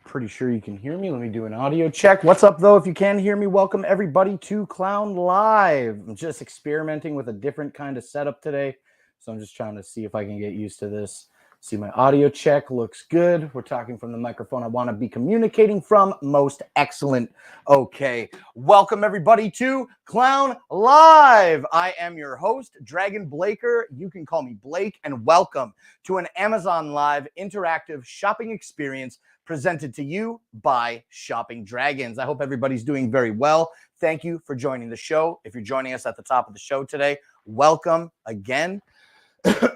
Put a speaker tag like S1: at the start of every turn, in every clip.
S1: Pretty sure you can hear me. Let me do an audio check. What's up, though? If you can hear me, welcome everybody to Clown Live. I'm just experimenting with a different kind of setup today, so I'm just trying to see if I can get used to this. See, my audio check looks good. We're talking from the microphone I want to be communicating from. Most excellent. Okay. Welcome, everybody, to Clown Live. I am your host, Dragon Blaker. You can call me Blake, and welcome to an Amazon Live interactive shopping experience presented to you by Shopping Dragons. I hope everybody's doing very well. Thank you for joining the show. If you're joining us at the top of the show today, welcome again.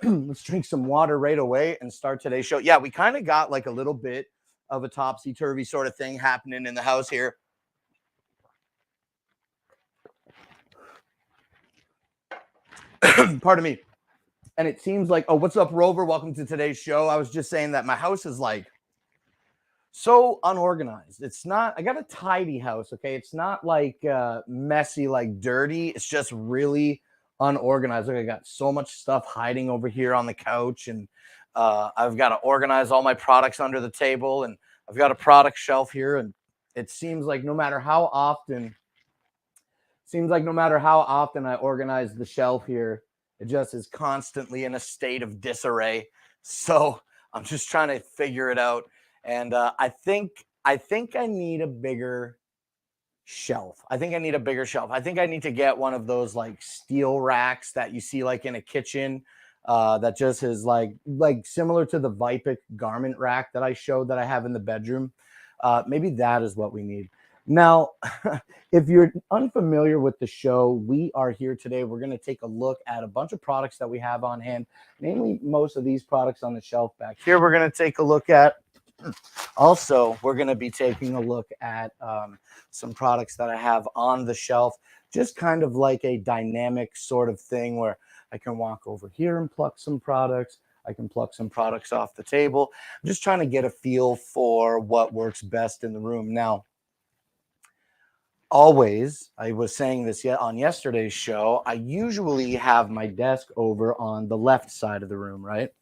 S1: Let's drink some water right away and start today's show. Yeah, we kind of got like a little bit of a topsy-turvy sort of thing happening in the house here. Pardon me. And it seems like, oh, what's up, Rover? Welcome to today's show. I was just saying that my house is like so unorganized. It's not, I got a tidy house, okay? It's not like messy, like dirty. It's just really unorganized. Like I got so much stuff hiding over here on the couch, and I've got to organize all my products under the table, and I've got a product shelf here, and it seems like no matter how often I organize the shelf here, it just is constantly in a state of disarray. So I'm just trying to figure it out. And I think I need a bigger shelf. I think I need to get one of those like steel racks that you see like in a kitchen that just is like similar to the Vipic garment rack that I showed that I have in the bedroom. Maybe that is what we need. Now, if you're unfamiliar with the show, we are here today. We're going to take a look at a bunch of products that we have on hand, namely most of these products on the shelf back here. We're going to take a look at. Also, we're going to be taking a look at some products that I have on the shelf, just kind of like a dynamic sort of thing where I can walk over here and pluck some products. I can pluck some products off the table. I'm just trying to get a feel for what works best in the room. Now, always, I was saying this on yesterday's show, I usually have my desk over on the left side of the room, right?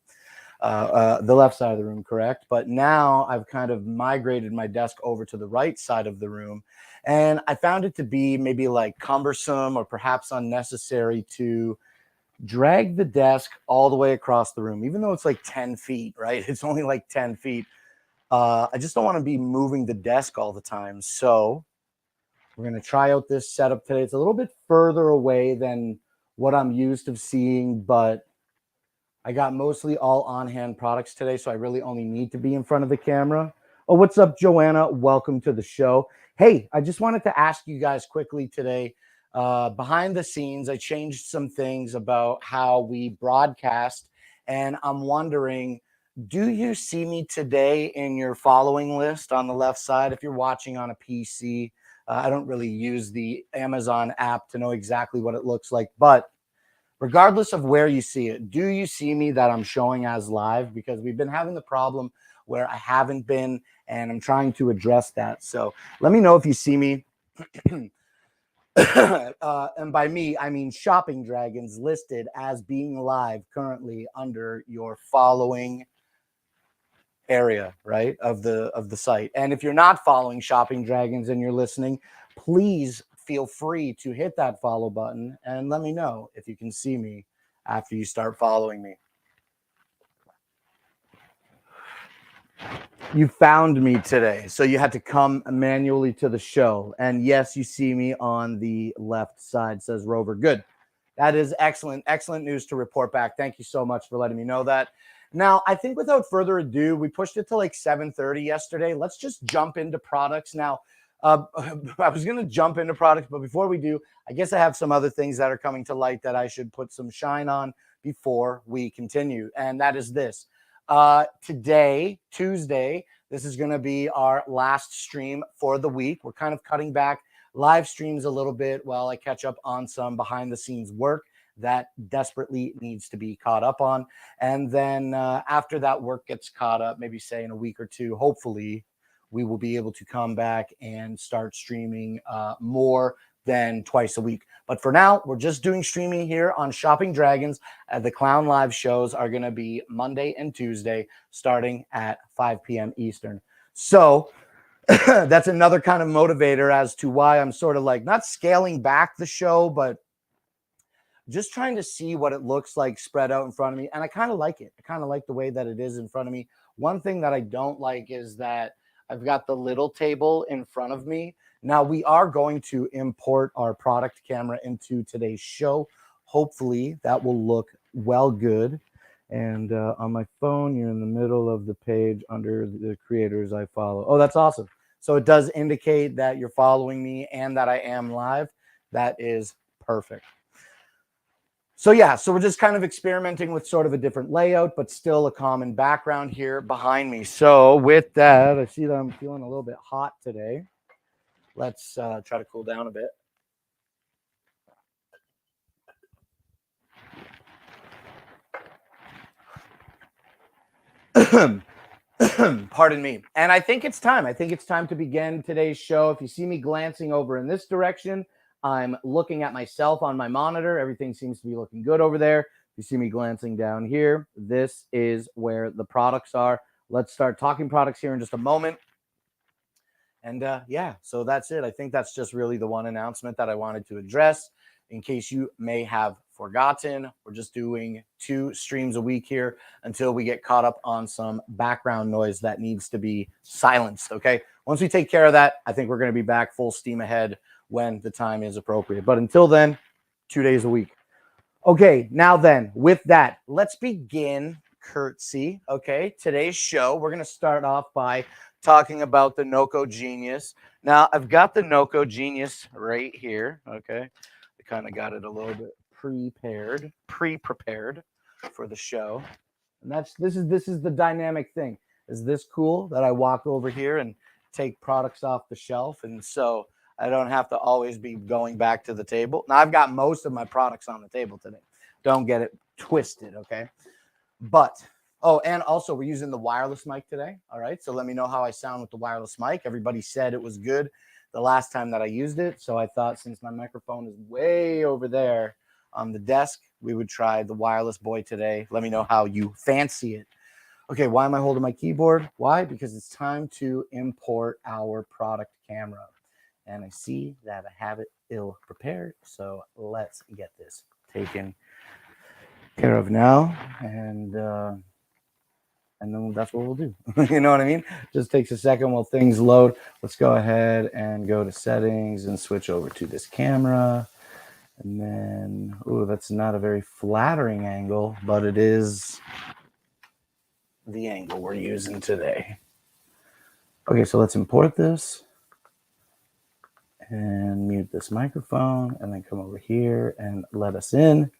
S1: The left side of the room, correct? But now I've kind of migrated my desk over to the right side of the room, and I found it to be maybe like cumbersome or perhaps unnecessary to drag the desk all the way across the room, even though it's like 10 feet, right? It's only like 10 feet. I just don't want to be moving the desk all the time. So we're going to try out this setup today. It's a little bit further away than what I'm used to seeing, but I got mostly all on-hand products today, so I really only need to be in front of the camera. Oh, what's up, Joanna? Welcome to the show. Hey, I just wanted to ask you guys quickly today, behind the scenes, I changed some things about how we broadcast, and I'm wondering, do you see me today in your following list on the left side? If you're watching on a PC, I don't really use the Amazon app to know exactly what it looks like, but regardless of where you see it, do you see me that I'm showing as live? Because we've been having the problem where I haven't been, and I'm trying to address that. So let me know if you see me. And by me, I mean Shopping Dragons listed as being live currently under your following area, right, of the site. And if you're not following Shopping Dragons and you're listening, please feel free to hit that follow button and let me know if you can see me after you start following me. You found me today, so you had to come manually to the show. And yes, you see me on the left side, says Rover. Good. That is excellent. Excellent news to report back. Thank you so much for letting me know that. Now, I think without further ado, we pushed it to like 7:30 yesterday. Let's just jump into products now. I was going to jump into products, but before we do, I guess I have some other things that are coming to light that I should put some shine on before we continue. And that is this. Today, Tuesday, this is going to be our last stream for the week. We're kind of cutting back live streams a little bit while I catch up on some behind the scenes work that desperately needs to be caught up on. And then after that work gets caught up, maybe say in a week or two, hopefully we will be able to come back and start streaming more than twice a week. But for now, we're just doing streaming here on Shopping Dragons. The Clown Live shows are going to be Monday and Tuesday starting at 5 p.m. Eastern. So that's another kind of motivator as to why I'm sort of like not scaling back the show, but just trying to see what it looks like spread out in front of me. And I kind of like it. I kind of like the way that it is in front of me. One thing that I don't like is that I've got the little table in front of me. Now, we are going to import our product camera into today's show. Hopefully, that will look well good. And on my phone, you're in the middle of the page under the creators I follow. Oh, that's awesome. So it does indicate that you're following me and that I am live. That is perfect. So yeah, so we're just kind of experimenting with sort of a different layout, but still a common background here behind me. So with that, I see that I'm feeling a little bit hot today. Let's try to cool down a bit. Pardon me. And I think it's time. I think it's time to begin today's show. If you see me glancing over in this direction, I'm looking at myself on my monitor. Everything seems to be looking good over there. If you see me glancing down here, this is where the products are. Let's start talking products here in just a moment. And yeah, so that's it. I think that's just really the one announcement that I wanted to address. In case you may have forgotten, we're just doing 2 streams a week here until we get caught up on some background noise that needs to be silenced. Okay. Once we take care of that, I think we're going to be back full steam ahead when the time is appropriate. But until then, 2 days a week. Okay. Now then, with that, let's begin curtsy. Okay. Today's show, we're going to start off by talking about the Noco Genius. Now, I've got the Noco Genius right here. Okay. I kind of got it a little bit pre-prepared for the show. And this is the dynamic thing. Is this cool that I walk over here and take products off the shelf? And so I don't have to always be going back to the table. Now, I've got most of my products on the table today. Don't get it twisted, okay? But oh, and also we're using the wireless mic today. All right. So let me know how I sound with the wireless mic. Everybody said it was good the last time that I used it. So I thought since my microphone is way over there on the desk, we would try the wireless boy today. Let me know how you fancy it. Okay. Why am I holding my keyboard? Why? Because it's time to import our product camera. And I see that I have it ill prepared. So let's get this taken care of now. And then that's what we'll do. You know what I mean? Just takes a second while things load. Let's go ahead and go to settings and switch over to this camera. And then, oh, that's not a very flattering angle, but it is the angle we're using today. Okay, so let's import this and mute this microphone and then come over here and let us in.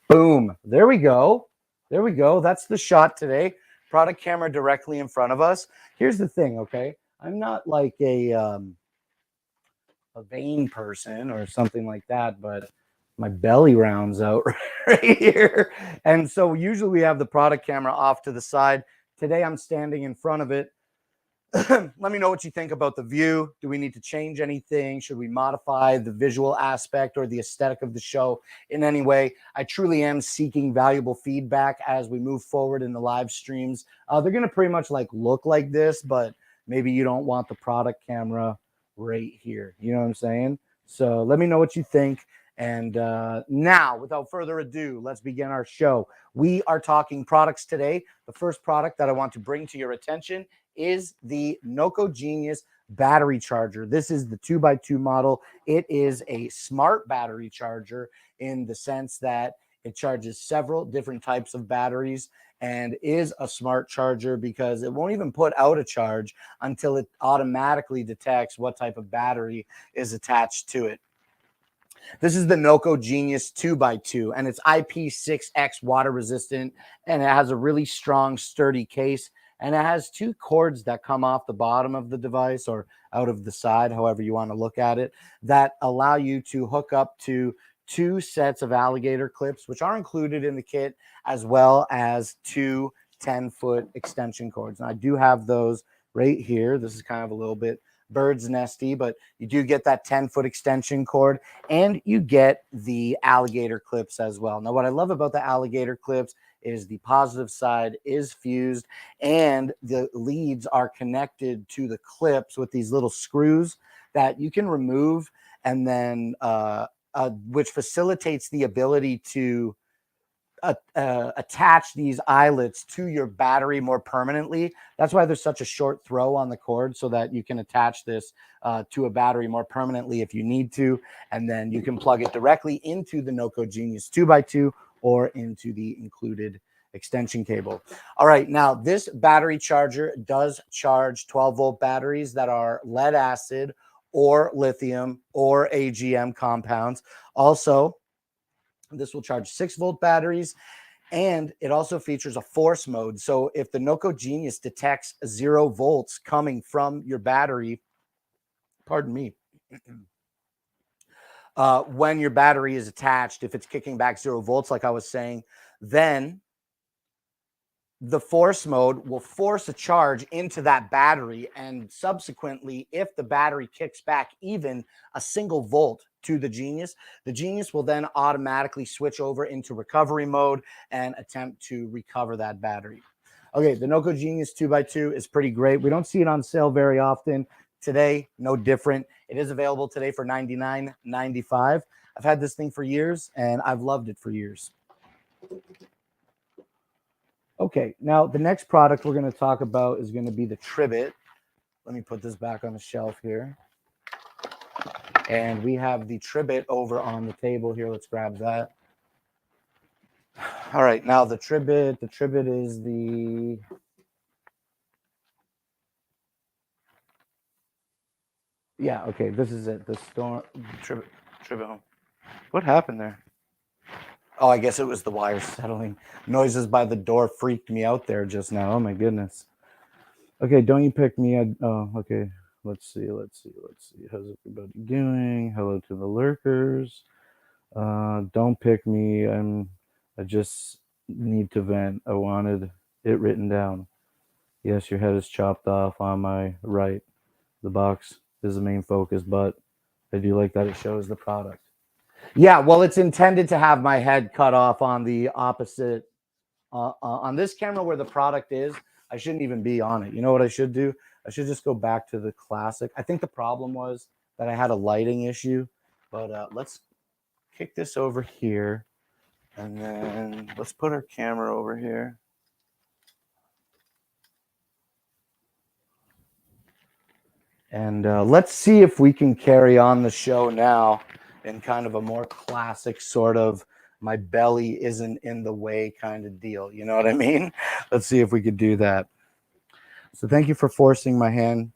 S1: Boom. There we go. There we go. That's the shot today. Product camera directly in front of us. Here's the thing, okay? I'm not like a vain person or something like that, but my belly rounds out right here. And so usually we have the product camera off to the side. Today I'm standing in front of it. Let me know what you think about the view. Do we need to change anything? Should we modify the visual aspect or the aesthetic of the show in any way? I truly am seeking valuable feedback as we move forward in the live streams. They're going to pretty much like look like this, but maybe you don't want the product camera right here. You know what I'm saying? So let me know what you think. And now, without further ado, let's begin our show. We are talking products today. The first product that I want to bring to your attention is the Noco Genius battery charger. This is the 2x2 model. It is a smart battery charger in the sense that it charges several different types of batteries and is a smart charger because it won't even put out a charge until it automatically detects what type of battery is attached to it. This is the Noco Genius 2x2, and it's IP6X water resistant, and it has a really strong, sturdy case. And it has 2 cords that come off the bottom of the device or out of the side, however you want to look at it, that allow you to hook up to 2 sets of alligator clips, which are included in the kit, as well as 2 10-foot extension cords. And I do have those right here. This is kind of a little bit bird's nesty, but you do get that 10-foot extension cord and you get the alligator clips as well. Now, what I love about the alligator clips is the positive side is fused, and the leads are connected to the clips with these little screws that you can remove, and then which facilitates the ability to attach these eyelets to your battery more permanently. That's why there's such a short throw on the cord, so that you can attach this to a battery more permanently if you need to, and then you can plug it directly into the Noco Genius 2x2 or into the included extension cable. All right, now this battery charger does charge 12-volt batteries that are lead acid or lithium or AGM compounds. Also, this will charge 6-volt batteries, and it also features a force mode. So if the Noco Genius detects 0 volts coming from your battery, pardon me, when your battery is attached, if it's kicking back 0 volts, like I was saying, then the force mode will force a charge into that battery. And subsequently, if the battery kicks back even a single volt to the Genius will then automatically switch over into recovery mode and attempt to recover that battery. Okay, the Noco Genius 2x2 is pretty great. We don't see it on sale very often. Today, no different. It is available today for $99.95. I've had this thing for years, and I've loved it for years. Okay, now the next product we're going to talk about is going to be the Tribit. Let me put this back on the shelf here. And we have the Tribit over on the table here. Let's grab that. All right, now the Tribit is the... Yeah, okay, this is it. The storm, Tribit home. What happened there? Oh, I guess it was the wires settling. Noises by the door freaked me out there just now. Oh my goodness. Okay, don't you pick me? Oh, okay. Let's see. How's everybody doing? Hello to the lurkers. Don't pick me. I just need to vent. I wanted it written down. Yes, your head is chopped off on my right. The box is the main focus, but I do like that it shows the product. Yeah, well, it's intended to have my head cut off on the opposite. On this camera where the product is, I shouldn't even be on it. You know what I should do? I should just go back to the classic. I think the problem was that I had a lighting issue, but let's kick this over here, and then let's put our camera over here. And let's see if we can carry on the show now in kind of a more classic sort of my belly isn't in the way kind of deal. You know what I mean? Let's see if we could do that. So thank you for forcing my hand.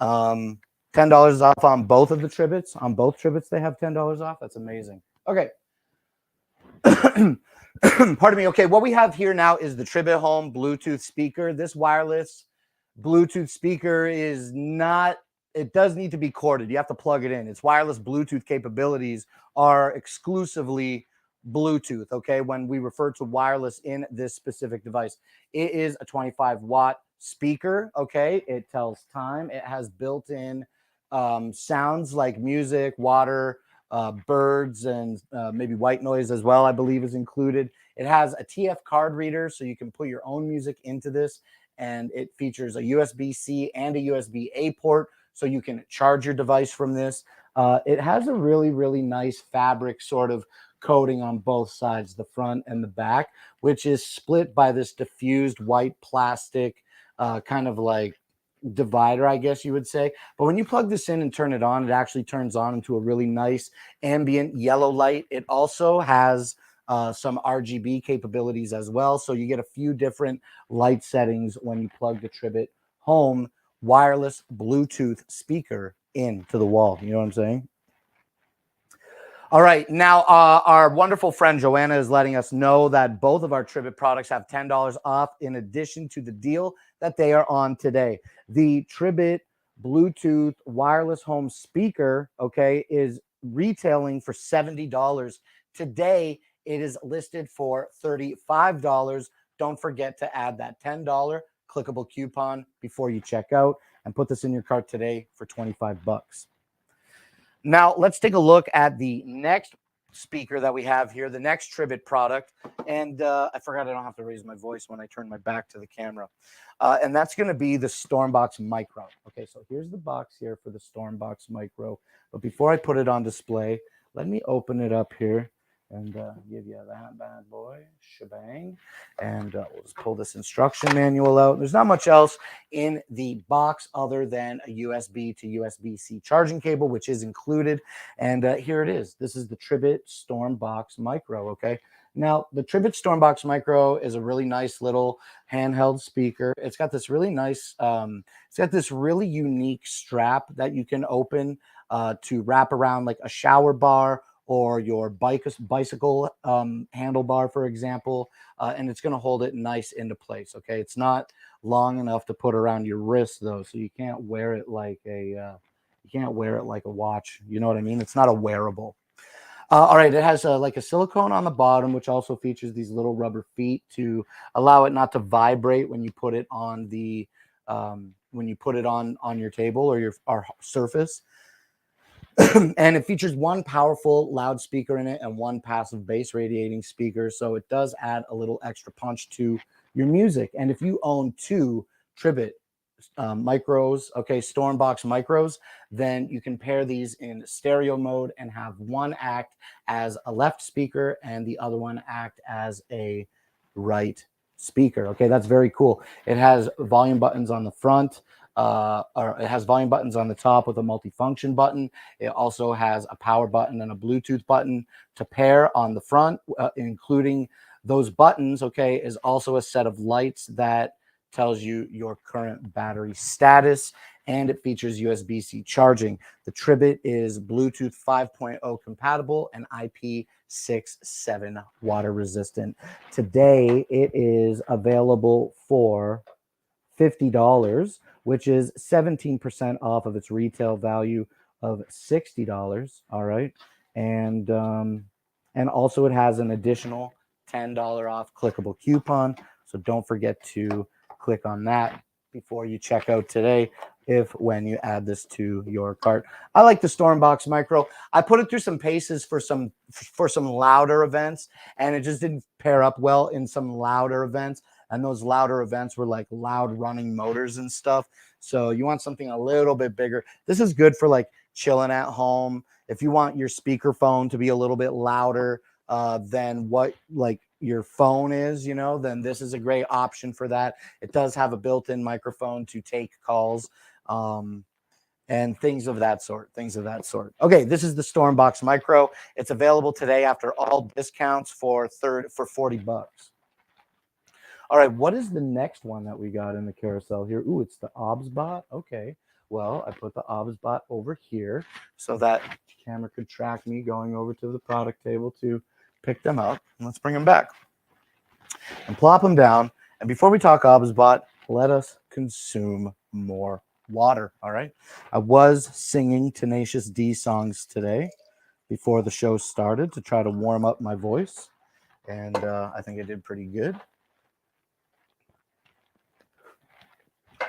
S1: $10 off on both of the Tribits. On both Tribits, they have $10 off. That's amazing. Okay. Pardon me. Okay, what we have here now is the Tribit Home Bluetooth speaker. This wireless Bluetooth speaker is not, it does need to be corded. You have to plug it in. Its wireless Bluetooth capabilities are exclusively Bluetooth, okay? When we refer to wireless in this specific device, it is a 25-watt speaker, okay? It tells time. It has built-in sounds like music, water, birds, and maybe white noise as well, I believe is included. It has a TF card reader, so you can put your own music into this, and it features a USB-C and a USB-A port, so you can charge your device from this. It has a really, really nice fabric sort of coating on both sides, the front and the back, which is split by this diffused white plastic kind of like divider, I guess you would say. But when you plug this in and turn it on, it actually turns on into a really nice ambient yellow light. It also has some RGB capabilities as well. So you get a few different light settings when you plug the Tribit Home wireless Bluetooth speaker into the wall. You know what I'm saying? All right, now our wonderful friend Joanna is letting us know that both of our Tribit products have $10 off in addition to the deal that they are on today. The Tribit Bluetooth wireless home speaker, okay, is retailing for $70. Today, it is listed for $35. Don't forget to add that $10 clickable coupon before you check out and put this in your cart today for $25. Now, let's take a look at the next speaker that we have here, the next Tribit product. And I forgot I don't have to raise my voice when I turn my back to the camera. And that's going to be the Stormbox Micro. Okay, so here's the box here for the Stormbox Micro. But before I put it on display, let me open it up here and give you that bad boy shebang. And we'll just pull this instruction manual out. There's not much else in the box other than a USB to USB-C charging cable, which is included. And here it is. This is the Tribit Stormbox Micro, okay? Now, the Tribit Stormbox Micro is a really nice little handheld speaker. It's got this really nice, it's got this really unique strap that you can open to wrap around like a shower bar or your bicycle handlebar, for example, and it's going to hold it nice into place. Okay, it's not long enough to put around your wrist though, so you can't wear it like a watch. You know what I mean? It's not a wearable. All right, it has like a silicone on the bottom, which also features these little rubber feet to allow it not to vibrate when you put it on the on your table or your surface. And it features one powerful loudspeaker in it and one passive bass radiating speaker. So it does add a little extra punch to your music. And if you own two Tribit micros, okay, Stormbox micros, then you can pair these in stereo mode and have one act as a left speaker and the other one act as a right speaker. Okay, that's very cool. It has volume buttons on the front. Or it has volume buttons on the top with a multifunction button. It also has a power button and a Bluetooth button to pair on the front, including those buttons. Okay, is also a set of lights that tells you your current battery status, and it features USB-C charging. The Tribit is Bluetooth 5.0 compatible and IP67 water resistant. Today, it is available for $50, which is 17% off of its retail value of $60. All right, and also it has an additional $10 off clickable coupon. So don't forget to click on that before you check out today when you add this to your cart. I like the Stormbox Micro. I put it through some paces for some louder events, and it just didn't pair up well in some louder events. And those louder events were like loud running motors and stuff. So you want something a little bit bigger. This is good for like chilling at home. If you want your speakerphone to be a little bit louder than what like your phone is, you know, then this is a great option for that. It does have a built-in microphone to take calls and things of that sort. Okay, this is the Stormbox Micro. It's available today after all discounts for $40. All right, what is the next one that we got in the carousel here? Ooh, it's the OBSBot. Okay, well, I put the OBSBot over here so that the camera could track me going over to the product table to pick them up. And let's bring them back and plop them down. And before we talk OBSBot, let us consume more water. All right, I was singing Tenacious D songs today before the show started to try to warm up my voice, and I think I did pretty good.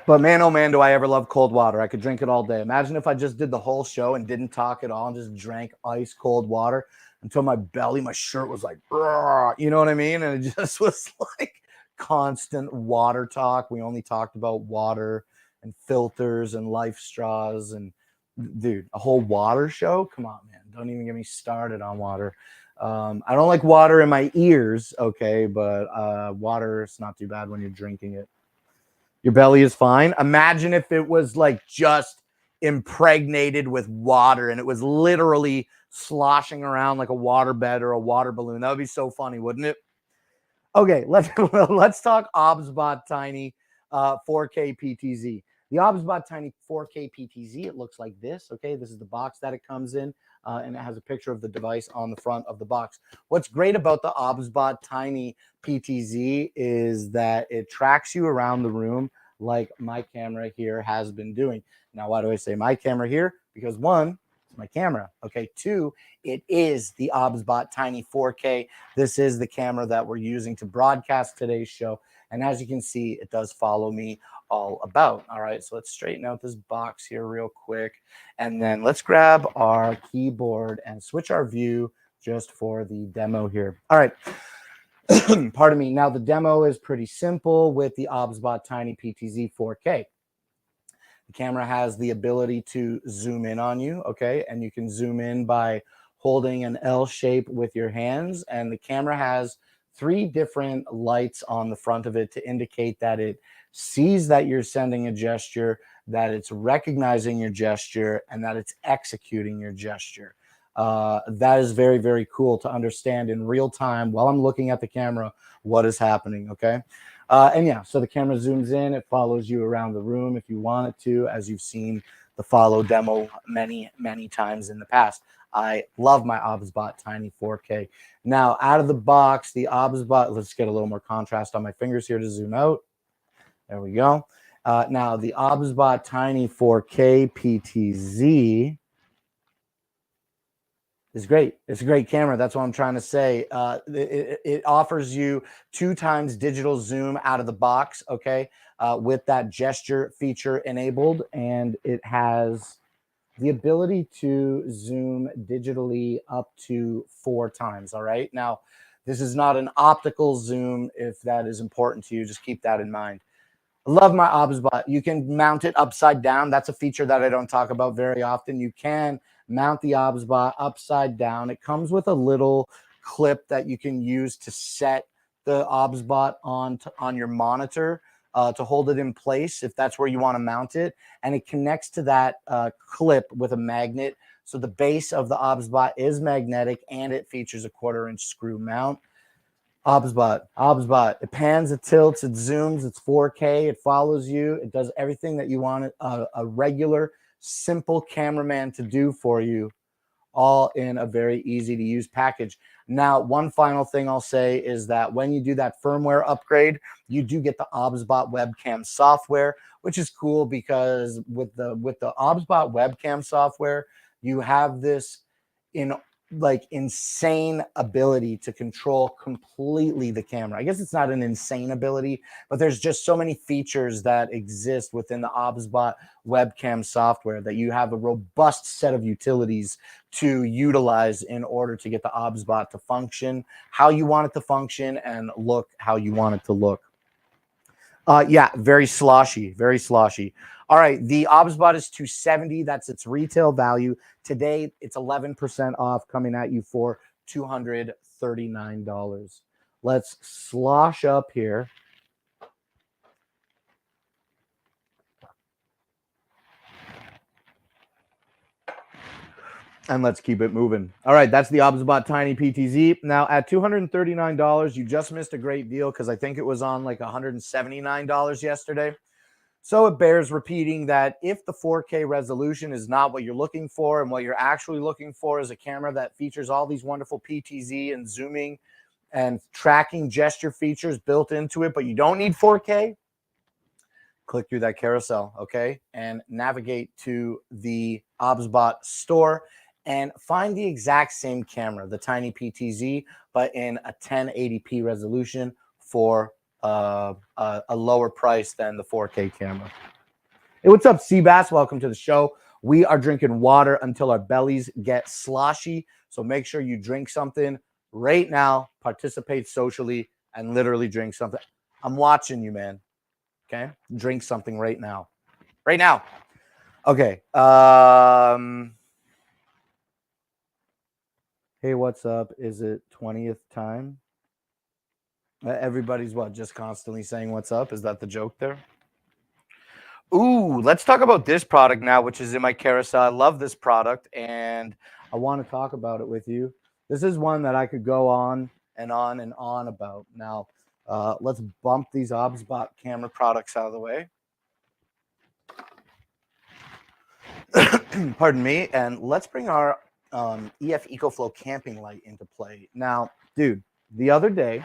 S1: But man, oh man, do I ever love cold water. I could drink it all day. Imagine if I just did the whole show and didn't talk at all and just drank ice cold water until my shirt was like, you know what I mean? And it just was like constant water talk. We only talked about water and filters and life straws. And dude, a whole water show? Come on, man. Don't even get me started on water. I don't like water in my ears, okay? But water is not too bad when you're drinking it. Your belly is fine. Imagine if it was like just impregnated with water and it was literally sloshing around like a water bed or a water balloon. That would be so funny, wouldn't it? Okay, let's talk OBSBot Tiny 4K PTZ. The OBSBot Tiny 4K PTZ, it looks like this. Okay, this is the box that it comes in, and it has a picture of the device on the front of the box. What's great about the OBSBot Tiny PTZ is that it tracks you around the room like my camera here has been doing. Now, why do I say my camera here? Because one, it's my camera. Okay, two, it is the OBSBot Tiny 4K. This is the camera that we're using to broadcast today's show. And as you can see, it does follow me all about. All right, so let's straighten out this box here real quick. And then let's grab our keyboard and switch our view just for the demo here. All right. Pardon me. Now, the demo is pretty simple with the OBSBot Tiny PTZ 4K. The camera has the ability to zoom in on you, okay? And you can zoom in by holding an L shape with your hands. And the camera has 3 different lights on the front of it to indicate that it sees that you're sending a gesture, that it's recognizing your gesture, and that it's executing your gesture. That is very, very cool to understand in real time while I'm looking at the camera what is happening, okay? And yeah, so the camera zooms in, it follows you around the room if you want it to, as you've seen the follow demo many, many times in the past. I love my OBSBot Tiny 4K. Now, out of the box, the OBSBot, let's get a little more contrast on my fingers here to zoom out. There we go. Now, the OBSBot Tiny 4K PTZ is great. It's a great camera. That's what I'm trying to say. It offers you 2 times digital zoom out of the box, okay, with that gesture feature enabled. And it has the ability to zoom digitally up to 4 times, all right? Now, this is not an optical zoom. If that is important to you, just keep that in mind. I love my OBSBot. You can mount it upside down. That's a feature that I don't talk about very often. You can mount the OBSBot upside down. It comes with a little clip that you can use to set the OBSBot on your monitor to hold it in place if that's where you want to mount it. And it connects to that clip with a magnet. So the base of the OBSBot is magnetic and it features a 1/4-inch screw mount. OBSBot. It pans, it tilts, it zooms, it's 4K, it follows you, it does everything that you want a regular, simple cameraman to do for you, all in a very easy to use package. Now, one final thing I'll say is that when you do that firmware upgrade, you do get the OBSBot webcam software, which is cool because with the OBSBot webcam software, you have this insane ability to control completely the camera. I guess it's not an insane ability, but there's just so many features that exist within the OBSBot webcam software that you have a robust set of utilities to utilize in order to get the OBSBot to function how you want it to function and look how you want it to look. Yeah, very sloshy, very sloshy. All right, the OBSBot is $270. That's its retail value. Today, it's 11% off, coming at you for $239. Let's slosh up here. And let's keep it moving. All right, that's the OBSBot Tiny PTZ. Now, at $239, you just missed a great deal because I think it was on like $179 yesterday. So it bears repeating that if the 4K resolution is not what you're looking for and what you're actually looking for is a camera that features all these wonderful PTZ and zooming and tracking gesture features built into it, but you don't need 4K, click through that carousel, okay, and navigate to the OBSBot store and find the exact same camera, the Tiny PTZ, but in a 1080p resolution for a lower price than the 4K camera. Hey, what's up, Seabass? Welcome to the show. We are drinking water until our bellies get sloshy. So make sure you drink something right now, participate socially, and literally drink something. I'm watching you, man. Okay? Drink something right now. Right now. Okay. Hey, what's up? Is it 20th time? Everybody's what? Just constantly saying what's up? Is that the joke there? Ooh, let's talk about this product now, which is in my carousel. I love this product, and I want to talk about it with you. This is one that I could go on and on and on about. Now, let's bump these OBSBot camera products out of the way. Pardon me. And let's bring our EF EcoFlow camping light into play. Now, dude, the other day,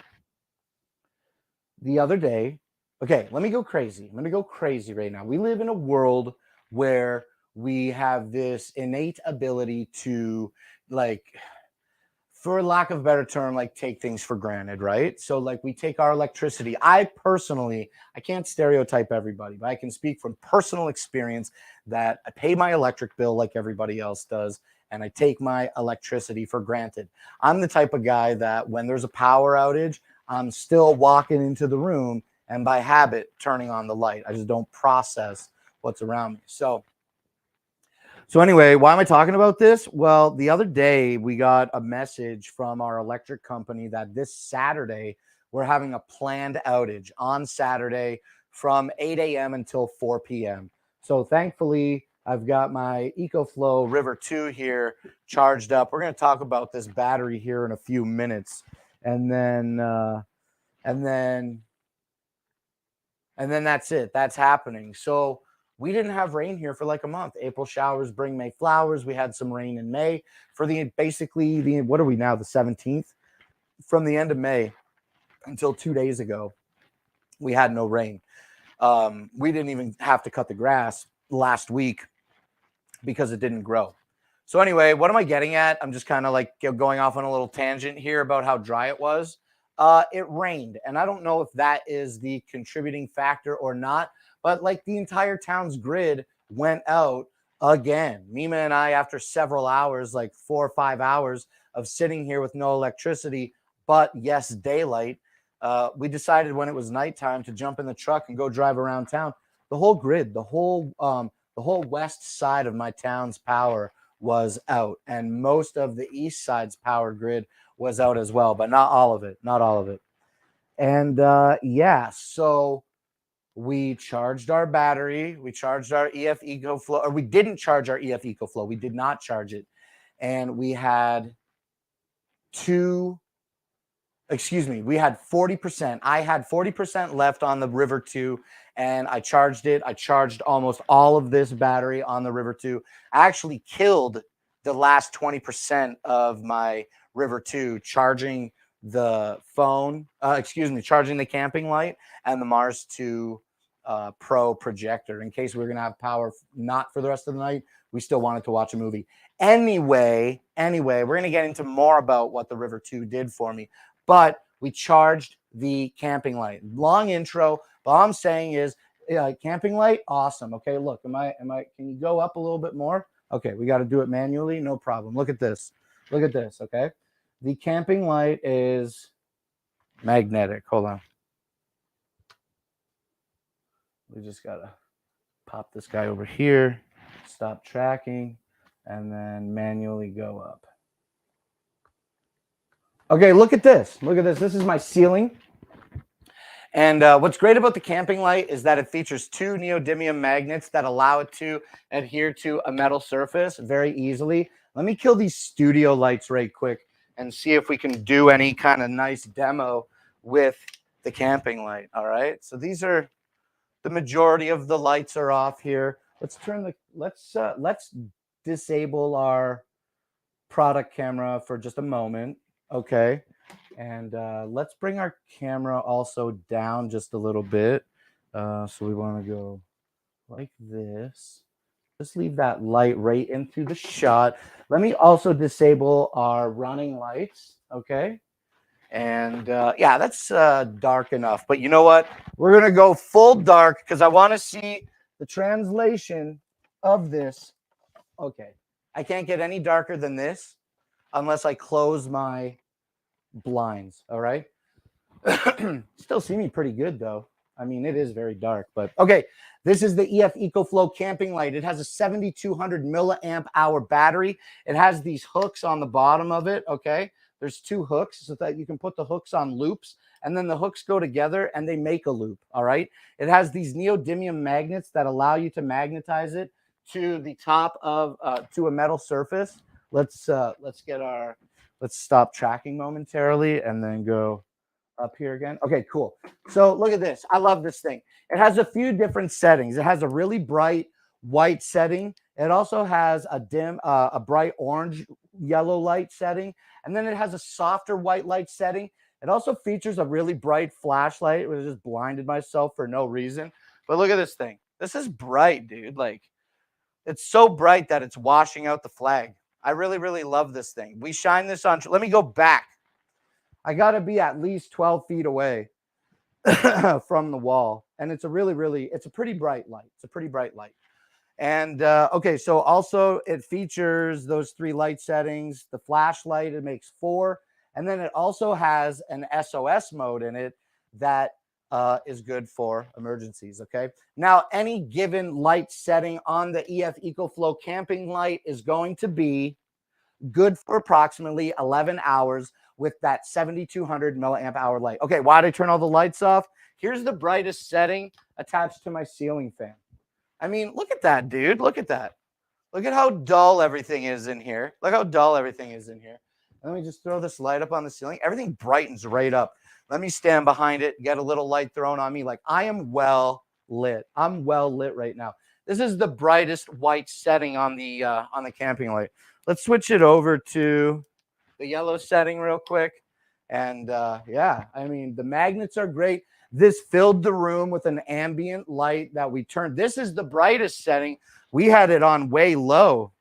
S1: okay, let me go crazy. I'm going to go crazy right now. We live in a world where we have this innate ability to, like, for lack of a better term, like take things for granted, right? So like we take our electricity. I can't stereotype everybody, but I can speak from personal experience that I pay my electric bill like everybody else does. and I take my electricity for granted. I'm the type of guy that when there's a power outage, I'm still walking into the room and by habit turning on the light. I just don't process what's around me. So anyway, why am I talking about this? Well, the other day we got a message from our electric company that this Saturday we're having a planned outage on Saturday from 8 a.m. until 4 p.m. So thankfully, I've got my EcoFlow River 2 here charged up. We're going to talk about this battery here in a few minutes, and then that's it. That's happening. So we didn't have rain here for like a month. April showers bring May flowers. We had some rain in May for basically what are we now, the 17th? From the end of May until 2 days ago, we had no rain. We didn't even have to cut the grass last week because it didn't grow. So anyway, what am I getting at? I'm just kind of like going off on a little tangent here about how dry it was. It rained, and I don't know if that is the contributing factor or not, but like the entire town's grid went out again. Mima and I, after several hours, like 4 or 5 hours of sitting here with no electricity, but yes, daylight, we decided when it was nighttime to jump in the truck and go drive around town. The whole grid, the whole west side of my town's power was out, and most of the east side's power grid was out as well, but not all of it. And so we charged our battery, we charged our EF EcoFlow, or we didn't charge our EF EcoFlow. We did not charge it. And we had 40%. I had 40% left on the River 2, and I charged it. I charged almost all of this battery on the River 2. I actually killed the last 20% of my River 2 charging the phone, charging the camping light and the Mars 2 Pro projector in case we were going to have power not for the rest of the night. We still wanted to watch a movie. Anyway, we're going to get into more about what the River 2 did for me. But we charged the camping light. Long intro, but all I'm saying is camping light, awesome. Okay, look, can you go up a little bit more? Okay, we got to do it manually, no problem. Look at this, okay? The camping light is magnetic. Hold on. We just got to pop this guy over here, stop tracking, and then manually go up. Okay, look at this. This is my ceiling. And what's great about the camping light is that it features 2 neodymium magnets that allow it to adhere to a metal surface very easily. Let me kill these studio lights right quick and see if we can do any kind of nice demo with the camping light. All right, so these are the majority of the lights are off here. Let's disable our product camera for just a moment. Okay, and let's bring our camera also down just a little bit. So we want to go like this. Just leave that light right into the shot. Let me also disable our running lights. Okay, and yeah, that's dark enough. But you know what? We're gonna go full dark because I want to see the translation of this. Okay, I can't get any darker than this unless I close my blinds. All right. Still see me pretty good though. I mean, it is very dark, but okay. This is the EF EcoFlow camping light. It has a 7,200 milliamp hour battery. It has these hooks on the bottom of it. Okay. There's 2 hooks so that you can put the hooks on loops, and then the hooks go together and they make a loop. All right. It has these neodymium magnets that allow you to magnetize it to the top of to a metal surface. Let's stop tracking momentarily and then go up here again. Okay, cool. So look at this. I love this thing. It has a few different settings. It has a really bright white setting. It also has a bright orange yellow light setting. And then it has a softer white light setting. It also features a really bright flashlight, which just blinded myself for no reason. But look at this thing. This is bright, dude. Like, it's so bright that it's washing out the flag. I really, really love this thing. We shine this on. Let me go back. I got to be at least 12 feet away from the wall. And it's a pretty bright light. It's a pretty bright light. And okay, so also it features those 3 light settings. The flashlight, it makes 4. And then it also has an SOS mode in it that is good for emergencies. Okay. Now, any given light setting on the EF EcoFlow camping light is going to be good for approximately 11 hours with that 7,200 milliamp hour light. Okay, why did I turn all the lights off? Here's the brightest setting attached to my ceiling fan. I mean, look at that, dude. Look at that. Look at how dull everything is in here. Look how dull everything is in here. Let me just throw this light up on the ceiling. Everything brightens right up. Let me stand behind it, get a little light thrown on me. Like, I am well lit. I'm well lit right now. This is the brightest white setting on the camping light. Let's switch it over to the yellow setting real quick. And yeah, I mean, the magnets are great. This filled the room with an ambient light that we turned. This is the brightest setting. We had it on way low.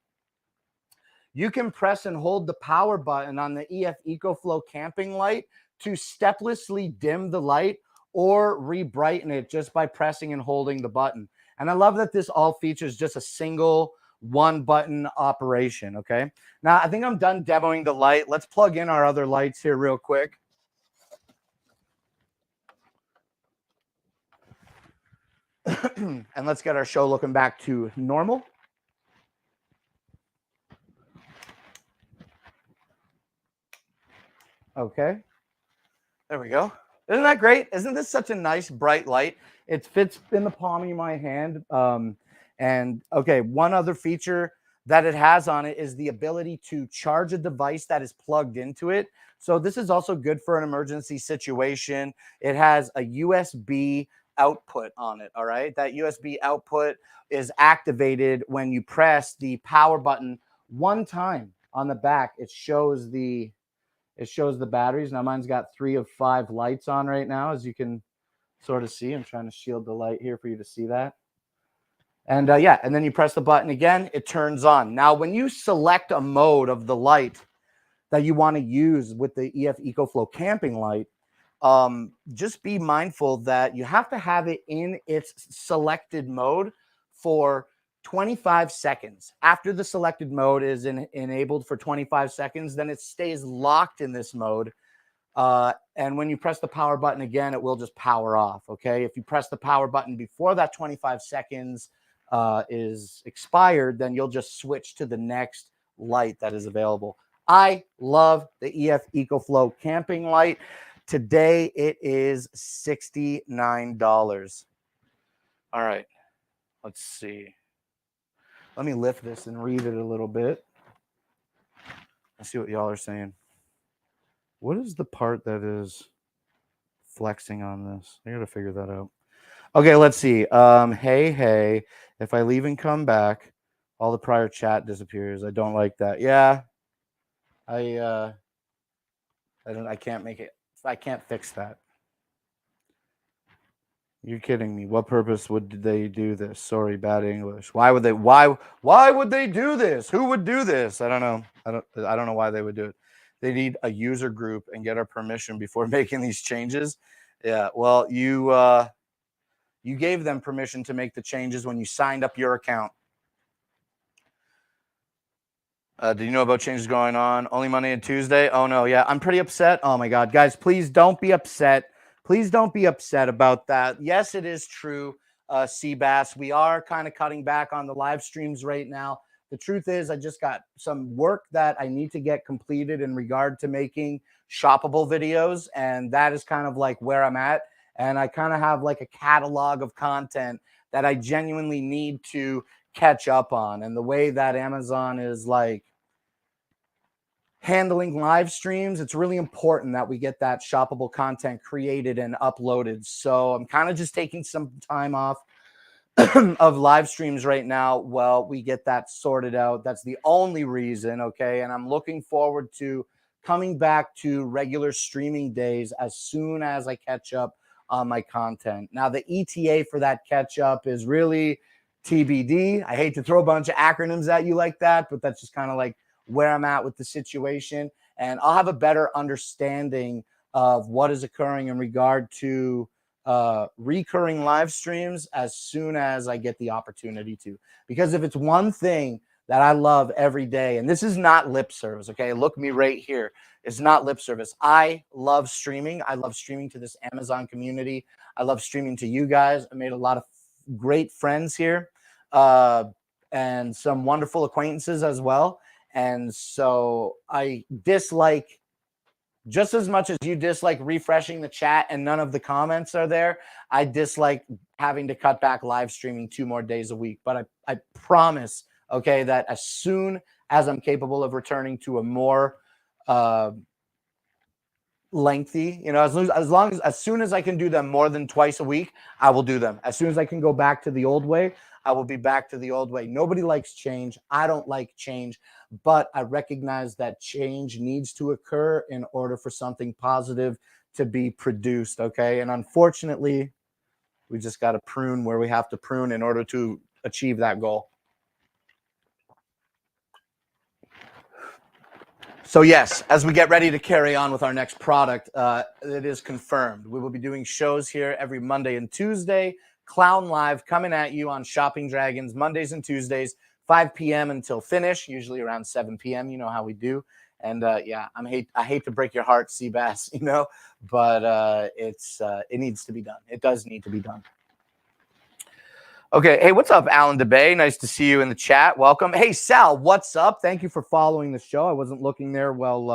S1: You can press and hold the power button on the EF EcoFlow camping light to steplessly dim the light or re-brighten it just by pressing and holding the button. And I love that this all features just a single one button operation. Okay. Now I think I'm done demoing the light. Let's plug in our other lights here real quick. And let's get our show looking back to normal. Okay. There we go. Isn't that great? Isn't this such a nice bright light? It fits in the palm of my hand. And okay, one other feature that it has on it is the ability to charge a device that is plugged into it. So this is also good for an emergency situation. It has a USB output on it. All right. That USB output is activated when you press the power button one time on the back. It shows the batteries. Now mine's got 3 of 5 lights on right now, as you can sort of see. I'm trying to shield the light here for you to see that. And yeah, and then you press the button again, it turns on. Now, when you select a mode of the light that you want to use with the EF EcoFlow camping light, just be mindful that you have to have it in its selected mode for 25 seconds. After the selected mode is enabled for 25 seconds, then it stays locked in this mode. And when you press the power button again, it will just power off. Okay. If you press the power button before that 25 seconds is expired, then you'll just switch to the next light that is available. I love the EF EcoFlow camping light. Today it is $69. All right. Let's see. Let me lift this and read it a little bit. Let's see what y'all are saying. What is the part that is flexing on this? I got to figure that out. Okay, let's see. Hey, if I leave and come back, all the prior chat disappears. I don't like that. Yeah. I can't make it. I can't fix that. You're kidding me. What purpose would they do this? Sorry, bad English. Why would they do this? Who would do this? I don't know. I don't know why they would do it. They need a user group and get our permission before making these changes. Yeah, well, you gave them permission to make the changes when you signed up your account. Do you know about changes going on? Only Monday and Tuesday? Oh, no. Yeah, I'm pretty upset. Oh, my God. Guys, please don't be upset. Please don't be upset about that. Yes, it is true, Seabass. We are kind of cutting back on the live streams right now. The truth is, I just got some work that I need to get completed in regard to making shoppable videos. And that is kind of like where I'm at. And I kind of have like a catalog of content that I genuinely need to catch up on. And the way that Amazon is like handling live streams, it's really important that we get that shoppable content created and uploaded. So I'm kind of just taking some time off of live streams right now while we get that sorted out. That's the only reason. Okay. And I'm looking forward to coming back to regular streaming days as soon as I catch up on my content. Now, the ETA for that catch up is really TBD. I hate to throw a bunch of acronyms at you like that, but that's just kind of like where I'm at with the situation. And I'll have a better understanding of what is occurring in regard to recurring live streams as soon as I get the opportunity to. Because if it's one thing that I love every day, and this is not lip service, okay? Look me right here. It's not lip service. I love streaming. I love streaming to this Amazon community. I love streaming to you guys. I made a lot of great friends here and some wonderful acquaintances as well. And so I dislike, just as much as you dislike refreshing the chat and none of the comments are there, I dislike having to cut back live streaming 2 more days a week. But I promise, okay, that as soon as I'm capable of returning to a more lengthy, you know, as soon as I can do them more than twice a week, I will do them. As soon as I can go back to the old way, I will be back to the old way. Nobody likes change. I don't like change, but I recognize that change needs to occur in order for something positive to be produced, okay? And unfortunately, we just got to prune where we have to prune in order to achieve that goal. So yes, as we get ready to carry on with our next product, it is confirmed. We will be doing shows here every Monday and Tuesday. Clown Live coming at you on Shopping Dragons, Mondays and Tuesdays, 5 p.m. until finish, usually around 7 p.m. You know how we do. And yeah, I hate to break your heart, Seabass, you know, but it needs to be done. It does need to be done. Okay. Hey, what's up, Alan DeBay? Nice to see you in the chat. Welcome. Hey, Sal, what's up? Thank you for following the show. I wasn't looking there while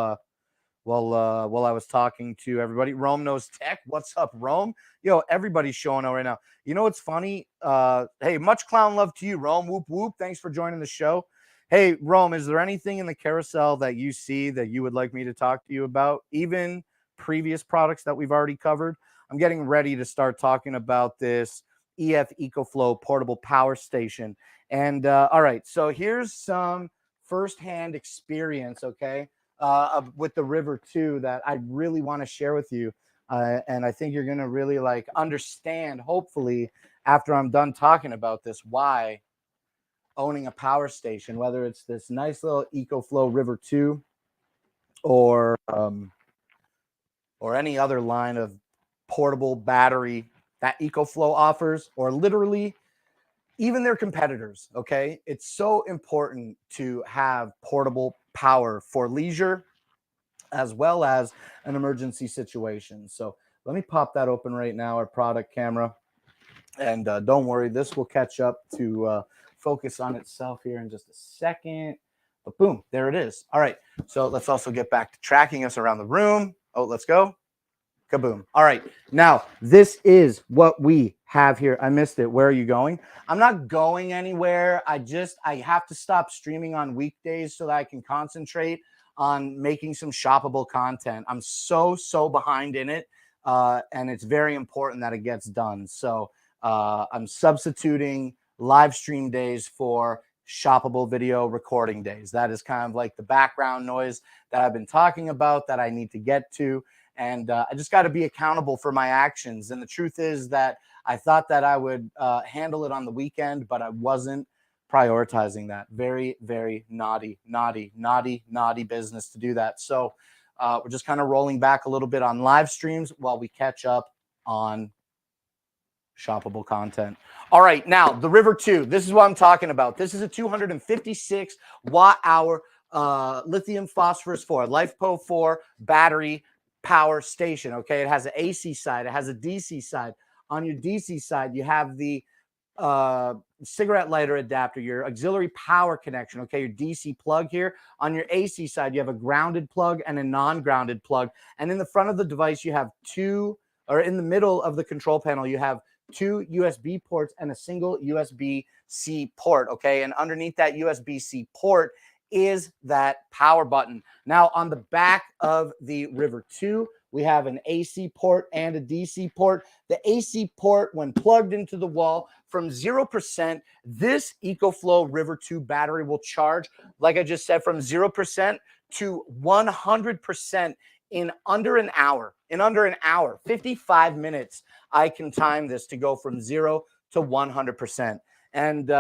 S1: I was talking to everybody. Rome Knows Tech. What's up, Rome? Yo, everybody's showing out right now. You know what's funny? Hey, much clown love to you, Rome. Whoop, whoop. Thanks for joining the show. Hey, Rome, is there anything in the carousel that you see that you would like me to talk to you about? Even previous products that we've already covered? I'm getting ready to start talking about this EF EcoFlow portable power station. And all right, so here's some firsthand experience, okay, with the River 2 that I really want to share with you. And I think you're going to really like understand, hopefully, after I'm done talking about this, why owning a power station, whether it's this nice little EcoFlow River 2 or any other line of portable battery that EcoFlow offers, or literally even their competitors, okay? It's so important to have portable power for leisure as well as an emergency situation. So let me pop that open right now, our product camera. And don't worry, this will catch up to focus on itself here in just a second. But boom, there it is. All right, so let's also get back to tracking us around the room. Oh, let's go. Kaboom. All right. Now, this is what we have here. I missed it. Where are you going? I'm not going anywhere. I have to stop streaming on weekdays so that I can concentrate on making some shoppable content. I'm so behind in it. And it's very important that it gets done. So I'm substituting live stream days for shoppable video recording days. That is kind of like the background noise that I've been talking about that I need to get to. And I just got to be accountable for my actions. And the truth is that I thought that I would handle it on the weekend, but I wasn't prioritizing that. Very, very naughty business to do that. So we're just kind of rolling back a little bit on live streams while we catch up on shoppable content. All right, now the River 2. This is what I'm talking about. This is a 256 watt-hour lithium phosphorus 4 LiFePO 4 battery power station. Okay, it has an AC side, it has a DC side. On your DC side, you have the cigarette lighter adapter, your auxiliary power connection. Okay, your DC plug here. On your AC side, you have a grounded plug and a non-grounded plug. And in the front of the device, you have in the middle of the control panel, you have 2 USB ports and a single USB-C port. Okay, and underneath that USB-C port is that power button. Now, on the back of the River 2, we have an AC port and a DC port. The AC port, when plugged into the wall from 0%, this EcoFlow River 2 battery will charge, like I just said, from 0% to 100% in under an hour. 55 minutes, I can time this to go from 0 to 100%. And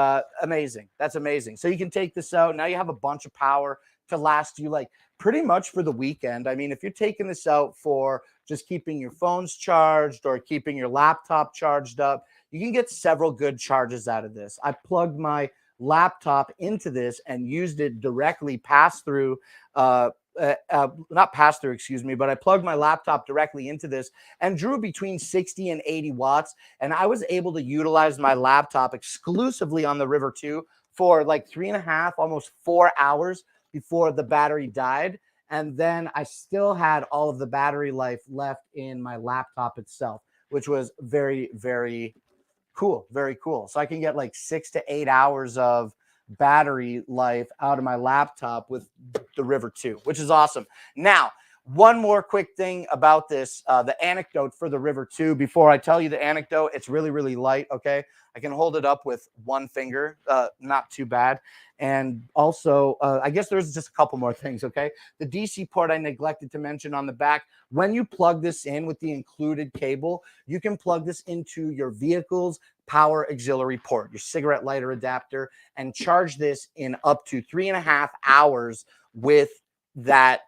S1: amazing. That's amazing. So you can take this out. Now you have a bunch of power to last you like pretty much for the weekend. I mean, if you're taking this out for just keeping your phones charged or keeping your laptop charged up, you can get several good charges out of this. I plugged my laptop into this and used it directly pass through, not pass through, excuse me, but I plugged my laptop directly into this and drew between 60 and 80 watts. And I was able to utilize my laptop exclusively on the River 2 for like 3.5, almost 4 hours before the battery died. And then I still had all of the battery life left in my laptop itself, which was very, very cool. Very cool. So I can get like 6 to 8 hours of battery life out of my laptop with the River 2, which is awesome. Now, one more quick thing about this, the anecdote for the River 2. Before I tell you the anecdote, it's really, really light, okay? I can hold it up with one finger, not too bad. And also, I guess there's just a couple more things, okay? The DC port I neglected to mention on the back. When you plug this in with the included cable, you can plug this into your vehicle's power auxiliary port, your cigarette lighter adapter, and charge this in up to 3.5 hours with that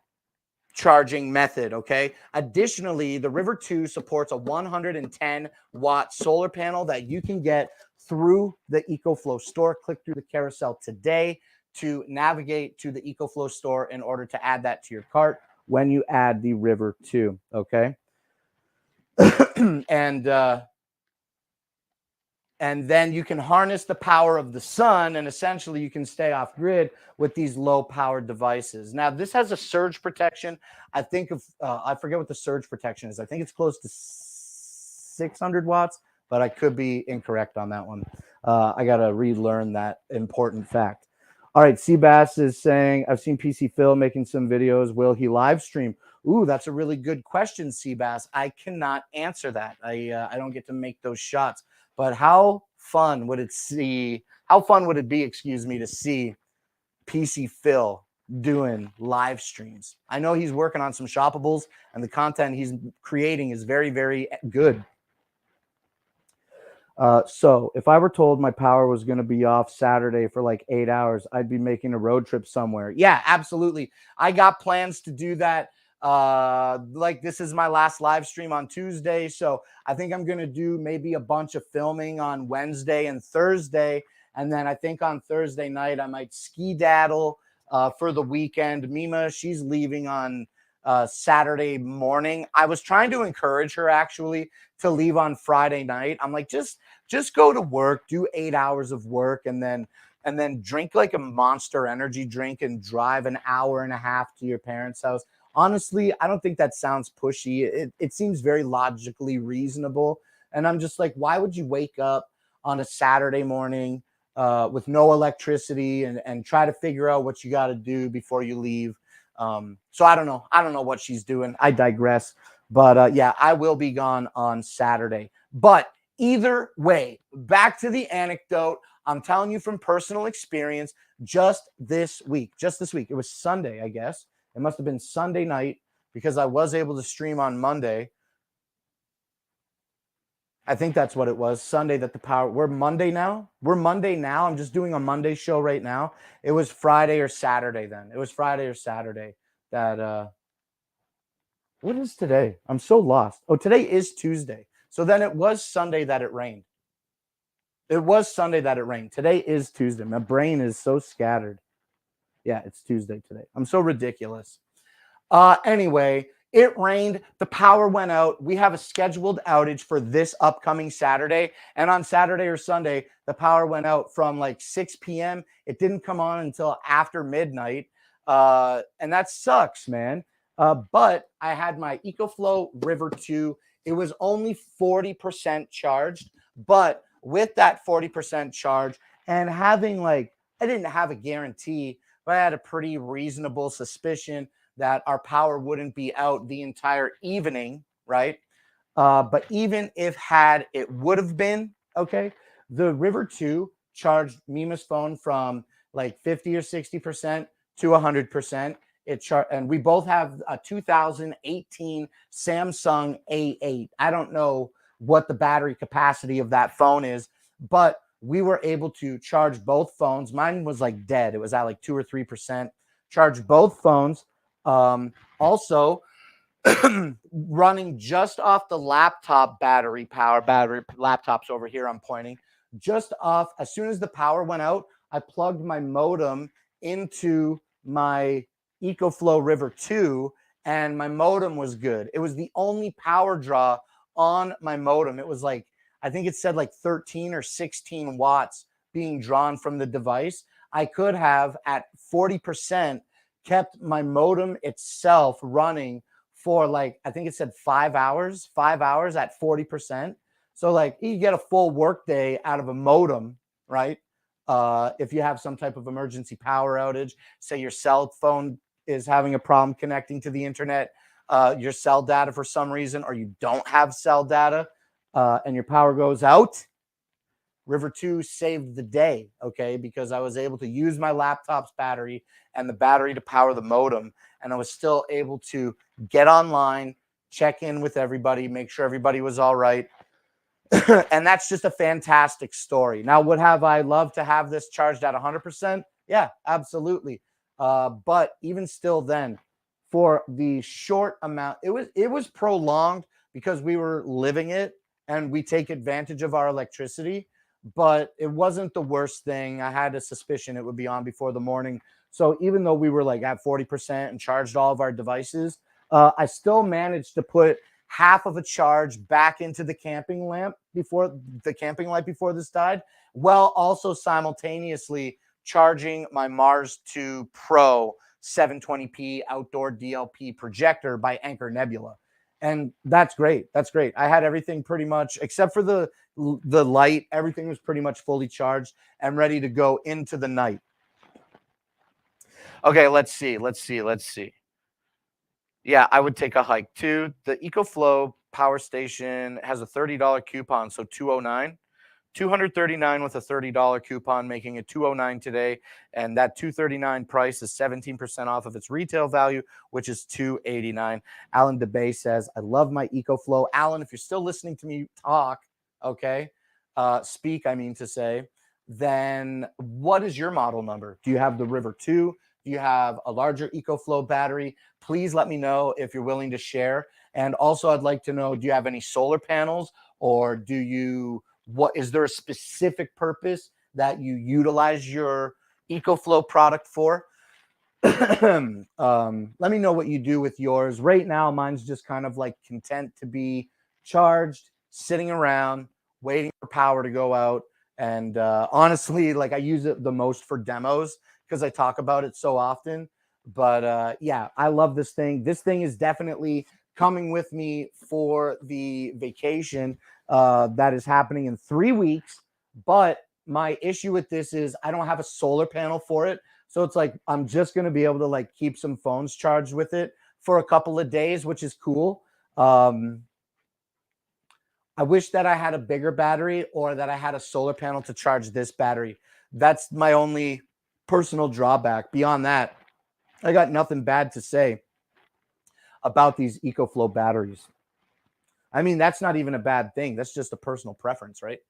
S1: charging method, okay? Additionally, the River 2 supports a 110-watt solar panel that you can get through the EcoFlow store. Click through the carousel today to navigate to the EcoFlow store in order to add that to your cart when you add the River 2, okay? And then you can harness the power of the sun, and essentially you can stay off grid with these low powered devices. Now, this has a surge protection. I think I forget what the surge protection is. I think it's close to 600 watts, but I could be incorrect on that one. I got to relearn that important fact. All right. Seabass is saying, I've seen PC Phil making some videos. Will he live stream? Ooh, that's a really good question, Seabass. I cannot answer that. I don't get to make those shots. But how fun would it be, excuse me, to see PC Phil doing live streams? I know he's working on some shoppables, and the content he's creating is very, very good. So if I were told my power was going to be off Saturday for like 8 hours, I'd be making a road trip somewhere. Yeah, absolutely. I got plans to do that. Like this is my last live stream on Tuesday, so I think I'm gonna do maybe a bunch of filming on Wednesday and Thursday, and then I think on Thursday night I might ski-daddle for the weekend. Mima, she's leaving on Saturday morning. I was trying to encourage her actually to leave on Friday night. I'm like, just go to work, do 8 hours of work, and then drink like a Monster Energy drink and drive an hour and a half to your parents' house. Honestly, I don't think that sounds pushy. It seems very logically reasonable. And I'm just like, why would you wake up on a Saturday morning with no electricity and try to figure out what you got to do before you leave? So I don't know. I don't know what she's doing. I digress. But yeah, I will be gone on Saturday. But either way, back to the anecdote. I'm telling you from personal experience, just this week, it was Sunday, I guess. It must have been Sunday night because I was able to stream on Monday. I think that's what it was. Sunday that the power. We're Monday now. I'm just doing a Monday show right now. It was Friday or Saturday then. It was Friday or Saturday that what is today? I'm so lost. Oh, today is Tuesday. So then it was Sunday that it rained. Today is Tuesday. My brain is so scattered. Yeah, it's Tuesday today. I'm so ridiculous. Anyway, it rained. The power went out. We have a scheduled outage for this upcoming Saturday. And on Saturday or Sunday, the power went out from like 6 p.m. It didn't come on until after midnight. And that sucks, man. But I had my EcoFlow River 2. It was only 40% charged. But with that 40% charge and having like, I didn't have a guarantee, but I had a pretty reasonable suspicion that our power wouldn't be out the entire evening, right? But even if it would have been, okay, the River 2 charged Mima's phone from like 50 or 60% to 100%. And we both have a 2018 Samsung A8. I don't know what the battery capacity of that phone is, but we were able to charge both phones. Mine was like dead. It was at like 2 or 3%. Charge both phones Also, running just off the laptop battery laptops over here, I'm pointing just off. As soon as the power went out, I plugged my modem into my EcoFlow River 2, and my modem was good. It was the only power draw on my modem. It was like, I think it said like 13 or 16 watts being drawn from the device. I could have at 40% kept my modem itself running for like, I think it said 5 hours at 40%. So like you get a full work day out of a modem, right? If you have some type of emergency power outage, say your cell phone is having a problem connecting to the internet, your cell data for some reason, or you don't have cell data, and your power goes out, River 2 saved the day, okay, because I was able to use my laptop's battery and the battery to power the modem, and I was still able to get online, check in with everybody, make sure everybody was all right. And that's just a fantastic story. Now, would have I loved to have this charged at 100%? Yeah, absolutely. But even still then, for the short amount, it was prolonged because we were living it and we take advantage of our electricity, but it wasn't the worst thing. I had a suspicion it would be on before the morning. So even though we were like at 40% and charged all of our devices, I still managed to put half of a charge back into the camping light before this died, while also simultaneously charging my Mars 2 Pro 720p outdoor DLP projector by Anchor Nebula. And that's great. That's great. I had everything pretty much, except for the light, everything was pretty much fully charged and ready to go into the night. Okay, let's see. Yeah, I would take a hike too. The EcoFlow power station has a $30 coupon, so 209. 239 with a $30 coupon, making it 209 today. And that 239 price is 17% off of its retail value, which is 289. Alan DeBay says, I love my EcoFlow. Alan, if you're still listening to me talk, okay, speak, I mean to say, then what is your model number? Do you have the River 2? Do you have a larger EcoFlow battery? Please let me know if you're willing to share. And also, I'd like to know, do you have any solar panels, or do you, what is there a specific purpose that you utilize your EcoFlow product for? Let me know what you do with yours. Right now, mine's just kind of like content to be charged, sitting around, waiting for power to go out. And honestly, like I use it the most for demos because I talk about it so often. But yeah, I love this thing. This thing is definitely coming with me for the vacation that is happening in 3 weeks. But my issue with this is I don't have a solar panel for it. So it's like I'm just going to be able to like keep some phones charged with it for a couple of days, which is cool. I wish that I had a bigger battery or that I had a solar panel to charge this battery. That's my only personal drawback. Beyond that, I got nothing bad to say about these EcoFlow batteries. I mean, that's not even a bad thing. That's just a personal preference, right?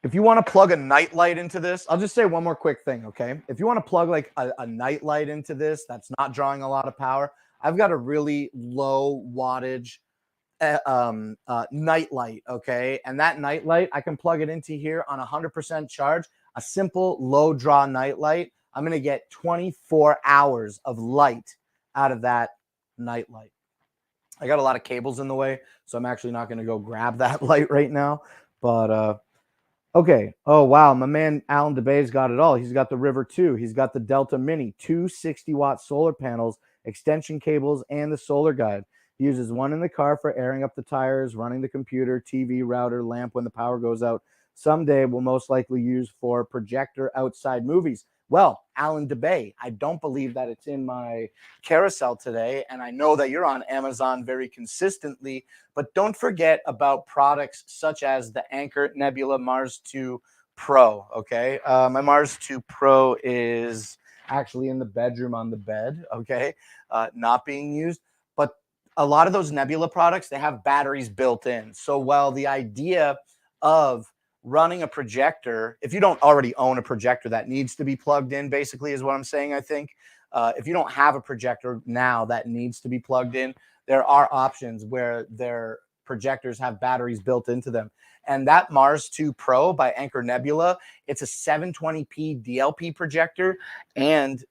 S1: If you want to plug a night light into this, I'll just say one more quick thing, okay? If you want to plug like a night light into this that's not drawing a lot of power, I've got a really low wattage night light, okay? And that night light, I can plug it into here on 100% charge, a simple low draw night light. I'm going to get 24 hours of light out of that night light. I got a lot of cables in the way, so I'm actually not going to go grab that light right now. But okay. Oh, wow. My man Alan DeBay's got it all. He's got the River 2. He's got the Delta Mini, 2 60-watt solar panels, extension cables, and the solar guide. He uses one in the car for airing up the tires, running the computer, TV, router, lamp when the power goes out. Someday we'll most likely use for projector outside movies. Well, Alan DeBay, I don't believe that it's in my carousel today, and I know that you're on Amazon very consistently, but don't forget about products such as the Anchor Nebula Mars 2 Pro, okay? My Mars 2 Pro is actually in the bedroom on the bed, okay? Not being used, but a lot of those Nebula products, they have batteries built in. So while the idea of running a projector, if you don't already own a projector that needs to be plugged in, basically is what I'm saying, I think. If you don't have a projector now that needs to be plugged in, there are options where their projectors have batteries built into them. And that Mars 2 Pro by Anchor Nebula, it's a 720p DLP projector, and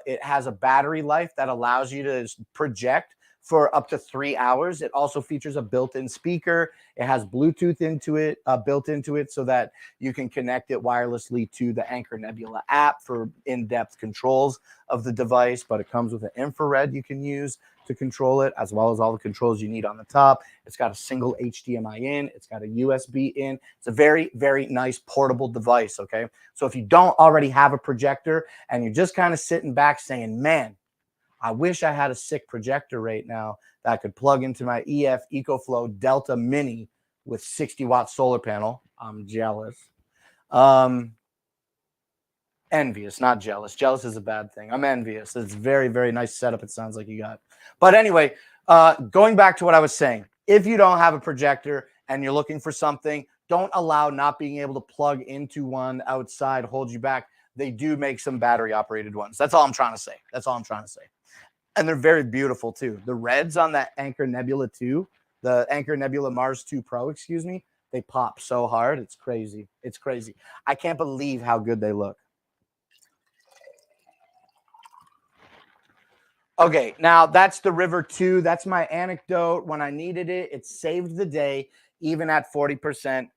S1: it has a battery life that allows you to project for up to 3 hours. It also features a built-in speaker. It has Bluetooth into it, built into it, so that you can connect it wirelessly to the Anchor Nebula app for in-depth controls of the device. But it comes with an infrared you can use to control it, as well as all the controls you need on the top. It's got a single HDMI in. It's got a USB in. It's a very, very nice portable device, okay? So if you don't already have a projector and you're just kind of sitting back saying, man, I wish I had a sick projector right now that I could plug into my EF EcoFlow Delta Mini with 60-watt solar panel. I'm jealous. Envious, not jealous. Jealous is a bad thing. I'm envious. It's very, very nice setup it sounds like you got. But anyway, going back to what I was saying, if you don't have a projector and you're looking for something, don't allow not being able to plug into one outside hold you back. They do make some battery-operated ones. That's all I'm trying to say. That's all I'm trying to say. And they're very beautiful, too. The reds on that Anchor Nebula 2, the Anchor Nebula Mars 2 Pro, excuse me, they pop so hard. It's crazy. It's crazy. I can't believe how good they look. Okay, now that's the River 2. That's my anecdote. When I needed it, it saved the day, even at 40%.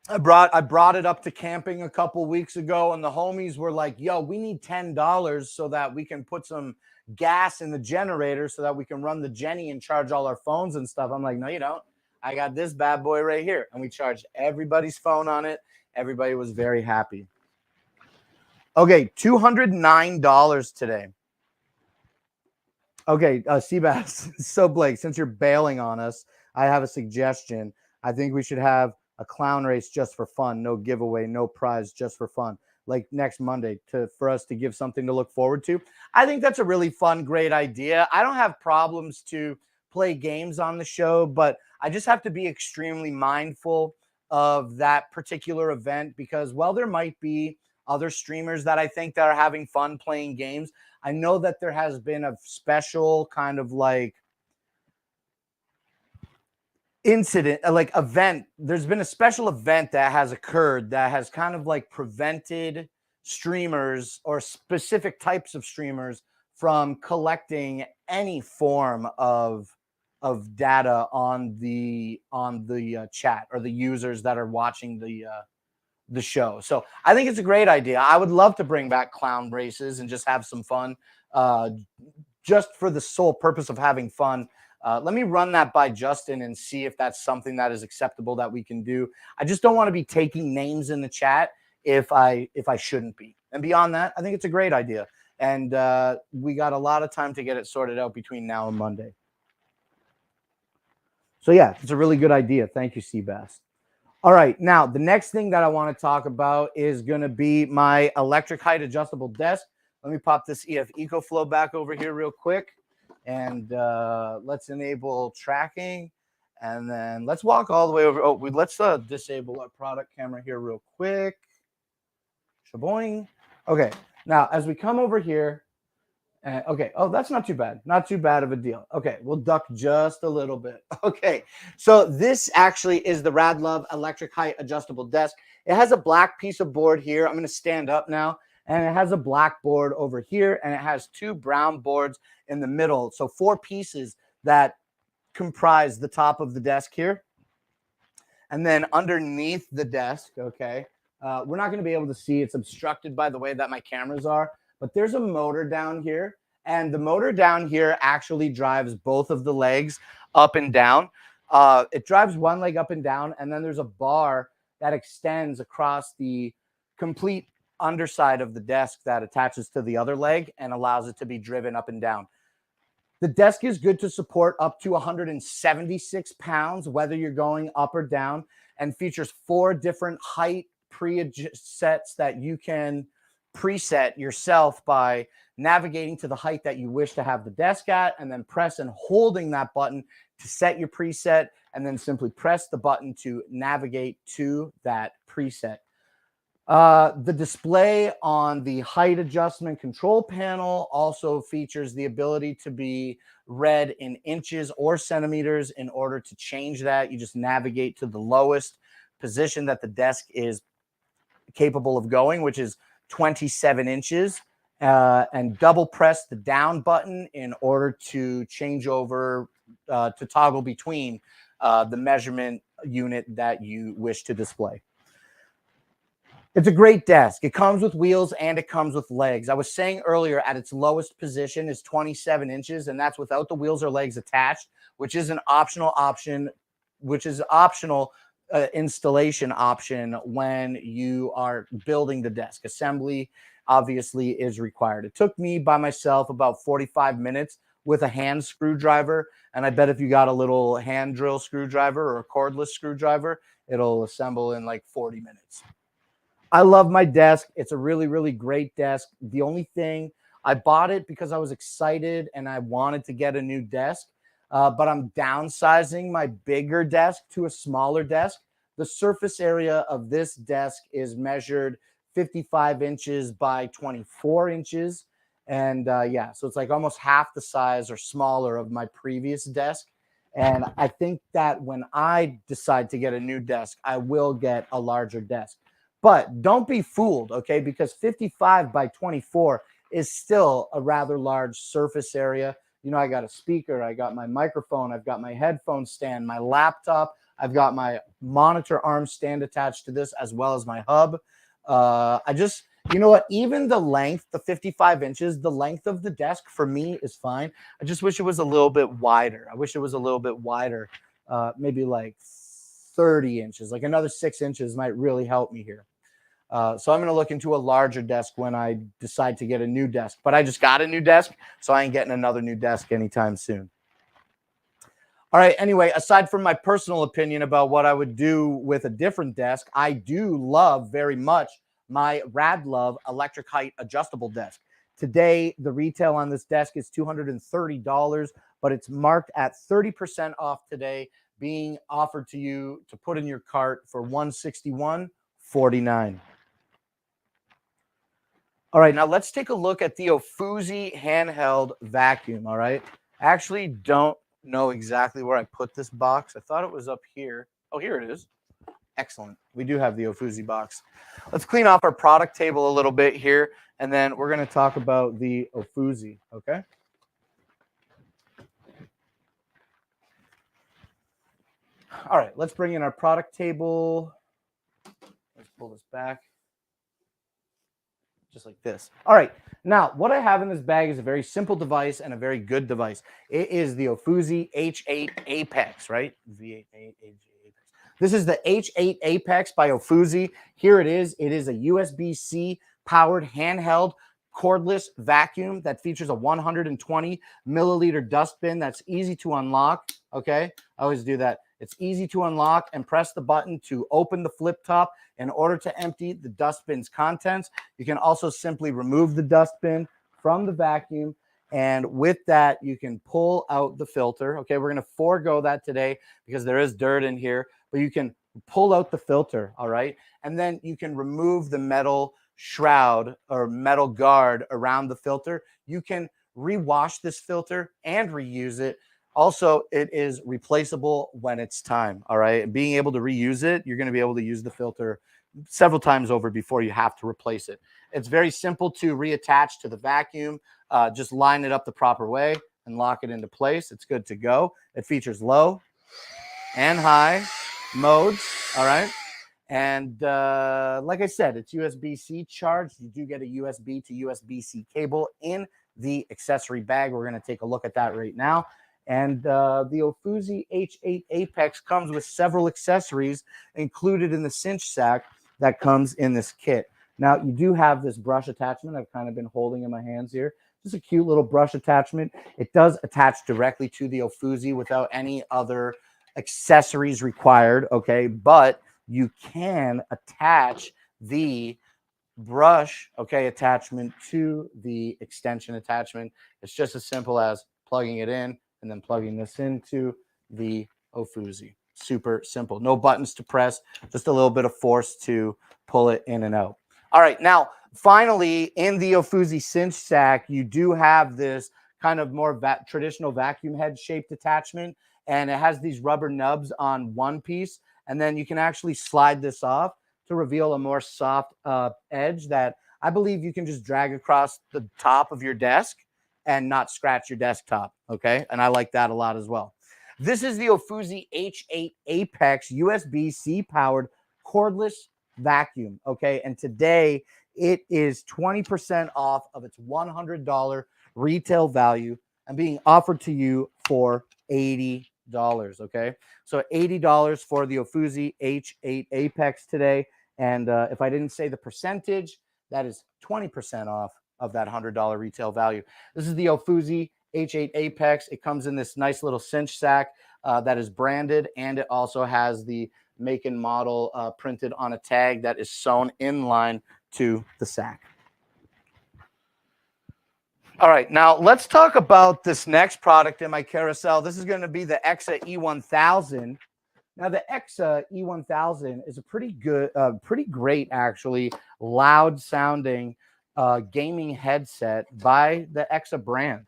S1: I brought it up to camping a couple weeks ago, and the homies were like, yo, we need $10 so that we can put some gas in the generator so that we can run the Jenny and charge all our phones and stuff. I'm like, no, you don't. I got this bad boy right here. And we charged everybody's phone on it. Everybody was very happy. Okay, $209 today. Okay, Seabass. So, Blake, since you're bailing on us, I have a suggestion. I think we should have a clown race just for fun, no giveaway, no prize, just for fun, like next Monday, for us to give something to look forward to. I think that's a really fun, great idea. I don't have problems to play games on the show, but I just have to be extremely mindful of that particular event, because while there might be other streamers that I think that are having fun playing games, I know that there has been a special kind of like incident, like event. There's been a special event that has occurred that has kind of like prevented streamers or specific types of streamers from collecting any form of data on the chat or the users that are watching the show. So I think it's a great idea. I would love to bring back clown races and just have some fun, just for the sole purpose of having fun. Let me run that by Justin and see if that's something that is acceptable that we can do. I just don't want to be taking names in the chat if I shouldn't be. And beyond that, I think it's a great idea. And we got a lot of time to get it sorted out between now and Monday. So yeah, it's a really good idea. Thank you, Seabass. All right, now the next thing that I want to talk about is going to be my electric height adjustable desk. Let me pop this EF EcoFlow back over here real quick, and let's enable tracking, and then let's walk all the way over. Oh, let's disable our product camera here real quick. Shaboing. Okay, now as we come over here, okay. Oh, that's not too bad. Not too bad of a deal. Okay, we'll duck just a little bit. Okay, so this actually is the Radlove electric height adjustable desk. It has a black piece of board here. I'm going to stand up now. And it has a black board over here, and it has two brown boards in the middle. So 4 pieces that comprise the top of the desk here. And then underneath the desk, okay, we're not going to be able to see. It's obstructed by the way that my cameras are. But there's a motor down here, and the motor down here actually drives both of the legs up and down. It drives one leg up and down, and then there's a bar that extends across the complete underside of the desk that attaches to the other leg and allows it to be driven up and down. The desk is good to support up to 176 pounds, whether you're going up or down, and features 4 different height presets that you can preset yourself by navigating to the height that you wish to have the desk at, and then press and holding that button to set your preset, and then simply press the button to navigate to that preset. The display on the height adjustment control panel also features the ability to be read in inches or centimeters. In order to change that, you just navigate to the lowest position that the desk is capable of going, which is 27 inches, and double press the down button in order to change over, to toggle between the measurement unit that you wish to display. It's a great desk. It comes with wheels and it comes with legs. I was saying earlier, at its lowest position is 27 inches, and that's without the wheels or legs attached, which is an optional option, which is optional installation option when you are building the desk. Assembly obviously is required. It took me by myself about 45 minutes with a hand screwdriver, and I bet if you got a little hand drill screwdriver or a cordless screwdriver, it'll assemble in like 40 minutes. I love my desk. It's a really, really great desk. The only thing, I bought it because I was excited and I wanted to get a new desk, but I'm downsizing my bigger desk to a smaller desk. The surface area of this desk is measured 55 inches by 24 inches. And yeah, so it's like almost half the size or smaller of my previous desk. And I think that when I decide to get a new desk, I will get a larger desk. But don't be fooled, okay? Because 55 by 24 is still a rather large surface area. You know, I got a speaker, I got my microphone, I've got my headphone stand, my laptop, I've got my monitor arm stand attached to this, as well as my hub. You know what? Even the length, the 55 inches, the length of the desk for me is fine. I just wish it was a little bit wider. I wish it was a little bit wider, maybe like 30 inches, like another 6 inches might really help me here. So I'm going to look into a larger desk when I decide to get a new desk. But I just got a new desk, so I ain't getting another new desk anytime soon. All right. Anyway, aside from my personal opinion about what I would do with a different desk, I do love very much my Radlove electric height adjustable desk. Today, the retail on this desk is $230, but it's marked at 30% off today, being offered to you to put in your cart for $161.49. All right, now let's take a look at the Ofuzi handheld vacuum. All right, I actually don't know exactly where I put this box. I thought it was up here. Oh, here it is. Excellent. We do have the Ofuzi box. Let's clean off our product table a little bit here, and then we're going to talk about the Ofuzi, okay? All right, let's bring in our product table. Let's pull this back. Just like this. All right. Now, what I have in this bag is a very simple device and a very good device. It is the Ofuzi H8 Apex, right? V8 Apex. This is the H8 Apex by Ofuzi. Here it is. It is a USB-C powered handheld cordless vacuum that features a 120 milliliter dustbin that's easy to unlock. Okay. I always do that. It's easy to unlock and press the button to open the flip top in order to empty the dustbin's contents. You can also simply remove the dustbin from the vacuum. And with that, you can pull out the filter. Okay, we're going to forego that today because there is dirt in here, but you can pull out the filter, all right? And then you can remove the metal shroud or metal guard around the filter. You can rewash this filter and reuse it. Also, it is replaceable when it's time, all right? And being able to reuse it, you're going to be able to use the filter several times over before you have to replace it. It's very simple to reattach to the vacuum. Just line it up the proper way and lock it into place. It's good to go. It features low and high modes, all right? And like I said, it's USB-C charged. You do get a USB to USB-C cable in the accessory bag. We're going to take a look at that right now. And the Ofuzi H8 Apex comes with several accessories included in the cinch sack that comes in this kit. Now, you do have this brush attachment I've kind of been holding in my hands here. Just a cute little brush attachment. It does attach directly to the Ofuzi without any other accessories required, okay? But you can attach the brush, okay, attachment to the extension attachment. It's just as simple as plugging it in and then plugging this into the Ofuzi. Super simple. No buttons to press, just a little bit of force to pull it in and out. All right, now finally in the Ofuzi cinch sack, you do have this kind of more traditional vacuum head shaped attachment, and it has these rubber nubs on one piece, and then you can actually slide this off to reveal a more soft edge that I believe you can just drag across the top of your desk and not scratch your desktop. Okay, and I like that a lot as well. This is the Ofuzi H8 Apex USB-C powered cordless vacuum. Okay, and today it is 20% off of its $100 retail value and being offered to you for $80. Okay, so $80 for the Ofuzi H8 Apex today. And if I didn't say the percentage, that is 20% off of that $100 retail value. This is the Ofuzi H8 Apex. It comes in this nice little cinch sack that is branded, and it also has the make and model printed on a tag that is sewn in line to the sack. All right, now let's talk about this next product in my carousel. This is going to be the EXA E1000. Now, the EXA E1000 is a pretty good, pretty great, actually, loud sounding gaming headset by the EXA brand.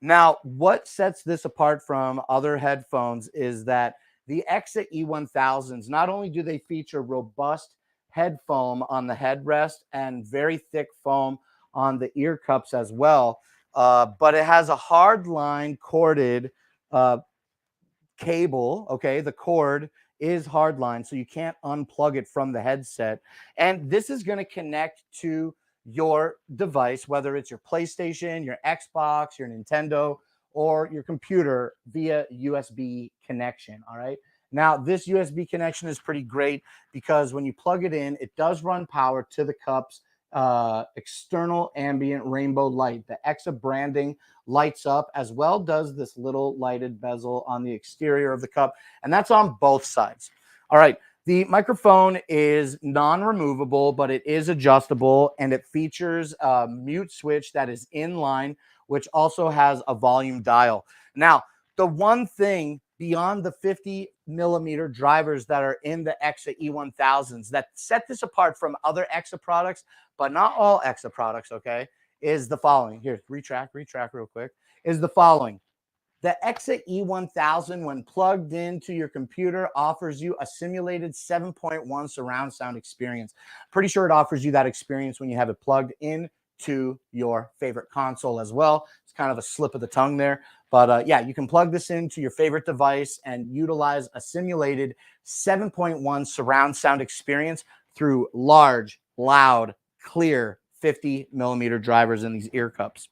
S1: Now, what sets this apart from other headphones is that the EXA E1000s, not only do they feature robust head foam on the headrest and very thick foam on the ear cups as well, but it has a hard line corded cable. Okay, the cord is hardline, so you can't unplug it from the headset, and this is going to connect to your device, whether it's your PlayStation, your Xbox, your Nintendo, or your computer via USB connection. All right, now this USB connection is pretty great because when you plug it in, it does run power to the cups external ambient rainbow light. The EXA branding lights up, as well does this little lighted bezel on the exterior of the cup, and that's on both sides. All right, the microphone is non-removable, but it is adjustable, and it features a mute switch that is inline, which also has a volume dial. Now, the one thing beyond the 50mm drivers that are in the EXA E1000s that set this apart from other EXA products, but not all EXA products, okay, is the following. Here, retract real quick, is the following. The EXA E1000, when plugged into your computer, offers you a simulated 7.1 surround sound experience. Pretty sure it offers you that experience when you have it plugged in to your favorite console as well. It's kind of a slip of the tongue there. But yeah, you can plug this into your favorite device and utilize a simulated 7.1 surround sound experience through large, loud, clear 50mm drivers in these ear cups.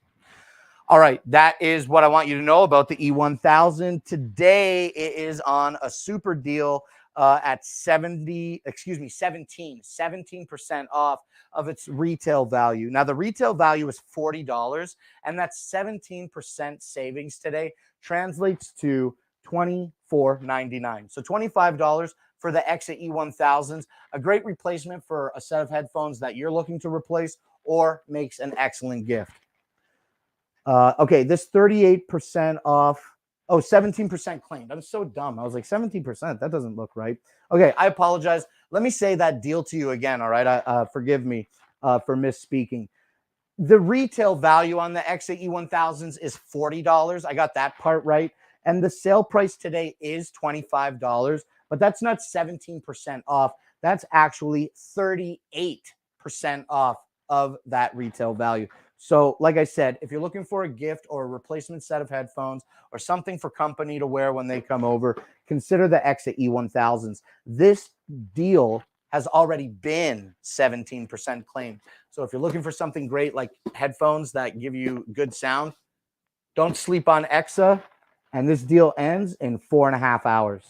S1: All right, that is what I want you to know about the E1000. Today it is on a super deal at 17% off of its retail value. Now, the retail value is $40, and that's 17% savings today, translates to $24.99. So $25 for the EXA E1000s, a great replacement for a set of headphones that you're looking to replace, or makes an excellent gift. Okay, this 38% off. Oh, 17% claimed. I'm so dumb. I was like, 17%. That doesn't look right. Okay, I apologize. Let me say that deal to you again. All right, forgive me for misspeaking. The retail value on the EXA E1000s is $40. I got that part right. And the sale price today is $25, but that's not 17% off. That's actually 38% off of that retail value. So like I said, if you're looking for a gift or a replacement set of headphones or something for company to wear when they come over, consider the EXA E1000s. This deal has already been 17% claimed. So if you're looking for something great like headphones that give you good sound, don't sleep on EXA. And this deal ends in 4.5 hours.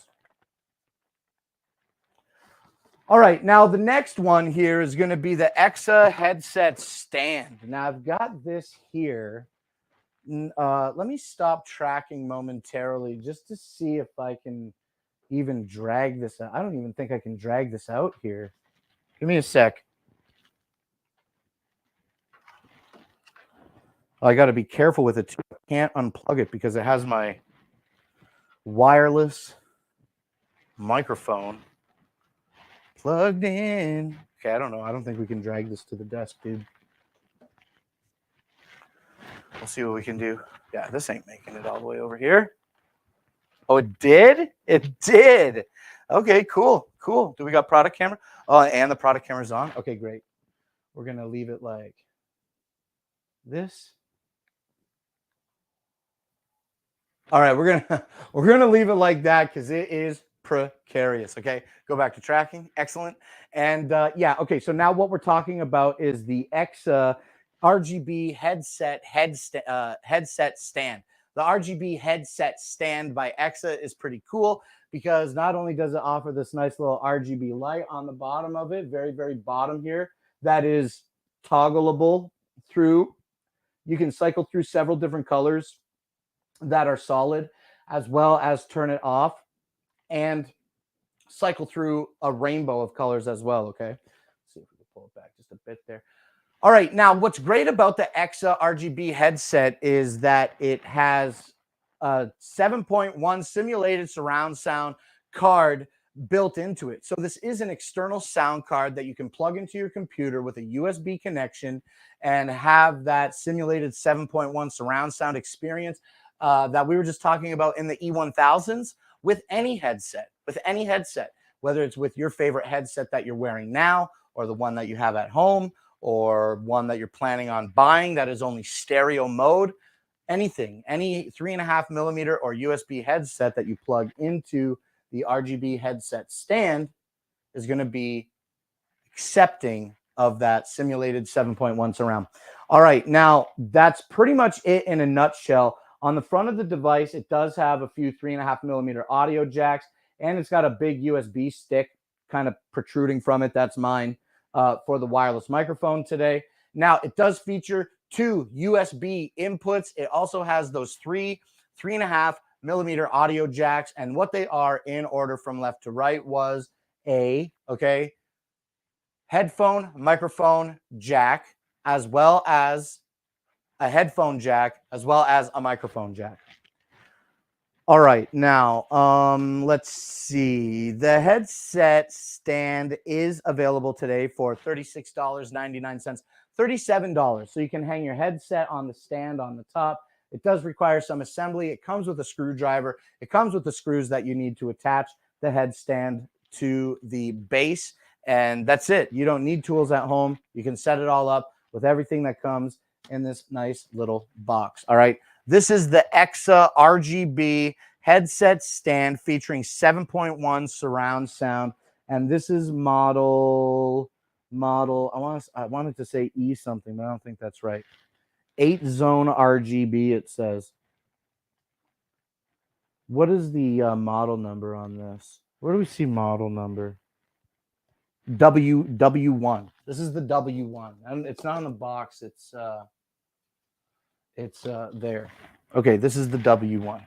S1: All right, now the next one here is going to be the EXA headset stand. Now I've got this here. Let me stop tracking momentarily just to see if I can even drag this out. I don't even think I can drag this out here. Give me a sec. I got to be careful with it too. I can't unplug it because it has my wireless microphone plugged in. Okay, I don't know. I don't think we can drag this to the desk, dude. We'll see what we can do. Yeah, this ain't making it all the way over here. Oh, it did? It did. Okay, cool. Cool. Do we got product camera? Oh, and the product camera's on? Okay, great. We're going to leave it like this. All right, we're gonna leave it like that because it is precarious. Okay, go back to tracking. Excellent. And yeah, okay. So now what we're talking about is the EXA RGB headset stand. The RGB headset stand by EXA is pretty cool because not only does it offer this nice little RGB light on the bottom of it, very, very bottom here, that is toggleable through. You can cycle through several different colors that are solid, as well as turn it off and cycle through a rainbow of colors as well. Okay. Let's see if we can pull it back just a bit there. All right. Now, what's great about the EXA RGB headset is that it has a 7.1 simulated surround sound card built into it. So this is an external sound card that you can plug into your computer with a USB connection and have that simulated 7.1 surround sound experience that we were just talking about in the E1000s with any headset, whether it's with your favorite headset that you're wearing now or the one that you have at home or one that you're planning on buying that is only stereo mode, anything, any 3.5 millimeter or USB headset that you plug into the RGB headset stand is going to be accepting of that simulated 7.1 surround. All right, now that's pretty much it in a nutshell. On the front of the device, it does have a few 3.5 millimeter audio jacks, and it's got a big USB stick kind of protruding from it. That's mine for the wireless microphone today. Now, it does feature 2 USB inputs. It also has those 3.5 millimeter audio jacks, and what they are in order from left to right was a headphone microphone jack, as well as a headphone jack, as well as a microphone jack. All right, now let's see. The headset stand is available today for $36.99, $37. So you can hang your headset on the stand on the top. It does require some assembly. It comes with a screwdriver. It comes with the screws that you need to attach the headstand to the base, and that's it. You don't need tools at home. You can set it all up with everything that comes in this nice little box. All right. This is the EXA RGB headset stand featuring 7.1 surround sound. And this is model, I wanted to say E something, but I don't think that's right. 8-zone RGB, it says. What is the model number on this? Where do we see model number? W1. This is the W1. And it's not on the box. It's there. Okay, this is the W1.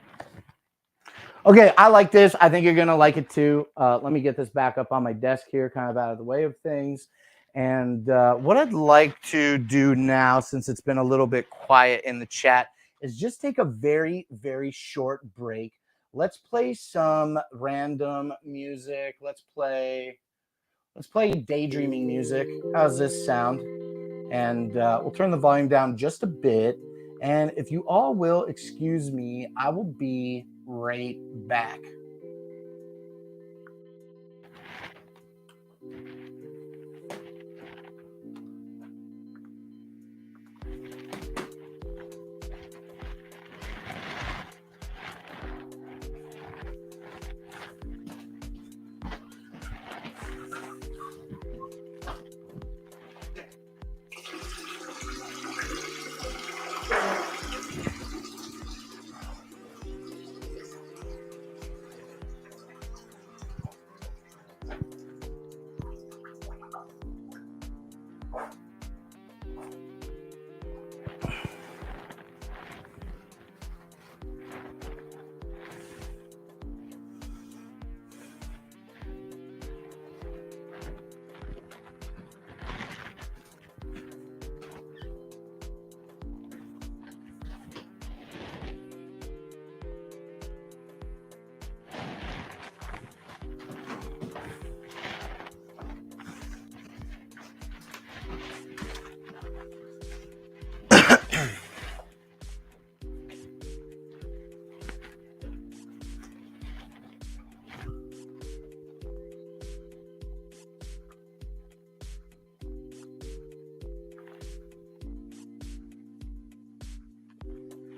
S1: Okay, I like this. I think you're going to like it too. Let me get this back up on my desk here, kind of out of the way of things. And what I'd like to do now, since it's been a little bit quiet in the chat, is just take a very, very short break. Let's play some random music. Let's play daydreaming music. How's this sound? And we'll turn the volume down just a bit. And if you all will excuse me, I will be right back.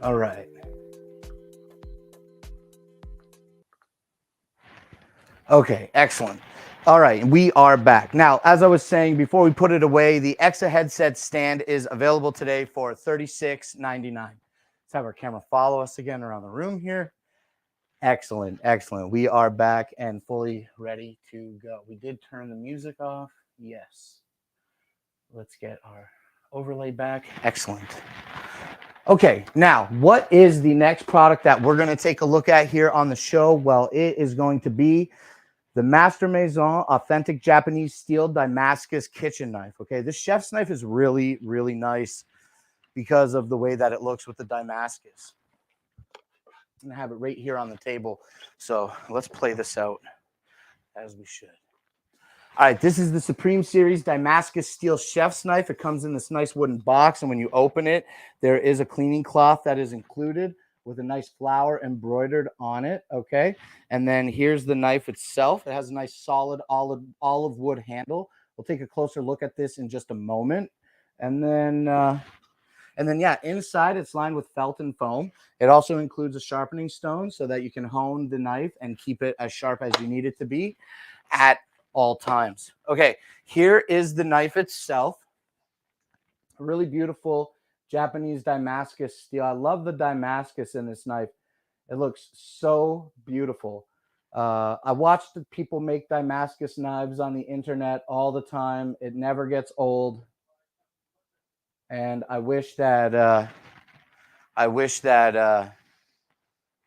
S1: All right. Okay, excellent. All right, we are back. Now, as I was saying before we put it away, the Exa headset stand is available today for $36.99. Let's have our camera follow us again around the room here. Excellent, excellent. We are back and fully ready to go. We did turn the music off. Yes. Let's get our overlay back. Excellent. Okay, now, what is the next product that we're going to take a look at here on the show? Well, it is going to be the Master Maison Authentic Japanese Steel Damascus Kitchen Knife. Okay, this chef's knife is really, really nice because of the way that it looks with the Damascus. I'm going to have it right here on the table. So let's play this out as we should. All right, this is the Supreme Series Damascus Steel Chef's Knife. It comes in this nice wooden box, and when you open it, there is a cleaning cloth that is included with a nice flower embroidered on it, okay? And then here's the knife itself. It has a nice solid olive wood handle. We'll take a closer look at this in just a moment. And then, yeah, inside it's lined with felt and foam. It also includes a sharpening stone so that you can hone the knife and keep it as sharp as you need it to be at all times. Okay, here is the knife itself. A really beautiful Japanese Damascus steel. I love the Damascus in this knife. It looks so beautiful. I watched people make Damascus knives on the internet all the time. It never gets old. And I wish that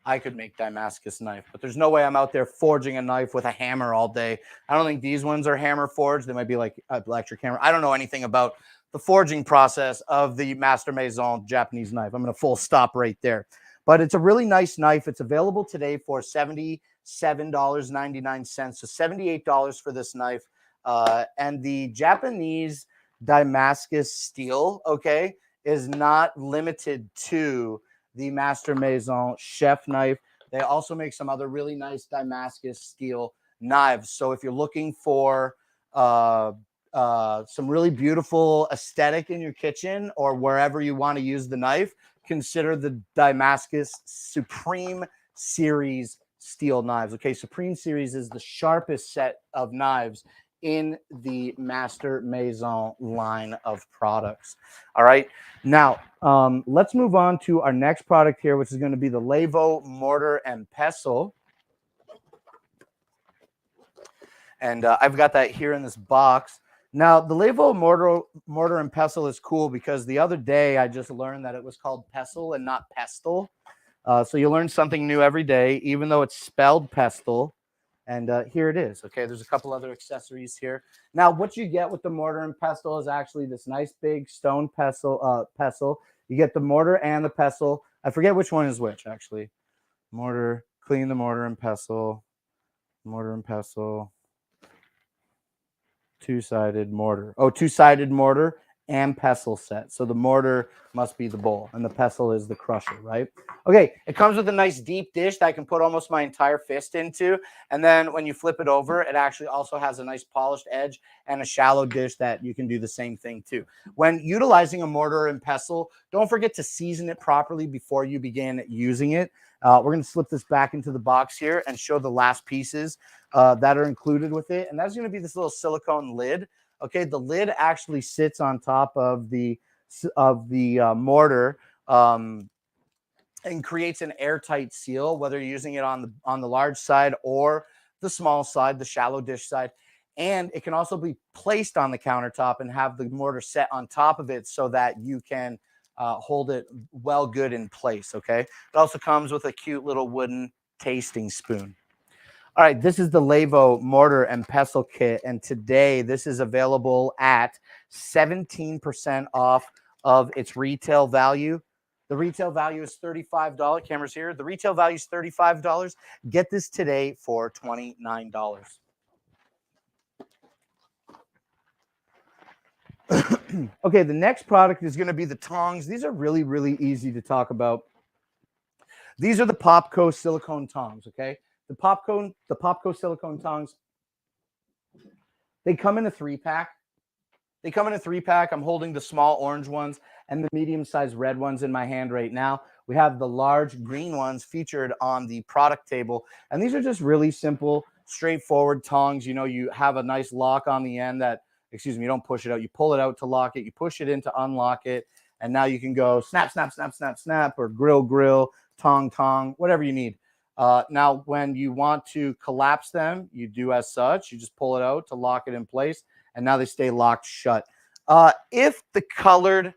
S1: I could make Damascus knife, but there's no way I'm out there forging a knife with a hammer all day. I don't think these ones are hammer forged. They might be like electric hammer. I don't know anything about the forging process of the Master Maison Japanese knife. I'm going to full stop right there. But it's a really nice knife. It's available today for $77.99. So $78 for this knife. And the Japanese Damascus steel, okay, is not limited to the Master Maison chef knife. They also make some other really nice Damascus steel knives. So if you're looking for some really beautiful aesthetic in your kitchen or wherever you want to use the knife, consider the Damascus Supreme Series steel knives. Okay, Supreme Series is the sharpest set of knives in the Master Maison line of products. All right. Now, let's move on to our next product here, which is going to be the Levo Mortar and Pestle. And I've got that here in this box. Now, the Levo Mortar and Pestle is cool because the other day I just learned that it was called pestle and not pestle. So you learn something new every day, even though it's spelled pestle. And here it is. Okay, there's a couple other accessories here. Now, what you get with the mortar and pestle is actually this nice big stone pestle. You get the mortar and the pestle. I forget which one is which, actually. Mortar, clean the mortar and pestle. Mortar and pestle. Two-sided mortar. Oh, two-sided mortar and pestle set. So the mortar must be the bowl and the pestle is the crusher, right? Okay, it comes with a nice deep dish that I can put almost my entire fist into. And then when you flip it over, it actually also has a nice polished edge and a shallow dish that you can do the same thing too. When utilizing a mortar and pestle, don't forget to season it properly before you begin using it. We're going to slip this back into the box here and show the last pieces that are included with it. And that's going to be this little silicone lid. Okay, the lid actually sits on top of the mortar and creates an airtight seal, whether you're using it on the large side or the small side, the shallow dish side. And it can also be placed on the countertop and have the mortar set on top of it so that you can hold it well good in place, okay? It also comes with a cute little wooden tasting spoon. All right, this is the Levo Mortar and Pestle Kit, and today this is available at 17% off of its retail value. The retail value is $35. Cameras here. The retail value is $35. Get this today for $29. Okay, the next product is going to be the tongs. These are really, really easy to talk about. These are the Popco silicone tongs, okay? The Popco silicone tongs, they come in a 3-pack. I'm holding the small orange ones and the medium-sized red ones in my hand right now. We have the large green ones featured on the product table. And these are just really simple, straightforward tongs. You know, you have a nice lock on the end that, excuse me, you don't push it out. You pull it out to lock it. You push it in to unlock it. And now you can go snap, snap, snap, snap, snap, or grill, grill, tong, tong, whatever you need. Now, when you want to collapse them, you do as such. You just pull it out to lock it in place. And now they stay locked shut. If the colored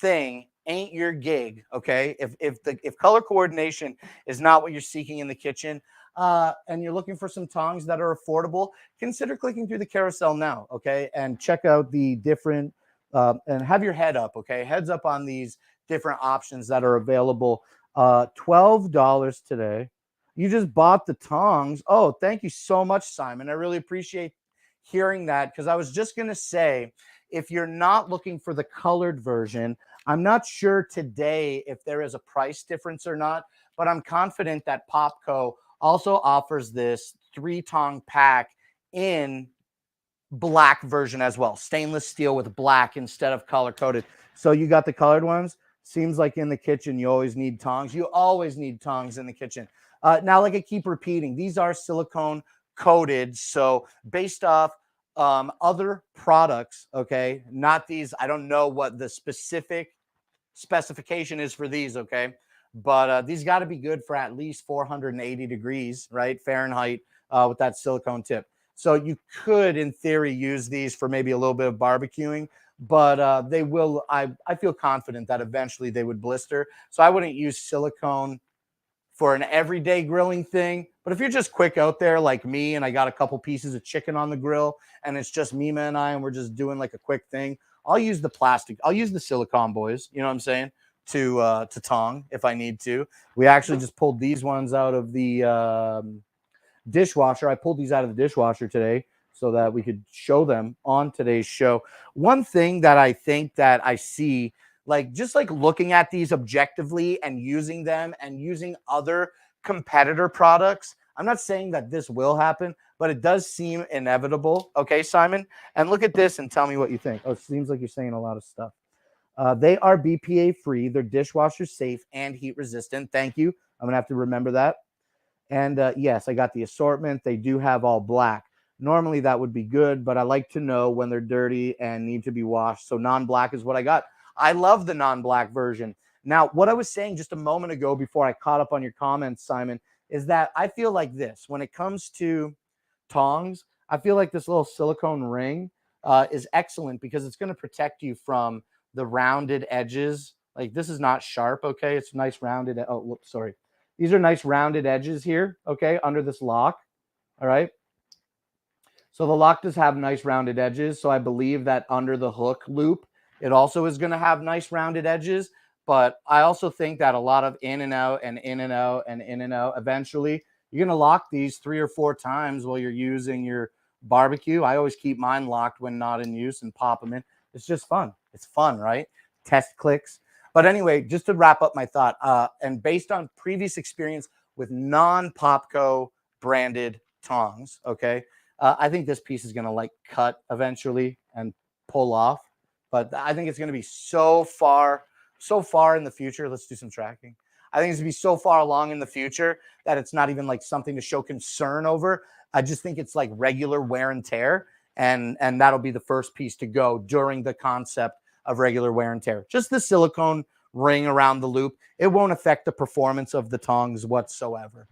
S1: thing ain't your gig, okay, if color coordination is not what you're seeking in the kitchen, and you're looking for some tongs that are affordable, consider clicking through the carousel now, okay, and check out the different and have your head up, okay, heads up on these different options that are available. $12 today. You just bought the tongs. Oh, thank you so much, Simon. I really appreciate hearing that, because I was just going to say, if you're not looking for the colored version, I'm not sure today if there is a price difference or not, but I'm confident that Popco also offers this 3-tong pack in black version as well, stainless steel with black instead of color coded. So you got the colored ones. Seems like in the kitchen you always need tongs. You always need tongs in the kitchen. Now, like I keep repeating, these are silicone coated, so based off other products, okay, not these. I don't know what the specific specification is for these, okay, but these got to be good for at least 480 degrees, right, Fahrenheit, with that silicone tip. So you could, in theory, use these for maybe a little bit of barbecuing, but they will. I feel confident that eventually they would blister. So I wouldn't use silicone for an everyday grilling thing. But if you're just quick out there like me, and I got a couple pieces of chicken on the grill, and it's just Mima and I, and we're just doing like a quick thing, I'll use the plastic. I'll use the silicone boys. You know what I'm saying? To tong if I need to. We actually just pulled these ones out of the dishwasher. I pulled these out of the dishwasher today so that we could show them on today's show. One thing that I think that I see, like just like looking at these objectively and using them and using other competitor products, I'm not saying that this will happen, but it does seem inevitable. Okay, Simon? And look at this and tell me what you think. Oh, it seems like you're saying a lot of stuff. They are BPA free. They're dishwasher safe and heat resistant. Thank you. I'm going to have to remember that. And yes, I got the assortment. They do have all black. Normally that would be good, but I like to know when they're dirty and need to be washed. So non-black is what I got. I love the non-black version. Now, what I was saying just a moment ago before I caught up on your comments, Simon, is that I feel like this. When it comes to tongs, I feel like this little silicone ring is excellent because it's going to protect you from the rounded edges. Like this is not sharp, okay? It's nice rounded. Oh, whoops, sorry. These are nice rounded edges here, okay, under this lock, all right? So the lock does have nice rounded edges, so I believe that under the hook loop, it also is going to have nice rounded edges, but I also think that a lot of in and out and in and out and in and out, eventually, you're going to lock these 3 or 4 times while you're using your barbecue. I always keep mine locked when not in use and pop them in. It's just fun. It's fun, right? Test clicks. But anyway, just to wrap up my thought, and based on previous experience with non-Popco branded tongs, okay, I think this piece is going to like cut eventually and pull off. But I think it's going to be so far in the future. Let's do some tracking. I think it's going to be so far along in the future that it's not even like something to show concern over. I just think it's like regular wear and tear. And that'll be the first piece to go during the concept of regular wear and tear. Just the silicone ring around the loop. It won't affect the performance of the tongs whatsoever.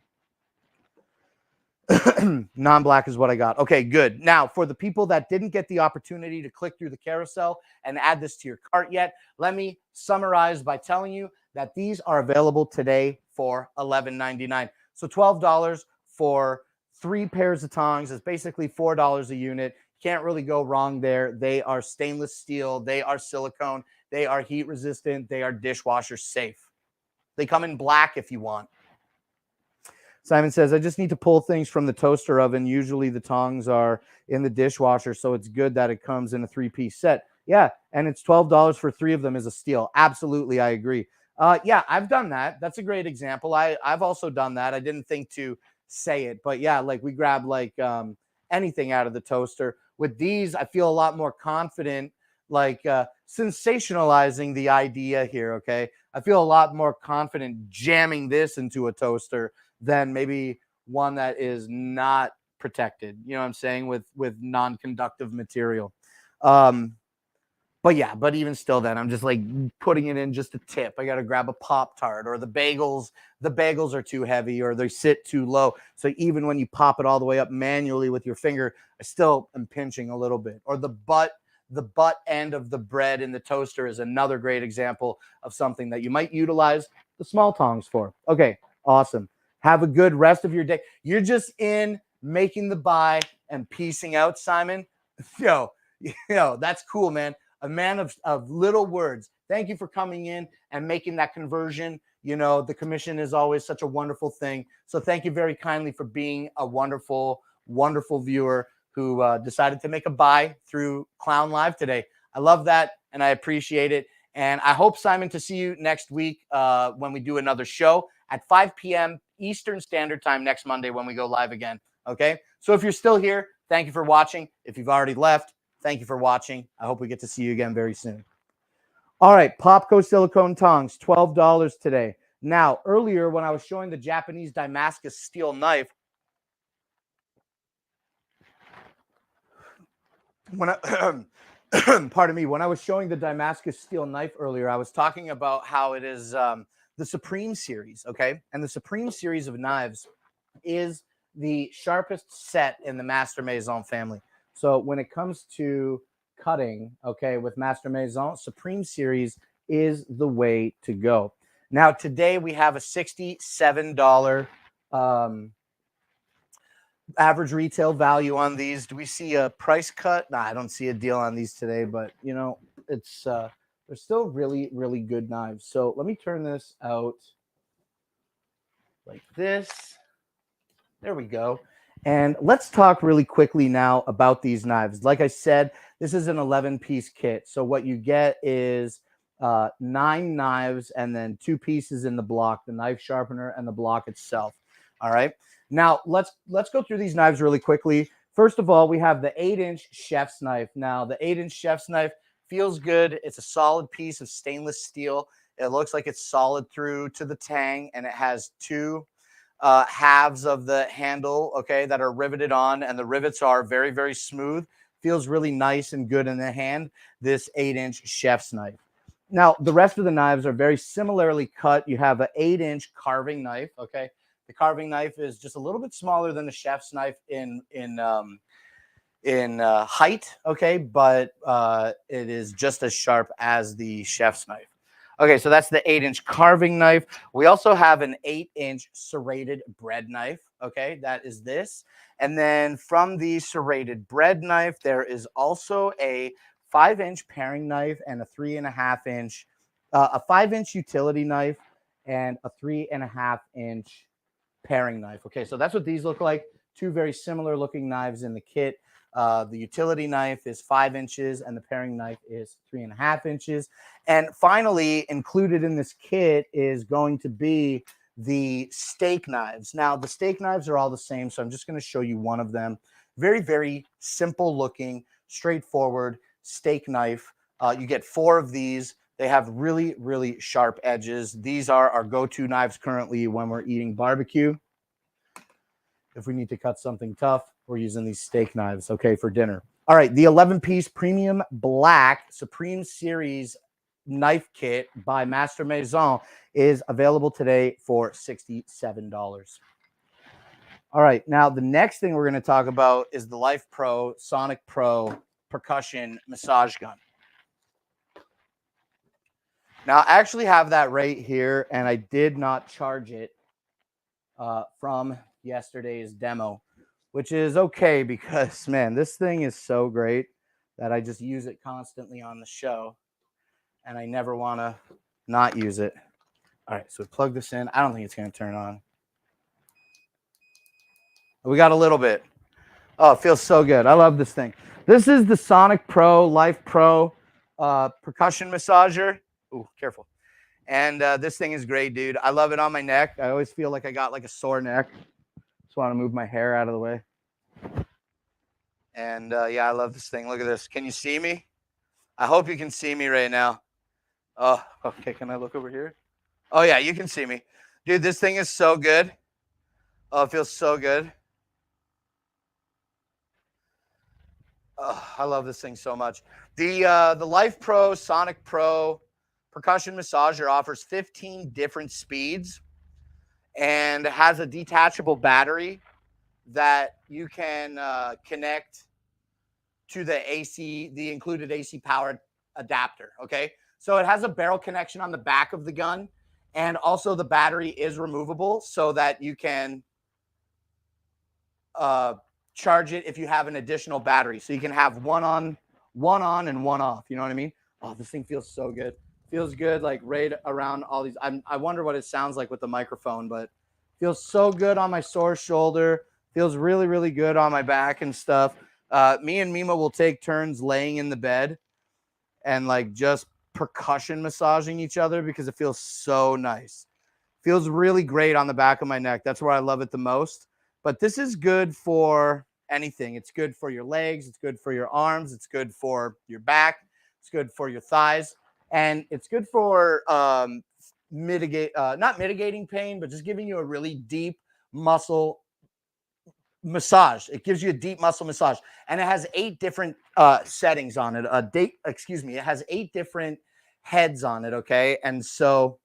S1: Non-black is what I got. Okay, good. Now, for the people that didn't get the opportunity to click through the carousel and add this to your cart yet, let me summarize by telling you that these are available today for $11.99. So $12 for 3 pairs of tongs is basically $4 a unit. Can't really go wrong there. They are stainless steel. They are silicone. They are heat resistant. They are dishwasher safe. They come in black if you want. Simon says, I just need to pull things from the toaster oven. Usually the tongs are in the dishwasher, so it's good that it comes in a 3-piece set. Yeah, and it's $12 for 3 of them is a steal. Absolutely, I agree. Yeah, I've done that. That's a great example. I've also done that. I didn't think to say it, but yeah, like we grab like anything out of the toaster. With these, I feel a lot more confident, like sensationalizing the idea here, okay? I feel a lot more confident jamming this into a toaster than maybe one that is not protected, you know what I'm saying, with non-conductive material. But yeah, but even still, then I'm just like putting it in just a tip. I got to grab a Pop-Tart, or the bagels are too heavy or they sit too low. So even when you pop it all the way up manually with your finger, I still am pinching a little bit. Or the butt end of the bread in the toaster is another great example of something that you might utilize the small tongs for. Okay, awesome. Have a good rest of your day. You're just in making the buy and piecing out, Simon. Yo, that's cool, man. A man of little words. Thank you for coming in and making that conversion. You know, the commission is always such a wonderful thing. So thank you very kindly for being a wonderful, wonderful viewer who decided to make a buy through Clown Live today. I love that, and I appreciate it. And I hope, Simon, to see you next week when we do another show at 5 p.m. Eastern Standard Time next Monday when we go live again. Okay? So if you're still here, thank you for watching. If you've already left, thank you for watching. I hope we get to see you again very soon. All right, Popco silicone tongs, $12 today. Now, earlier when I was showing the Japanese Damascus steel knife, pardon me, when I was showing the Damascus steel knife earlier, I was talking about how it is the Supreme series, okay? And the Supreme series of knives is the sharpest set in the Master Maison family. So when it comes to cutting, okay, with Master Maison, Supreme series is the way to go. Now, today we have a $67 average retail value on these. Do we see a price cut? Nah, I don't see a deal on these today, but you know, it's they're still really, really good knives. So let me turn this out like this. There we go. And let's talk really quickly now about these knives. Like I said, this is an 11-piece kit. So what you get is 9 knives and then 2 pieces in the block, the knife sharpener and the block itself. All right. Now let's go through these knives really quickly. First of all, we have the 8-inch chef's knife. Now the 8-inch chef's knife feels good. It's a solid piece of stainless steel. It looks like it's solid through to the tang, and it has 2 halves of the handle, okay, that are riveted on, and the rivets are very, very smooth. Feels really nice and good in the hand, this 8-inch chef's knife. Now, the rest of the knives are very similarly cut. You have an 8-inch carving knife, okay? The carving knife is just a little bit smaller than the chef's knife in height, okay, but it is just as sharp as the chef's knife. Okay, so that's the 8-inch carving knife. We also have an 8-inch serrated bread knife. Okay, that is this. And then from the serrated bread knife, there is also a 5-inch paring knife and a 3.5-inch, a 5-inch utility knife and a 3.5-inch paring knife. Okay, so that's what these look like. 2 very similar looking knives in the kit. The utility knife is 5 inches and the paring knife is 3.5 inches. And finally, included in this kit is going to be the steak knives. Now, the steak knives are all the same, so I'm just going to show you one of them. Very, very simple looking, straightforward steak knife. You get 4 of these. They have really, really sharp edges. These are our go-to knives currently when we're eating barbecue. If we need to cut something tough, we're using these steak knives, okay, for dinner. All right, the 11-piece premium black Supreme Series knife kit by Master Maison is available today for $67. All right, now the next thing we're going to talk about is the Life Pro Sonic Pro percussion massage gun. Now, I actually have that right here, and I did not charge it from yesterday's demo, which is okay because, man, this thing is so great that I just use it constantly on the show, and I never want to not use it. All right, so plug this in. I don't think it's going to turn on. We got a little bit. Oh, it feels so good. I love this thing. This is the Sonic Pro Life Pro percussion massager. Ooh, careful. And this thing is great, dude. I love it on my neck. I always feel like I got like a sore neck. Just want to move my hair out of the way. And yeah, I love this thing. Look at this. Can you see me? I hope you can see me right now. Oh, okay. Can I look over here? Oh yeah, you can see me. Dude, this thing is so good. Oh, it feels so good. Oh, I love this thing so much. The Life Pro Sonic Pro percussion massager offers 15 different speeds and has a detachable battery that you can connect to the AC, the included AC powered adapter. Okay. So it has a barrel connection on the back of the gun. And also the battery is removable so that you can charge it if you have an additional battery. So you can have one on and one off. You know what I mean? Oh, this thing feels so good. Feels good, like right around all these. I wonder what it sounds like with the microphone, but feels so good on my sore shoulder. Feels really, really good on my back and stuff. Me and Mima will take turns laying in the bed and like just percussion massaging each other because it feels so nice. Feels really great on the back of my neck. That's where I love it the most. But this is good for anything. It's good for your legs. It's good for your arms. It's good for your back. It's good for your thighs. And it's good for not mitigating pain, but just giving you a really deep muscle massage. It gives you a deep muscle massage. And it has 8 different settings on it. It has 8 different heads on it. Okay. And so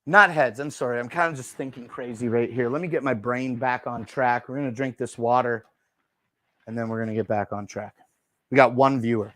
S1: not heads. I'm sorry. I'm kind of just thinking crazy right here. Let me get my brain back on track. We're going to drink this water and then we're going to get back on track. We got one viewer.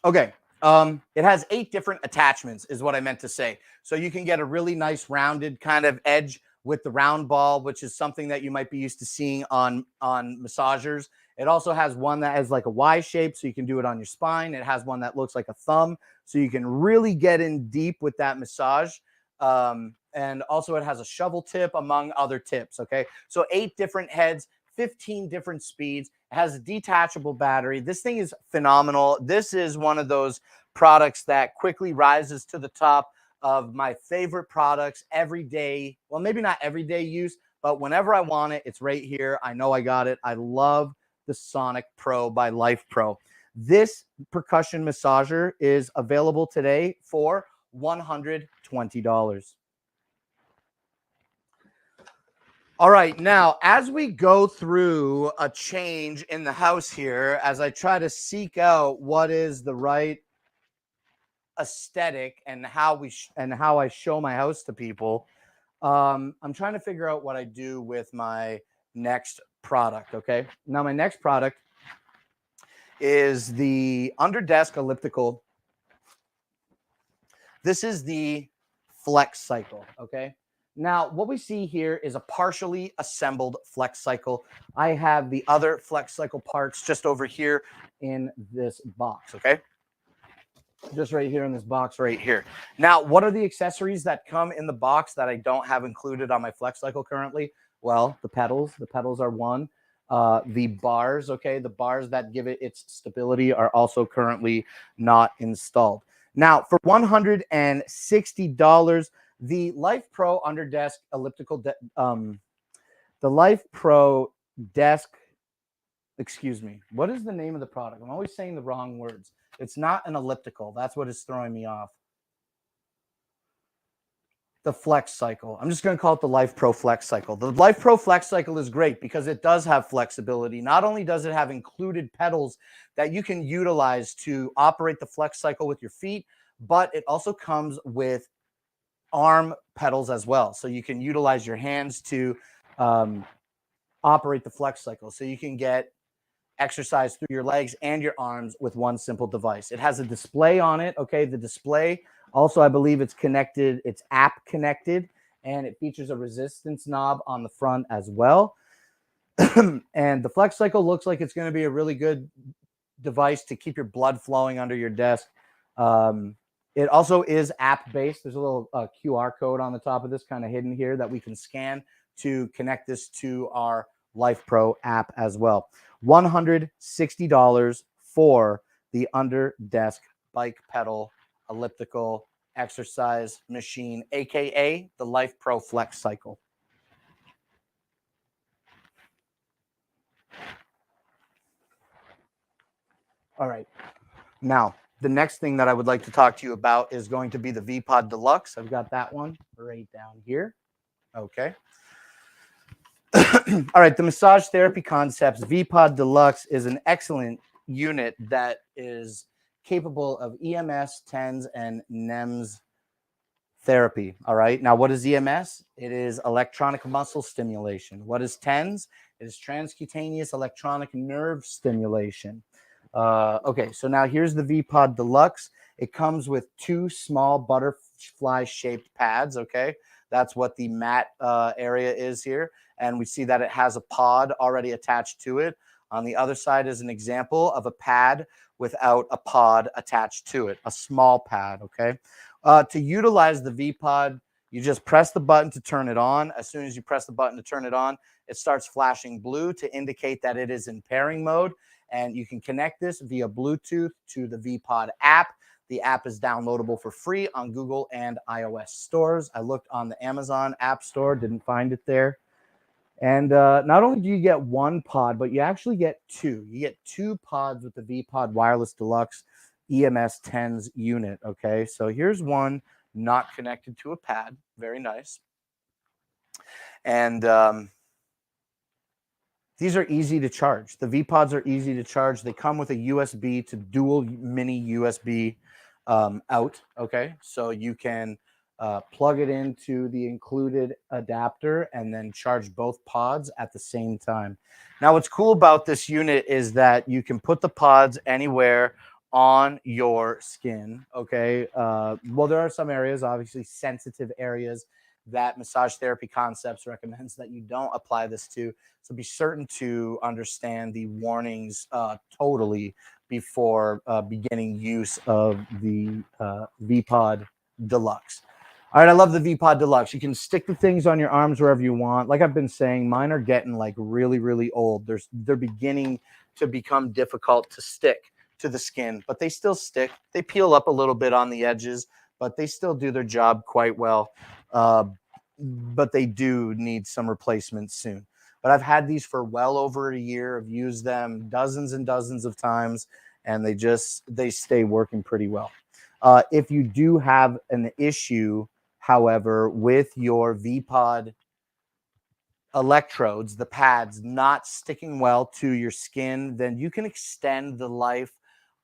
S1: Okay. It has 8 different attachments is what I meant to say. So you can get a really nice rounded kind of edge with the round ball, which is something that you might be used to seeing on massagers. It also has one that has like a Y shape, so you can do it on your spine. It has one that looks like a thumb, so you can really get in deep with that massage. And also it has a shovel tip among other tips. Okay. So 8 different heads, 15 different speeds. It has a detachable battery. This thing is phenomenal. This is one of those products that quickly rises to the top of my favorite products every day. Well, maybe not everyday use, but whenever I want it, it's right here. I know I got it. I love the Sonic Pro by Life Pro. This percussion massager is available today for $120. All right, now as we go through a change in the house here, as I try to seek out what is the right aesthetic and how I show my house to people, I'm trying to figure out what I do with my next product. Okay, now my next product is the Underdesk elliptical. This is the Flex Cycle. Okay. Now, what we see here is a partially assembled Flex Cycle. I have the other Flex Cycle parts just over here in this box. Okay. Just right here in this box right here. Now, what are the accessories that come in the box that I don't have included on my Flex Cycle currently? Well, the pedals. The pedals are one. The bars, okay, the bars that give it its stability are also currently not installed. Now, for $160, the Life Pro Underdesk elliptical, the Life Pro desk, excuse me, what is the name of the product? I'm always saying the wrong words. It's not an elliptical. That's what is throwing me off. The Flex Cycle. I'm just going to call it the Life Pro Flex Cycle. The Life Pro Flex Cycle is great because it does have flexibility. Not only does it have included pedals that you can utilize to operate the Flex Cycle with your feet, but it also comes with arm pedals as well. So you can utilize your hands to operate the Flex Cycle. So you can get exercise through your legs and your arms with one simple device. It has a display on it. Okay. The display also, I believe it's connected, it's app connected, and it features a resistance knob on the front as well. And the Flex Cycle looks like it's going to be a really good device to keep your blood flowing under your desk. It also is app based. There's a little QR code on the top of this kind of hidden here that we can scan to connect this to our Life Pro app as well. $160 for the Underdesk bike pedal elliptical exercise machine, aka the Life Pro Flex Cycle. All right. Now, the next thing that I would like to talk to you about is going to be the V-Pod Deluxe. I've got that one right down here. Okay. All right. The Massage Therapy Concepts V-Pod Deluxe is an excellent unit that is capable of EMS, TENS, and NEMS therapy. All right. Now, what is EMS? It is electronic muscle stimulation. What is TENS? It is transcutaneous electronic nerve stimulation. Okay, so now here's the V-Pod Deluxe. It comes with 2 small butterfly-shaped pads, okay? That's what the mat area is here. And we see that it has a pod already attached to it. On the other side is an example of a pad without a pod attached to it, a small pad, okay? To utilize the V-Pod, you just press the button to turn it on. As soon as you press the button to turn it on, it starts flashing blue to indicate that it is in pairing mode. And you can connect this via Bluetooth to the V-Pod app. The app is downloadable for free on Google and iOS stores. I looked on the Amazon App Store, didn't find it there. And not only do you get 1 pod, but you actually get 2. You get 2 pods with the V-Pod Wireless Deluxe EMS TENS unit, okay? So here's one not connected to a pad. Very nice. And these are easy to charge. The V-Pods are easy to charge. They come with a USB to dual mini USB out, okay? So you can plug it into the included adapter and then charge both pods at the same time. Now, what's cool about this unit is that you can put the pods anywhere on your skin, okay? Well, there are some areas, obviously sensitive areas, that Massage Therapy Concepts recommends that you don't apply this to. So be certain to understand the warnings totally before beginning use of the V-Pod Deluxe. All right, I love the V-Pod Deluxe. You can stick the things on your arms wherever you want. Like I've been saying, mine are getting like really, really old. They're beginning to become difficult to stick to the skin, but they still stick. They peel up a little bit on the edges, but they still do their job quite well. But they do need some replacements soon. But I've had these for well over a year. I've used them dozens and dozens of times, and they stay working pretty well. If you do have an issue, however, with your V-Pod electrodes, the pads not sticking well to your skin, then you can extend the life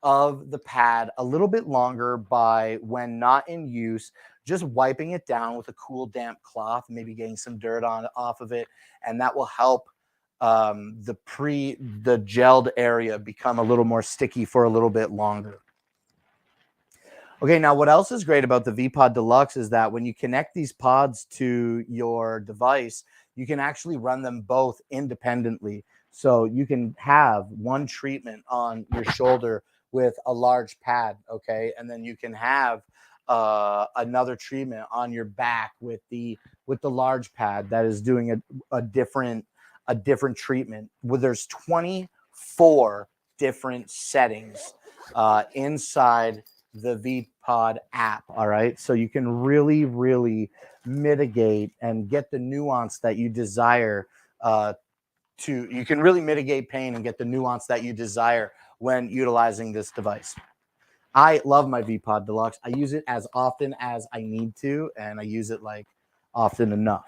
S1: of the pad a little bit longer by, when not in use, just wiping it down with a cool damp cloth, maybe getting some dirt off of it, and that will help the gelled area become a little more sticky for a little bit longer. Okay, now what else is great about the V-Pod Deluxe is that when you connect these pods to your device, you can actually run them both independently. So you can have one treatment on your shoulder with a large pad, okay? And then you can have another treatment on your back with the large pad that is doing a different treatment. Well, there's 24 different settings inside the V-Pod app. All right, so you can really, really mitigate and get the nuance that you desire. You can really mitigate pain and get the nuance that you desire when utilizing this device. I love my V-Pod Deluxe. I use it as often as I need to, and I use it like often enough.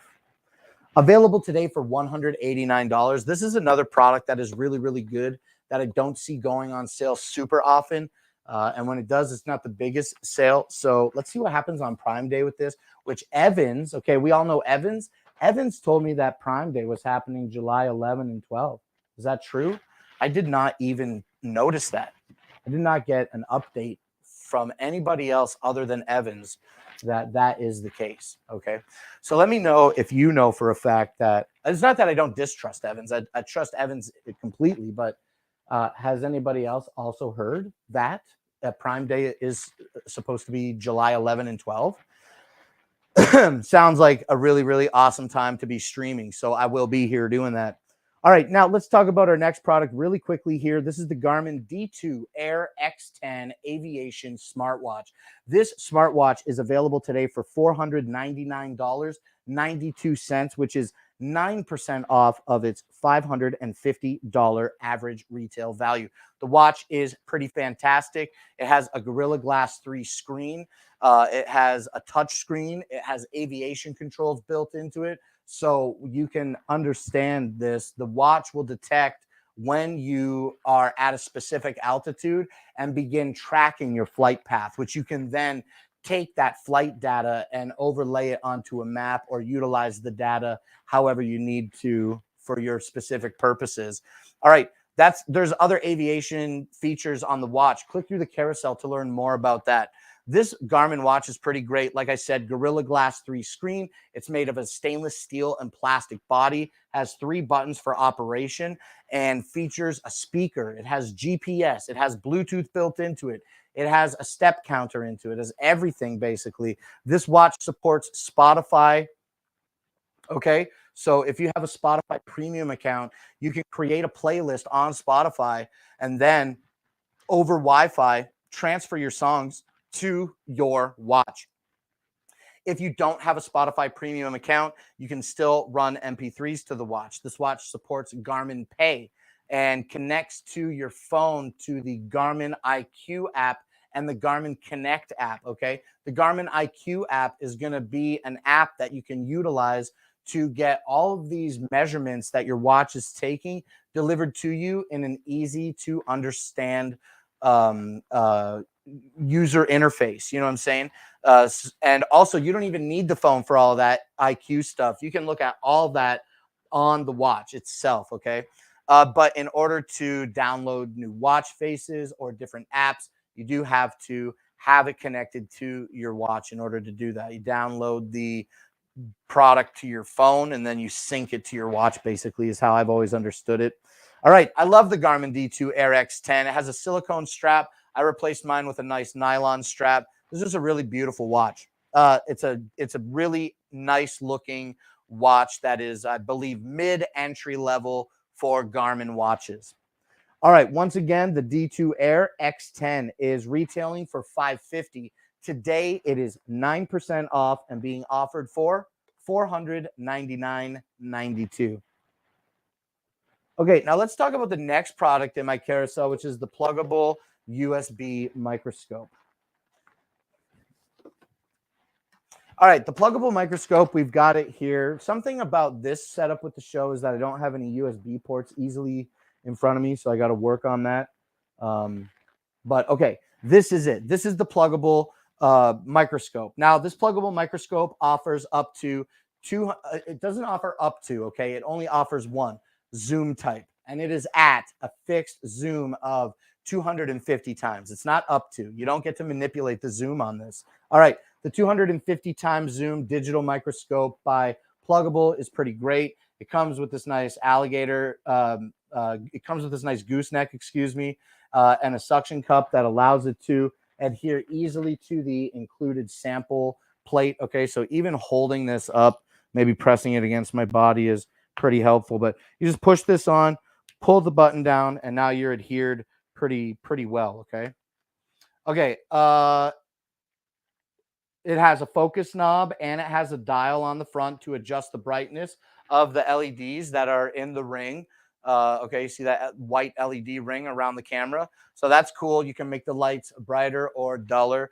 S1: Available today for $189. This is another product that is really, really good that I don't see going on sale super often. And when it does, it's not the biggest sale. So let's see what happens on Prime Day with this, which Evans, okay, we all know Evans. Evans told me that Prime Day was happening July 11 and 12. Is that true? I did not even notice that. I did not get an update from anybody else other than Evans that is the case. Okay. So let me know if you know for a fact that it's not that I don't distrust Evans. I trust Evans completely, but has anybody else also heard that Prime Day is supposed to be July 11 and 12? Sounds like a really, really awesome time to be streaming. So I will be here doing that. All right, now let's talk about our next product really quickly here. This is the Garmin D2 Air X10 Aviation Smartwatch. This smartwatch is available today for $499.92, which is 9% off of its $550 average retail value. The watch is pretty fantastic. It has a Gorilla Glass 3 screen. It has a touch screen. It has aviation controls built into it. So you can understand this. The watch will detect when you are at a specific altitude and begin tracking your flight path, which you can then take that flight data and overlay it onto a map or utilize the data however you need to for your specific purposes. All right, there's other aviation features on the watch. Click through the carousel to learn more about that. This Garmin watch is pretty great. Like I said, Gorilla Glass 3 screen. It's made of a stainless steel and plastic body, has 3 buttons for operation, and features a speaker. It has GPS. It has Bluetooth built into it. It has a step counter into it. It has everything, basically. This watch supports Spotify. Okay, so if you have a Spotify premium account, you can create a playlist on Spotify and then over Wi-Fi transfer your songs to your watch. If you don't have a Spotify premium account, you can still run MP3s to the watch. This watch supports Garmin Pay and connects to your phone to the Garmin IQ app and the Garmin Connect app, okay? The Garmin IQ app is going to be an app that you can utilize to get all of these measurements that your watch is taking delivered to you in an easy to understand user interface. You know what I'm saying? And also, you don't even need the phone for all of that IQ stuff. You can look at all that on the watch itself, okay? But in order to download new watch faces or different apps, you do have to have it connected to your watch in order to do that. You download the product to your phone and then you sync it to your watch, basically, is how I've always understood it. All right, I love the Garmin D2 Air X10. It has a silicone strap. I replaced mine with a nice nylon strap. This is a really beautiful watch. It's a really nice looking watch that is, I believe, mid-entry level for Garmin watches. All right, once again, the D2 Air X10 is retailing for $550. Today, it is 9% off and being offered for $499.92. Okay, now let's talk about the next product in my carousel, which is the pluggable USB microscope. All right, the pluggable microscope, we've got it here. Something about this setup with the show is that I don't have any USB ports easily in front of me, so I got to work on that. But okay, this is it. This is the pluggable microscope. Now, this pluggable microscope offers up to two. It doesn't offer up to, okay? It only offers one zoom type, and it is at a fixed zoom of 250 times. It's not up to. You don't get to manipulate the zoom on this. All right, the 250 times zoom digital microscope by Pluggable is pretty great. It comes with this nice alligator. It comes with this nice gooseneck, and a suction cup that allows it to adhere easily to the included sample plate. Okay, so even holding this up, maybe pressing it against my body is pretty helpful. But you just push this on, pull the button down, and now you're adhered pretty well. Okay. It has a focus knob and it has a dial on the front to adjust the brightness of the LEDs that are in the ring. Okay, you see that white LED ring around the camera. So that's cool. You can make the lights brighter or duller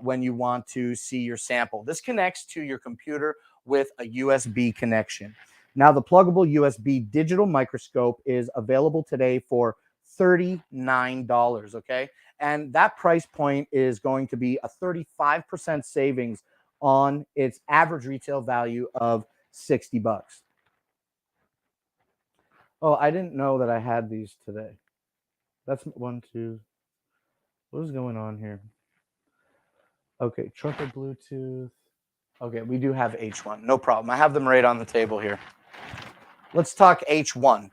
S1: when you want to see your sample. This connects to your computer with a USB connection. Now, the pluggable USB digital microscope is available today for $39, okay? And that price point is going to be a 35% savings on its average retail value of $60. Oh, I didn't know that I had these today. That's 1, 2. What is going on here? Okay, trucker Bluetooth. Okay, we do have H1. No problem. I have them right on the table here. Let's talk H1.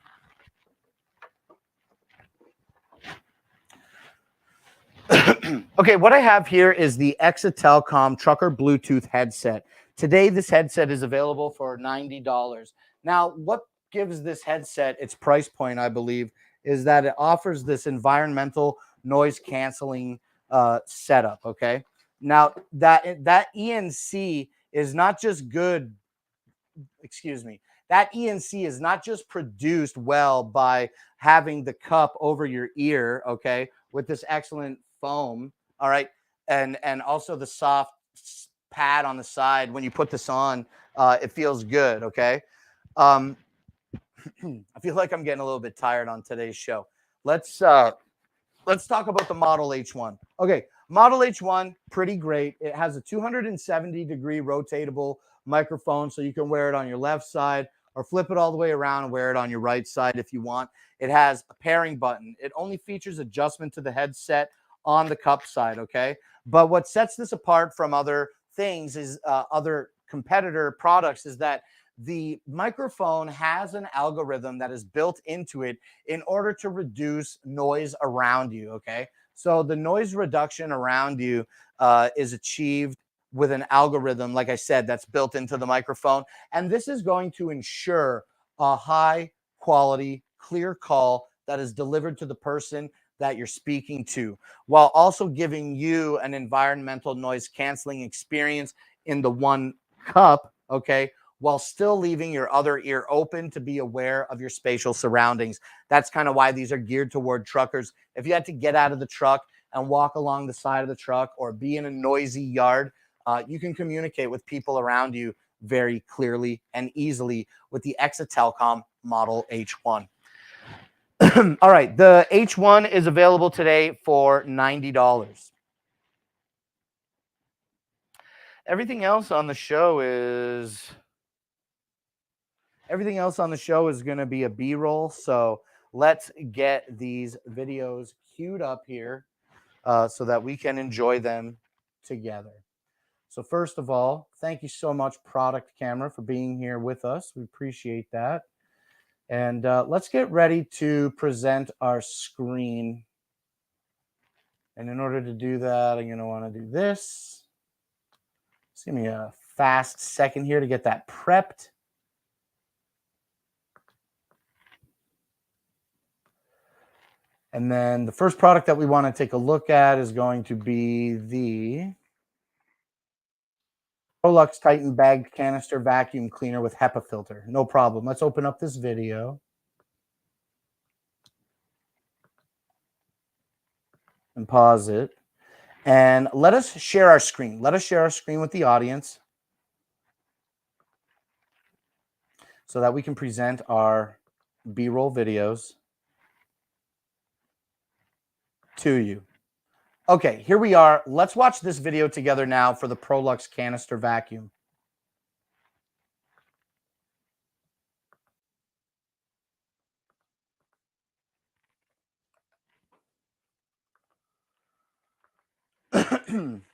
S1: Okay, what I have here is the Exatelcom Trucker Bluetooth headset. Today, this headset is available for $90. Now, what gives this headset its price point, I believe, is that it offers this environmental noise canceling setup, okay? Now, that ENC is not just good, that ENC is not just produced well by having the cup over your ear, okay, with this excellent foam, all right, and also the soft pad on the side. When you put this on, it feels good, okay. I feel like I'm getting a little bit tired on today's show. Let's talk about the Model H1. Okay, Model H1, pretty great. It has a 270-degree rotatable microphone, so you can wear it on your left side or flip it all the way around and wear it on your right side if you want. It has a pairing button. It only features adjustment to the headset on the cup side, okay? But what sets this apart from other things is other competitor products is that the microphone has an algorithm that is built into it in order to reduce noise around you, okay? So the noise reduction around you is achieved with an algorithm, like I said, that's built into the microphone. And this is going to ensure a high quality, clear call that is delivered to the person that you're speaking to, while also giving you an environmental noise canceling experience in the one cup, okay, while still leaving your other ear open to be aware of your spatial surroundings. That's kind of why these are geared toward truckers. If you had to get out of the truck and walk along the side of the truck or be in a noisy yard, you can communicate with people around you very clearly and easily with the Exatelcom Model H1. All right, the H1 is available today for $90. Everything else on the show is going to be a B-roll. So let's get these videos queued up here so that we can enjoy them together. So first of all, thank you so much, Product Camera, for being here with us. We appreciate that. And let's get ready to present our screen. And in order to do that, I'm going to want to do this. Just give me a fast second here to get that prepped. And then the first product that we want to take a look at is going to be the Prolux Titan Bagged Canister Vacuum Cleaner with HEPA filter. No problem. Let's open up this video. And pause it. And let us share our screen. Let us share our screen with the audience so that we can present our B-roll videos to you. Okay, here we are. Let's watch this video together now for the Prolux Canister Vacuum.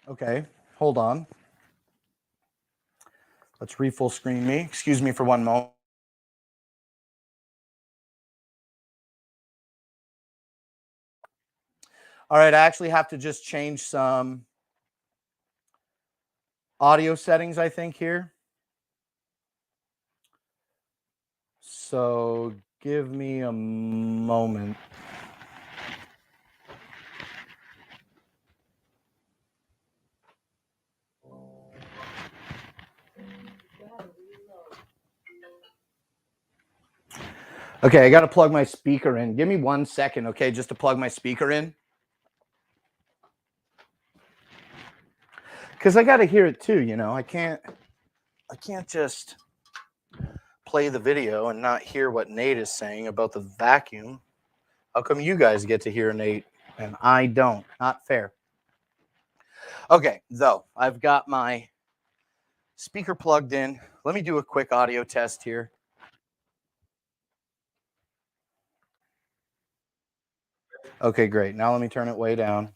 S1: Okay, hold on. Let's re-full screen me. Excuse me for one moment. All right, I actually have to just change some audio settings, I think, here. So give me a moment. Okay, I got to plug my speaker in. Give me 1 second, okay, just to plug my speaker in. Because I got to hear it too, you know. I can't just play the video and not hear what Nate is saying about the vacuum. How come you guys get to hear Nate and I don't? Not fair. Okay, though, I've got my speaker plugged in. Let me do a quick audio test here. Okay, great. Now let me turn it way down.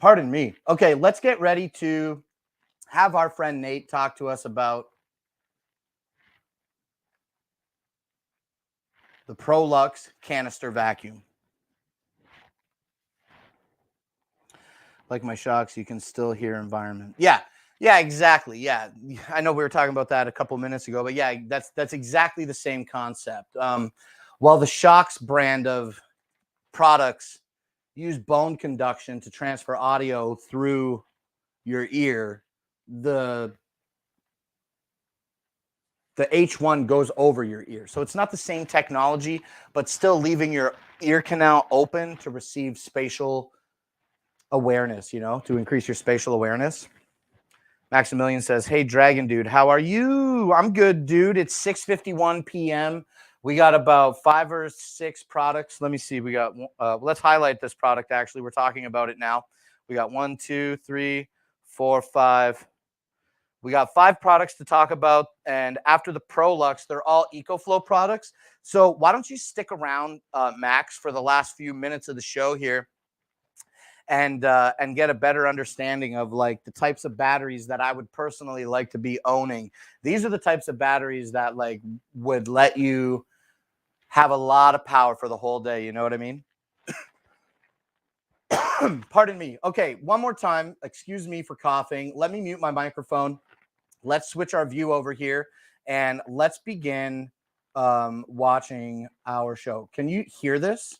S1: Pardon me. Okay, let's get ready to have our friend Nate talk to us about the Prolux Canister Vacuum. Like my shocks, you can still hear environment. Yeah, exactly. Yeah, I know we were talking about that a couple minutes ago, but yeah, that's exactly the same concept. While the Shocks brand of products use bone conduction to transfer audio through your ear, the H1 goes over your ear. So it's not the same technology, but still leaving your ear canal open to receive spatial awareness, you know, to increase your spatial awareness. Maximilian says, "Hey, Dragon Dude, how are you?" I'm good, dude. It's 6:51 p.m. We got about 5 or 6 products. Let me see. We got, let's highlight this product. Actually, we're talking about it now. We got 1, 2, 3, 4, 5. We got 5 products to talk about. And after the ProLux, they're all EcoFlow products. So why don't you stick around, Max, for the last few minutes of the show here, and get a better understanding of like the types of batteries that I would personally like to be owning. These are the types of batteries that like would let you have a lot of power for the whole day. You know what I mean? Pardon me. Okay, one more time. Excuse me for coughing. Let me mute my microphone. Let's switch our view over here and let's begin watching our show. Can you hear this?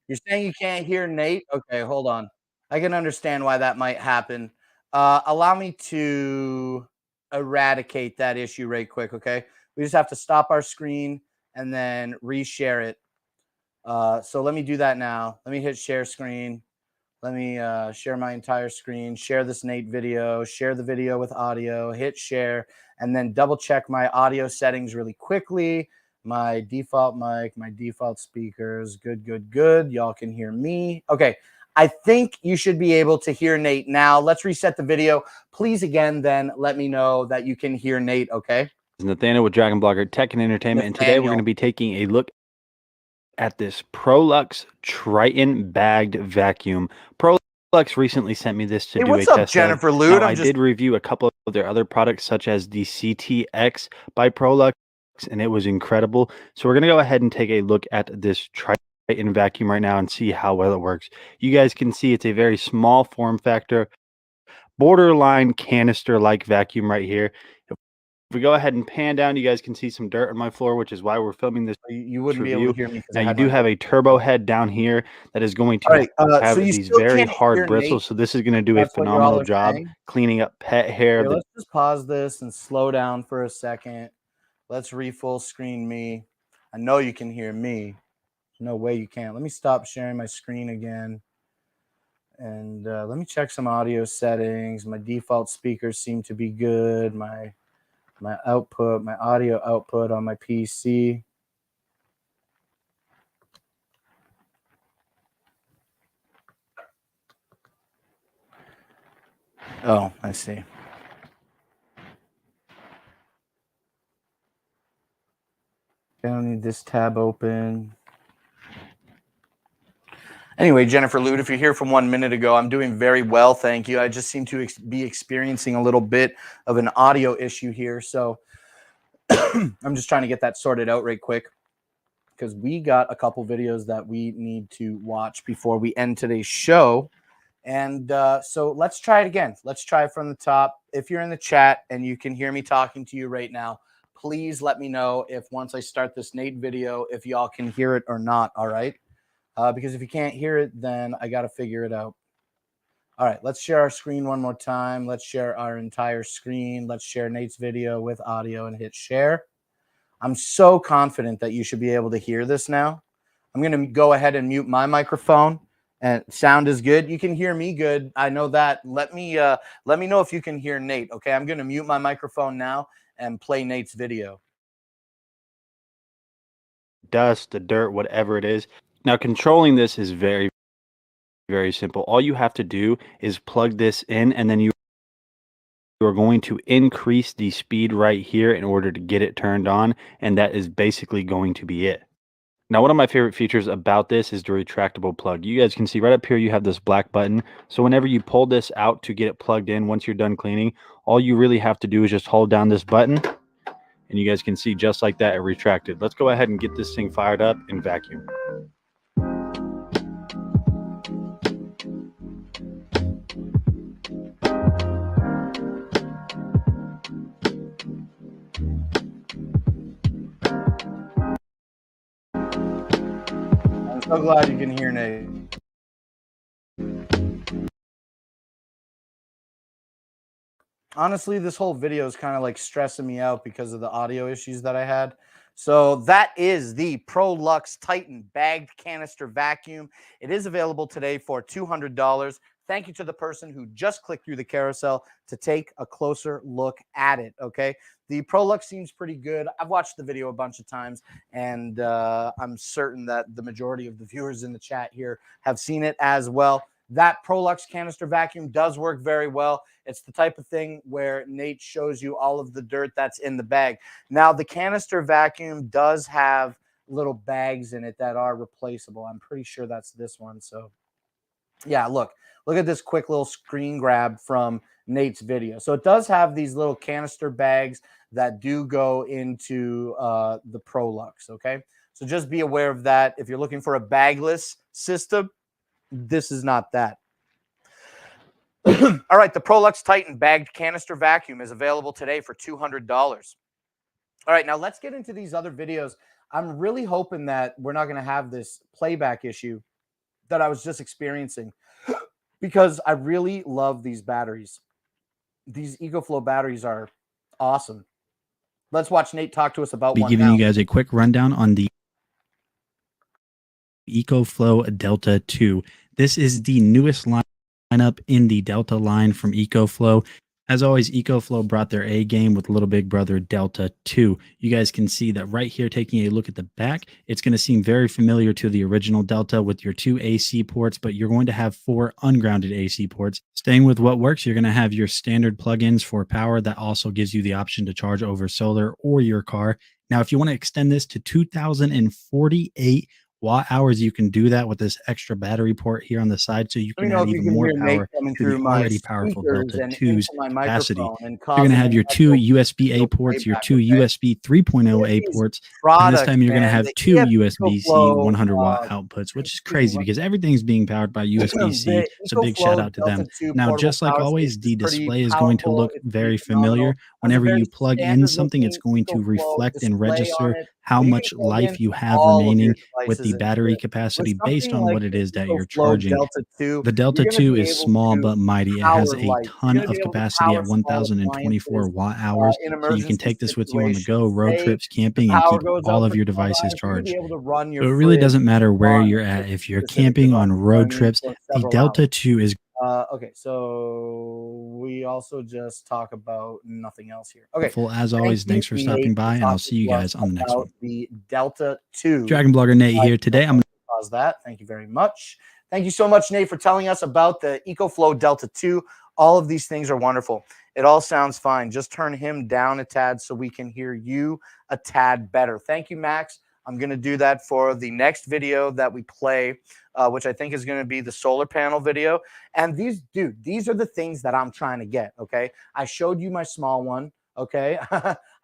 S1: You're saying you can't hear Nate? Okay, hold on. I can understand why that might happen. Allow me to eradicate that issue right quick, okay? We just have to stop our screen and then reshare it. So let me do that now. Let me hit share screen. Let me share my entire screen, share this Nate video, share the video with audio, hit share, and then double check my audio settings really quickly. My default mic, my default speakers, good, good, good. Y'all can hear me. Okay, I think you should be able to hear Nate now. Let's reset the video. Please, again, then let me know that you can hear Nate, okay?
S2: Nathaniel with Dragon Blogger Tech and Entertainment, and today we're going to be taking a look at this ProLux Triton bagged vacuum. ProLux recently sent me this to do a test
S1: Jennifer
S2: of.
S1: Lude?
S2: Now, I did review a couple of their other products, such as the CTX by ProLux, and it was incredible. So we're going to go ahead and take a look at this Triton vacuum right now and see how well it works. You guys can see it's a very small form factor, borderline canister-like vacuum right here. If we go ahead and pan down, you guys can see some dirt on my floor, which is why we're filming this.
S1: You wouldn't be able to hear me.
S2: Now, you do have a turbo head down here that is going to have these very hard bristles. So this is going to do a phenomenal job cleaning up pet hair.
S1: Okay, let's just pause this and slow down for a second. Let's re-full screen me. I know you can hear me. No way you can't. Let me stop sharing my screen again. And let me check some audio settings. My default speakers seem to be good. My output, my audio output on my PC. Oh, I see. I don't need this tab open. Anyway, Jennifer Lude, if you're here from 1 minute ago, I'm doing very well, thank you. I just seem to be experiencing a little bit of an audio issue here, so I'm just trying to get that sorted out right quick because we got a couple videos that we need to watch before we end today's show. And so let's try it again. Let's try from the top. If you're in the chat and you can hear me talking to you right now, please let me know if once I start this Nate video, if y'all can hear it or not, all right? Because if you can't hear it, then I got to figure it out. All right, let's share our screen one more time. Let's share our entire screen. Let's share Nate's video with audio and hit share. I'm so confident that you should be able to hear this now. I'm going to go ahead and mute my microphone, and sound is good. You can hear me good. I know that. Let me know if you can hear Nate. Okay, I'm going to mute my microphone now and play Nate's video.
S2: Dust, the dirt, whatever it is. Now, controlling this is very, very simple. All you have to do is plug this in, and then you are going to increase the speed right here in order to get it turned on, and that is basically going to be it. Now, one of my favorite features about this is the retractable plug. You guys can see right up here, you have this black button. So whenever you pull this out to get it plugged in, once you're done cleaning, all you really have to do is just hold down this button, and you guys can see just like that, it retracted. Let's go ahead and get this thing fired up and vacuum.
S1: I'm so glad you can hear Nate. Honestly, this whole video is kind of like stressing me out because of the audio issues that I had. So that is the ProLux Titan bagged canister vacuum. It is available today for $200. Thank you to the person who just clicked through the carousel to take a closer look at it, okay? The ProLux seems pretty good. I've watched the video a bunch of times, and I'm certain that the majority of the viewers in the chat here have seen it as well. That ProLux canister vacuum does work very well. It's the type of thing where Nate shows you all of the dirt that's in the bag. Now, the canister vacuum does have little bags in it that are replaceable. I'm pretty sure that's this one. So, yeah, look at this quick little screen grab from Nate's video. So it does have these little canister bags that do go into the ProLux, okay? So just be aware of that. If you're looking for a bagless system, this is not that. All right, the ProLux Titan bagged canister vacuum is available today for $200. All right, now let's get into these other videos. I'm really hoping that we're not going to have this playback issue that I was just experiencing because I really love these batteries. These EcoFlow batteries are awesome. Let's watch Nate talk to us about one now.
S3: Be giving you guys a quick rundown on the EcoFlow Delta 2. This is the newest lineup in the Delta line from EcoFlow. As always, EcoFlow brought their A game with little big brother Delta 2. You guys can see that right here, taking a look at the back, it's going to seem very familiar to the original Delta with your 2 AC ports, but you're going to have 4 ungrounded AC ports. Staying with what works, you're going to have your standard plugins for power that also gives you the option to charge over solar or your car. Now, if you want to extend this to 2048 watt hours, you can do that with this extra battery port here on the side, so you can add even more power to the already powerful Delta 2's capacity. You're going to have your 2 USB-A ports, your 2 USB 3.0 A ports, and this time you're going to have 2 USB-C 100 watt outputs, which is crazy because everything's being powered by USB-C, so big shout out to them. Now, just like always, the display is going to look very familiar. Whenever you plug in something, it's going to reflect and register how much life you have remaining with the battery capacity based on what it is that you're charging. The Delta 2 is small but mighty. It has a ton of capacity at 1024 watt hours, so you can take this with you on the go, road trips, camping, and keep all of your devices charged. So it really doesn't matter where you're at. If you're camping on road trips, the Delta 2 is
S1: okay, so we also just talk about nothing else here. Okay,
S3: full as always. Thanks for stopping by, and I'll see you guys on the next one.
S1: The Delta 2.
S3: Dragon Blogger Nate here. Today I'm going to
S1: pause that. Thank you very much. Thank you so much, Nate, for telling us about the EcoFlow Delta 2. All of these things are wonderful. It all sounds fine. Just turn him down a tad so we can hear you a tad better. Thank you, Max. I'm going to do that for the next video that we play, which I think is going to be the solar panel video. And these are the things that I'm trying to get, okay? I showed you my small one, okay?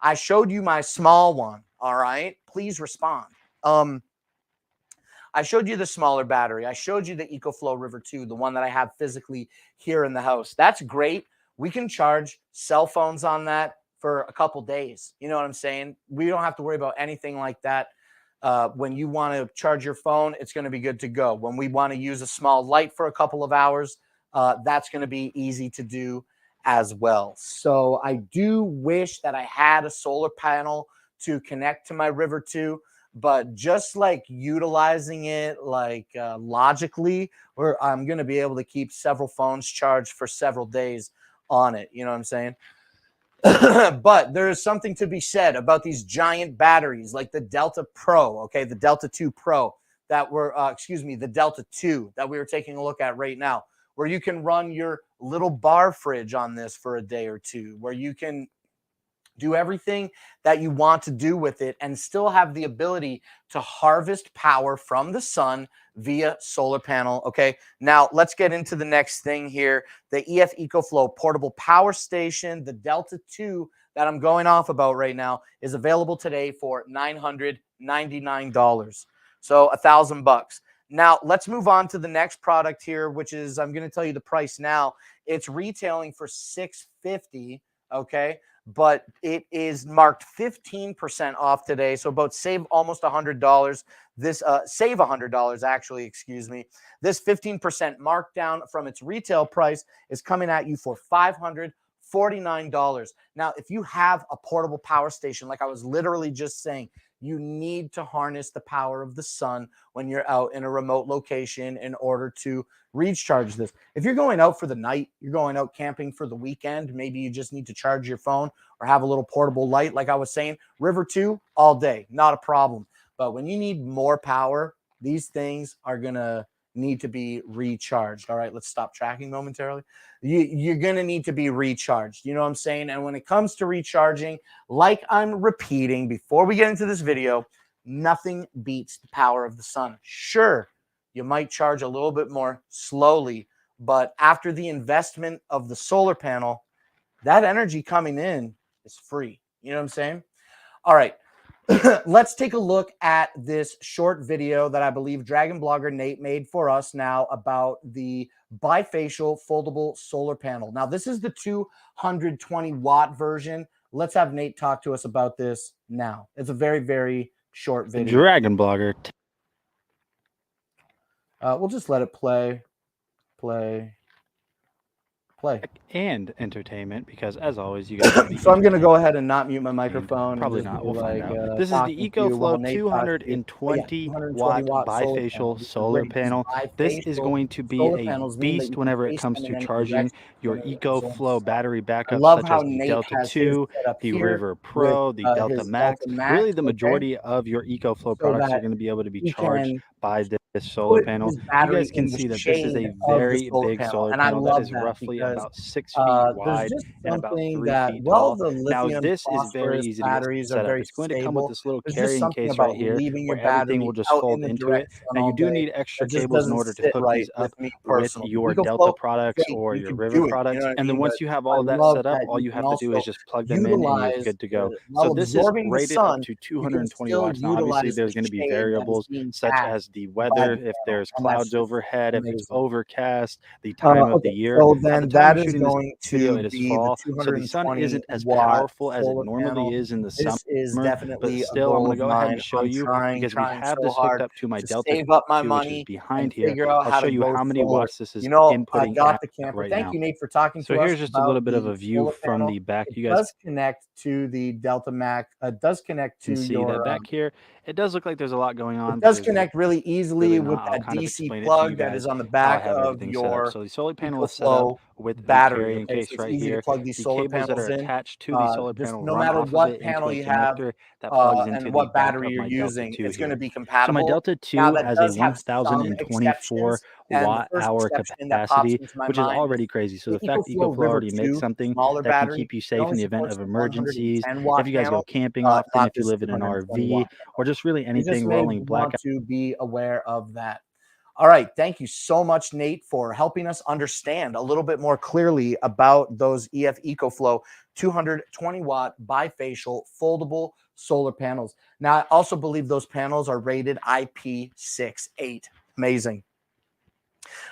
S1: I showed you my small one, all right? Please respond. I showed you the smaller battery. I showed you the EcoFlow River 2, the one that I have physically here in the house. That's great. We can charge cell phones on that for a couple days. You know what I'm saying? We don't have to worry about anything like that. When you want to charge your phone, it's going to be good to go. When we want to use a small light for a couple of hours, that's going to be easy to do as well. So I do wish that I had a solar panel to connect to my River 2, but just like utilizing it like logically, where I'm going to be able to keep several phones charged for several days on it. You know what I'm saying? But there is something to be said about these giant batteries like the Delta Pro, okay, the Delta 2 Pro that were, the Delta 2 that we were taking a look at right now, where you can run your little bar fridge on this for a day or two, where you can do everything that you want to do with it and still have the ability to harvest power from the sun via solar panel. Okay, now let's get into the next thing here. The EF EcoFlow portable power station, the Delta 2 that I'm going off about right now, is available today for $999. So $1,000. Now let's move on to the next product here, which is, I'm going to tell you the price now. It's retailing for $650. Okay, but it is marked 15% off today. So about save almost $100. This save $100 actually, excuse me. This 15% markdown from its retail price is coming at you for $549. Now, if you have a portable power station, like I was literally just saying, you need to harness the power of the sun when you're out in a remote location in order to recharge this. If you're going out for the night, you're going out camping for the weekend, maybe you just need to charge your phone or have a little portable light, like I was saying, River 2 all day, not a problem. But when you need more power, these things are going to need to be recharged. All right, let's stop tracking momentarily. You're going to need to be recharged. You know what I'm saying? And when it comes to recharging, like I'm repeating before we get into this video, nothing beats the power of the sun. Sure, you might charge a little bit more slowly, but after the investment of the solar panel, that energy coming in is free. You know what I'm saying? All right. Let's take a look at this short video that I believe Dragon Blogger Nate made for us now about the bifacial foldable solar panel. Now, this is the 220 watt version. Let's have Nate talk to us about this now. It's a very, very short video.
S2: Dragon Blogger.
S1: We'll just let it play.
S2: And entertainment, because as always, you guys.
S1: So I'm going to go ahead and not mute my microphone.
S2: Probably not. We'll find out. This is the EcoFlow 220 watt bifacial solar panel. This is going to be a beast whenever it comes to charging your EcoFlow battery backup, such as the Delta 2, the River Pro, the Delta Max. Really, the majority of your EcoFlow products are going to be able to be charged by this solar panel. You guys can see that this is a very big solar panel that is roughly about 6 feet wide and about 3 feet tall. Now, this is very easy to get set up. It's going to come with this little carrying case right here where everything will just fold into it. Now, you do need extra cables in order to hook these up with your Delta products or your River products. And then once you have all of that set up, all you have to do is just plug them in and you're good to go. So this is rated up to 220 watts. Now, obviously, there's going to be variables such as the weather, if there's clouds overhead, if it's overcast, the time of the year.
S1: So then that is going to be
S2: fall, so the sun isn't as powerful as it normally is in the summer.
S1: Is definitely
S2: but still, I'm going to go ahead and show you, because we have this hooked up to my Delta 2, which is behind here. I'll show you how many watts this is inputting right now.
S1: Thank you, Nate, for talking to us.
S2: So here's just a little bit of a view from the back. You guys
S1: does connect to the Delta Max. Does connect to
S2: see that back here. It does look like there's a lot going on.
S1: It does connect really easily with that DC plug that is on the back of your
S2: so the solar panel is set up with battery carrying case right here.
S1: Plug these solar
S2: cables that are attached to the solar panel,
S1: no matter what panel you have and what battery you're using, it's going to be compatible.
S2: So my Delta 2 has a 1024 watt-hour capacity, which is already crazy. So the fact that EcoFlow already makes something that can keep you safe in the event of emergencies, if you guys go camping often, if you live in an RV, or just really anything rolling blackout.
S1: To be aware of that. All right. Thank you so much, Nate, for helping us understand a little bit more clearly about those EF EcoFlow 220 watt bifacial foldable solar panels. Now, I also believe those panels are rated IP68. Amazing.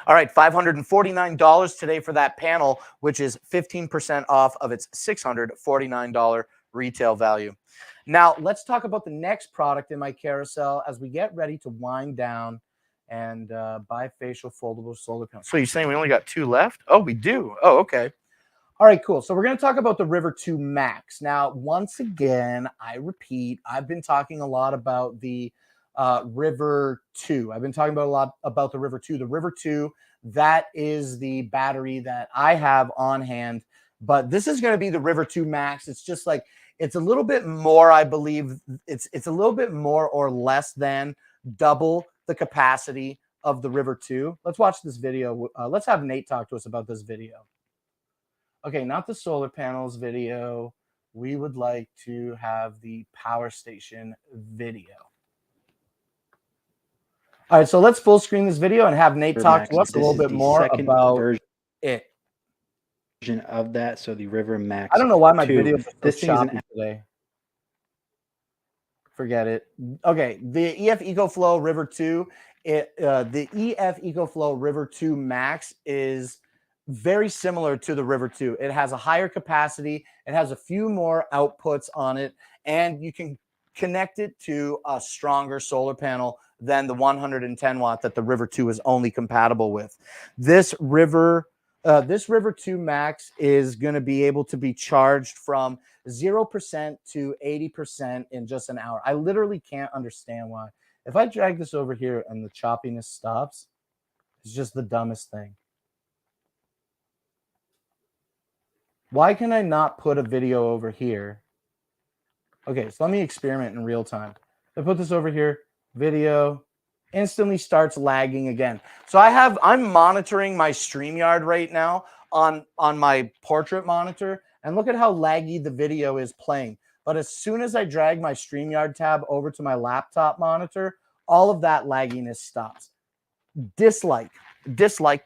S1: All right, $549 today for that panel, which is 15% off of its $649 retail value. Now, let's talk about the next product in my carousel as we get ready to wind down and bifacial foldable solar panel. So you're saying we only got 2 left? Oh, we do. Oh, okay. All right, cool. So we're going to talk about the River 2 Max. Now, once again, I repeat, I've been talking a lot about the River 2. I've been talking about a lot about the River 2. The River 2, that is the battery that I have on hand. But this is going to be the River 2 Max. It's just like, it's a little bit more, I believe. It's a little bit more or less than double the capacity of the River 2. Let's watch this video. Let's have Nate talk to us about this video. Okay, not the solar panels video. We would like to have the power station video. All right, so let's full screen this video and have Nate talk to us a little bit more about it.
S2: Version of that. So the River Max.
S1: I don't know why my
S2: 2.
S1: videos are so
S2: This thing is
S1: choppy today. Forget it. Okay, the EF EcoFlow River 2, the EF EcoFlow River 2 Max is very similar to the River 2. It has a higher capacity, it has a few more outputs on it, and you can connect it to a stronger solar panel than the 110 watt that the River 2 is only compatible with. This River 2 Max is going to be able to be charged from 0% to 80% in just an hour. I literally can't understand why. If I drag this over here and the choppiness stops, it's just the dumbest thing. Why can I not put a video over here? Okay, so let me experiment in real time. I put this over here, video, instantly starts lagging again. So I'm monitoring my StreamYard right now on my portrait monitor, and look at how laggy the video is playing. But as soon as I drag my StreamYard tab over to my laptop monitor, all of that lagginess stops. Dislike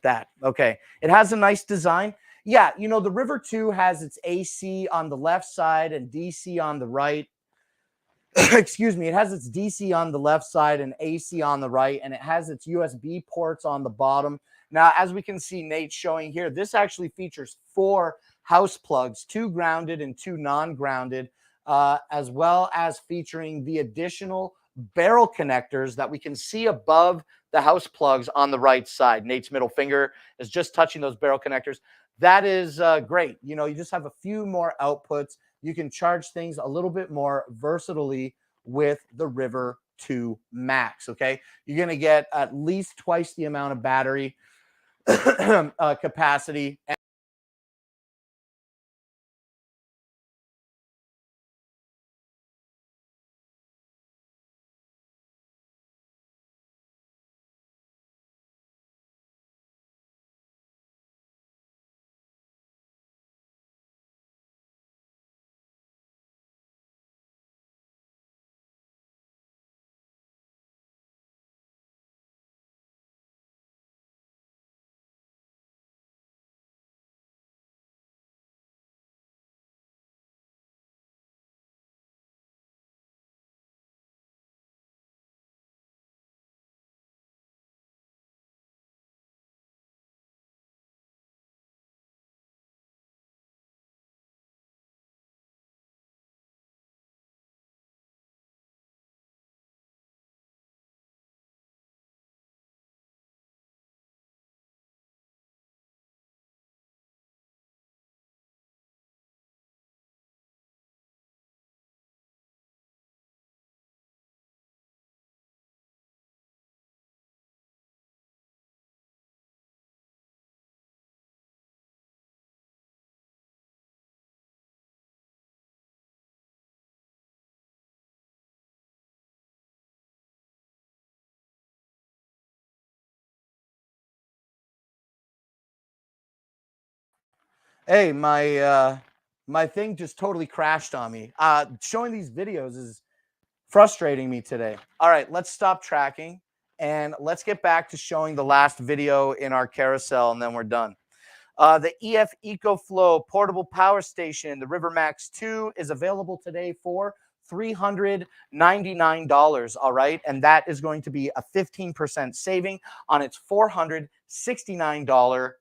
S1: that. Okay, it has a nice design. Yeah, you know, the River 2 has its AC on the left side and DC on the right. Excuse me, it has its DC on the left side and AC on the right, and it has its USB ports on the bottom. Now, as we can see Nate showing here, this actually features 4 house plugs, 2 grounded and 2 non-grounded, as well as featuring the additional barrel connectors that we can see above the house plugs on the right side. Nate's middle finger is just touching those barrel connectors. That is great. You know, you just have a few more outputs. You can charge things a little bit more versatilely with the River 2 Max, okay? You're going to get at least twice the amount of battery capacity. Hey, my thing just totally crashed on me. Showing these videos is frustrating me today. All right, let's stop tracking and let's get back to showing the last video in our carousel, and then we're done. The EF EcoFlow portable power station, the River Max 2, is available today for $399. All right, and that is going to be a 15% saving on its $469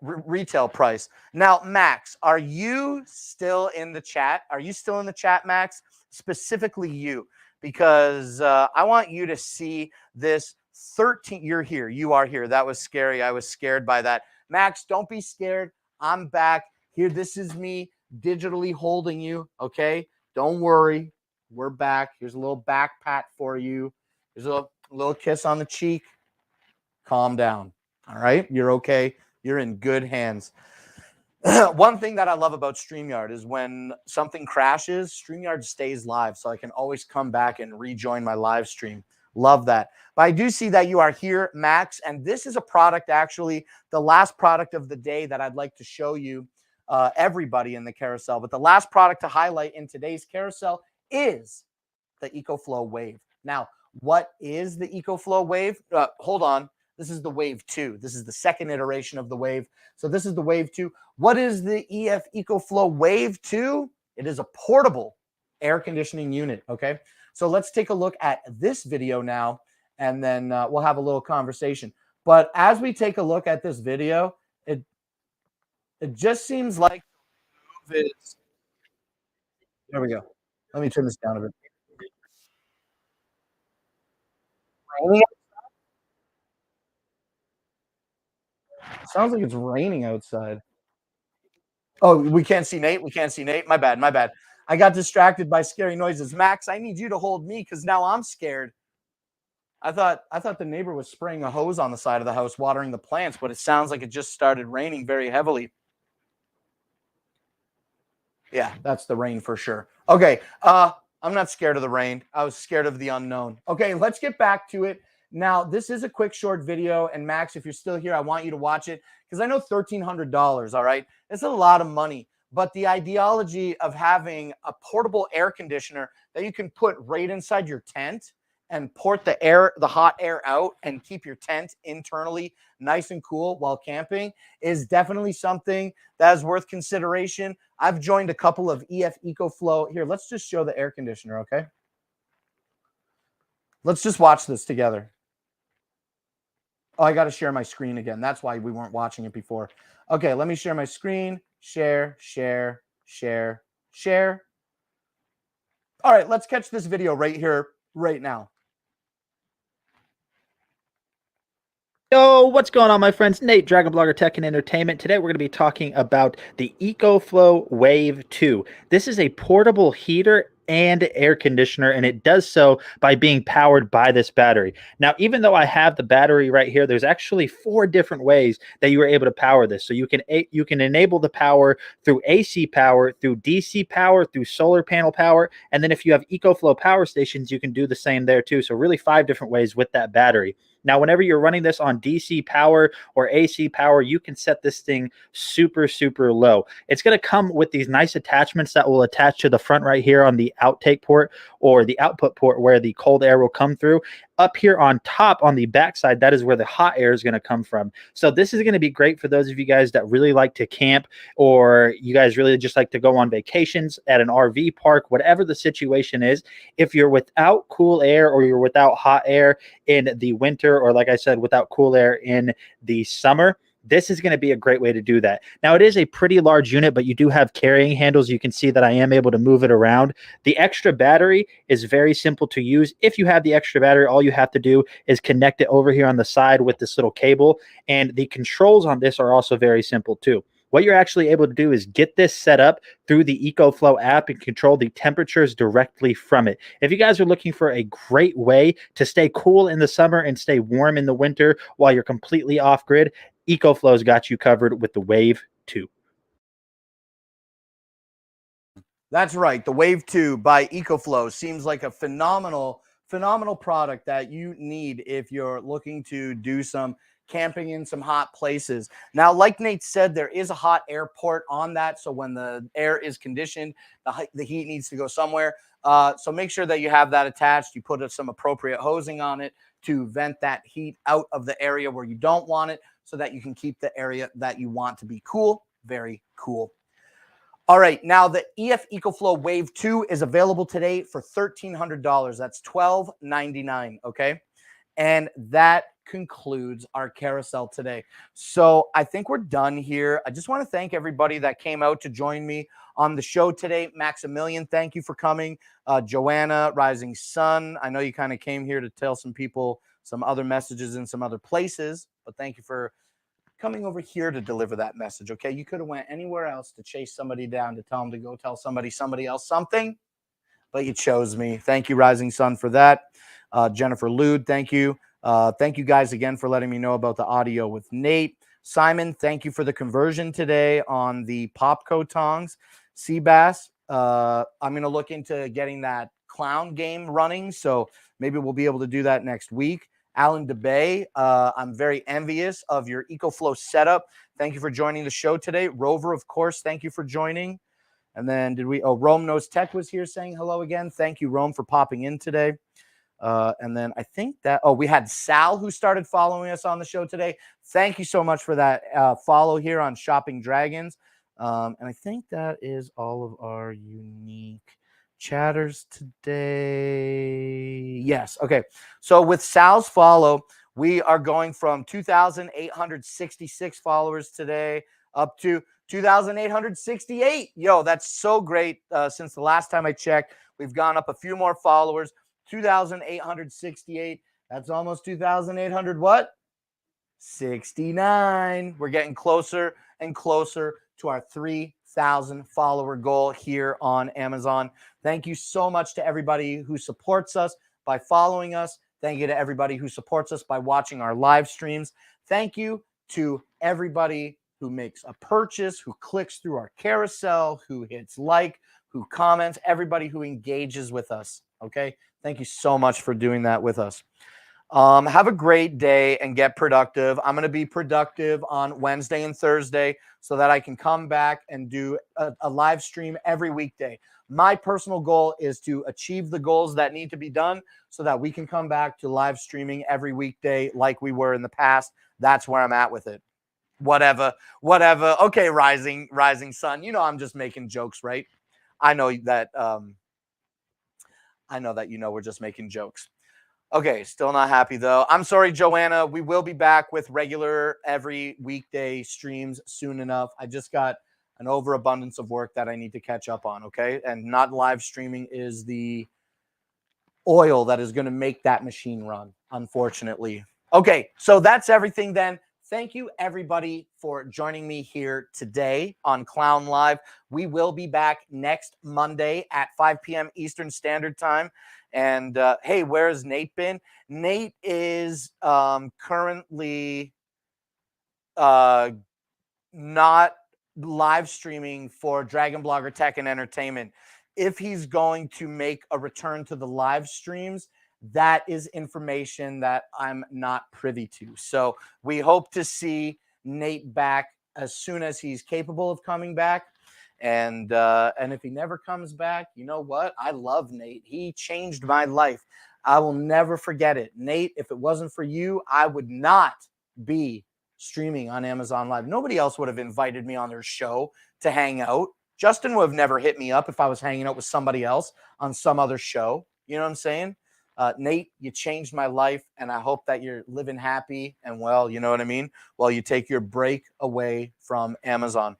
S1: retail price. Now, Max, are you still in the chat? Are you still in the chat, Max? Specifically you, because I want you to see this 13. You're here. You are here. That was scary. I was scared by that. Max, don't be scared. I'm back here. This is me digitally holding you. Okay. Don't worry. We're back. Here's a little back pat for you. Here's a little kiss on the cheek. Calm down. All right. You're okay. You're in good hands. One thing that I love about StreamYard is when something crashes, StreamYard stays live, so I can always come back and rejoin my live stream. Love that. But I do see that you are here, Max, and this is a product, actually, the last product of the day that I'd like to show you, everybody in the carousel. But the last product to highlight in today's carousel is the EcoFlow Wave. Now, what is the EcoFlow Wave? Hold on. This is the Wave 2. This is the second iteration of the Wave. So this is the Wave 2. What is the EF EcoFlow Wave 2? It is a portable air conditioning unit, okay? So let's take a look at this video now, and then we'll have a little conversation. But as we take a look at this video, it just seems like the move is... There we go. Let me turn this down a bit. Sounds like it's raining outside. Oh, we can't see Nate. We can't see Nate. My bad. My bad. I got distracted by scary noises. Max, I need you to hold me because now I'm scared. I thought the neighbor was spraying a hose on the side of the house, watering the plants, but it sounds like it just started raining very heavily. Yeah, that's the rain for sure. Okay, I'm not scared of the rain. I was scared of the unknown. Okay, let's get back to it. Now, this is a quick, short video, and Max, if you're still here, I want you to watch it because I know $1,300, all right? It's a lot of money, but the ideology of having a portable air conditioner that you can put right inside your tent and port the hot air out and keep your tent internally nice and cool while camping is definitely something that is worth consideration. I've joined a couple of EF EcoFlow. Here, let's just show the air conditioner, okay? Let's just watch this together. Oh, I got to share my screen again. That's why we weren't watching it before. Okay, let me share my screen. Share, share, share, share. All right, let's catch this video right here, right now.
S4: Yo, what's going on, my friends? Nate, Dragon Blogger Tech and Entertainment. Today we're going to be talking about the EcoFlow Wave 2. This is a portable heater and air conditioner, and it does so by being powered by this battery. Now, even though I have the battery right here, there's actually 4 different ways that you are able to power this. So you can enable the power through AC power, through DC power, through solar panel power, and then if you have EcoFlow power stations, you can do the same there too. So really 5 different ways with that battery. Now, whenever you're running this on DC power or AC power, you can set this thing super, super low. It's going to come with these nice attachments that will attach to the front right here on the outtake port or the output port where the cold air will come through. Up here on top on the backside, that is where the hot air is going to come from. So this is going to be great for those of you guys that really like to camp, or you guys really just like to go on vacations at an RV park, whatever the situation is. If you're without cool air or you're without hot air in the winter, or like I said, without cool air in the summer, this is going to be a great way to do that. Now, it is a pretty large unit, but you do have carrying handles. You can see that I am able to move it around. The extra battery is very simple to use. If you have the extra battery, all you have to do is connect it over here on the side with this little cable. And the controls on this are also very simple too. What you're actually able to do is get this set up through the EcoFlow app and control the temperatures directly from it. If you guys are looking for a great way to stay cool in the summer and stay warm in the winter while you're completely off grid, EcoFlow's got you covered with the Wave 2.
S1: That's right. The Wave 2 by EcoFlow seems like a phenomenal product that you need if you're looking to do some camping in some hot places. Now, like Nate said, there is a hot air port on that. So when the air is conditioned, the heat needs to go somewhere. So make sure that you have that attached. You put some appropriate hosing on it to vent that heat out of the area where you don't want it, so that you can keep the area that you want to be cool, very cool. All right, now the EF EcoFlow Wave 2 is available today for $1,300. That's $1,299, okay? And that concludes our carousel today. So I think we're done here. I just want to thank everybody that came out to join me on the show today. Maximilian, thank you for coming. Joanna, Rising Sun, I know you kind of came here to tell some people some other messages in some other places, but thank you for coming over here to deliver that message, okay? You could have went anywhere else to chase somebody down, to tell them to go tell somebody else something, but you chose me. Thank you, Rising Sun, for that. Jennifer Lude, thank you. Thank you guys again for letting me know about the audio with Nate. Simon, thank you for the conversion today on the Popco tongs. Seabass, I'm going to look into getting that clown game running, so maybe we'll be able to do that next week. Alan DeBay, I'm very envious of your EcoFlow setup. Thank you for joining the show today. Rover, of course, thank you for joining. And then Rome Knows Tech was here saying hello again. Thank you, Rome, for popping in today. And then I think that, we had Sal who started following us on the show today. Thank you so much for that follow here on Shopping Dragons. And I think that is all of our unique chatters today. Yes. Okay. So with Sal's follow, we are going from 2,866 followers today up to 2,868. Yo, that's so great. Since the last time I checked, we've gone up a few more followers. 2,868. That's almost 2,800 what? 69. We're getting closer and closer to our 3,000 follower goal here on Amazon. Thank you so much to everybody who supports us by following us. Thank you to everybody who supports us by watching our live streams. Thank you to everybody who makes a purchase, who clicks through our carousel, who hits like, who comments, everybody who engages with us. Okay. Thank you so much for doing that with us. Have a great day and get productive. I'm going to be productive on Wednesday and Thursday so that I can come back and do a live stream every weekday. My personal goal is to achieve the goals that need to be done so that we can come back to live streaming every weekday like we were in the past. That's where I'm at with it. Whatever. Okay, rising sun. You know, I'm just making jokes, right? I know that we're just making jokes. Okay, still not happy though. I'm sorry, Joanna. We will be back with regular every weekday streams soon enough. I just got an overabundance of work that I need to catch up on, okay? And not live streaming is the oil that is going to make that machine run, unfortunately. Okay, so that's everything then. Thank you, everybody, for joining me here today on Clown Live. We will be back next Monday at 5 p.m. Eastern Standard Time. And, hey, where has Nate been? Nate is currently not live streaming for Dragon Blogger Tech and Entertainment. If he's going to make a return to the live streams, that is information that I'm not privy to. So we hope to see Nate back as soon as he's capable of coming back. And if he never comes back, you know what? I love Nate. He changed my life. I will never forget it. Nate, if it wasn't for you, I would not be streaming on Amazon Live. Nobody else would have invited me on their show to hang out. Justin would have never hit me up if I was hanging out with somebody else on some other show. You know what I'm saying? Nate, you changed my life, and I hope that you're living happy and well, you know what I mean, while you take your break away from Amazon.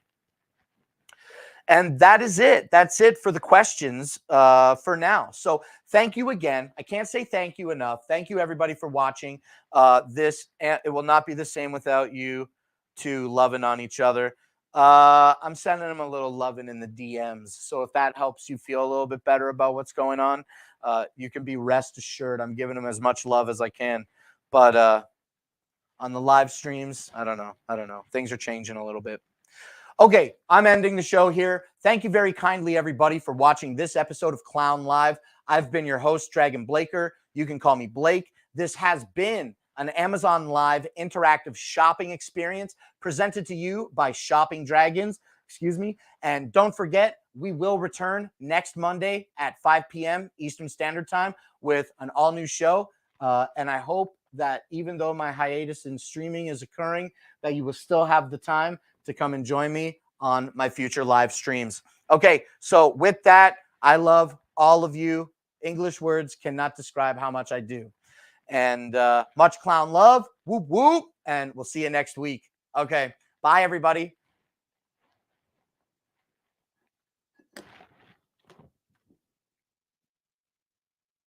S1: And that is it. That's it for the questions for now. So thank you again. I can't say thank you enough. Thank you, everybody, for watching. It will not be the same without you two loving on each other. I'm sending them a little loving in the DMs. So if that helps you feel a little bit better about what's going on, you can be rest assured I'm giving them as much love as I can. But on the live streams, I don't know. Things are changing a little bit. Okay, I'm ending the show here. Thank you very kindly, everybody, for watching this episode of Clown Live. I've been your host, Dragon Blaker. You can call me Blake. This has been an Amazon Live interactive shopping experience presented to you by Shopping Dragons. And don't forget, we will return next Monday at 5 p.m. Eastern Standard Time with an all-new show. And I hope that even though my hiatus in streaming is occurring, that you will still have the time to come and join me on my future live streams. Okay, so with that, I love all of you. English words cannot describe how much I do. And much clown love. Whoop, whoop. And we'll see you next week. Okay, bye, everybody.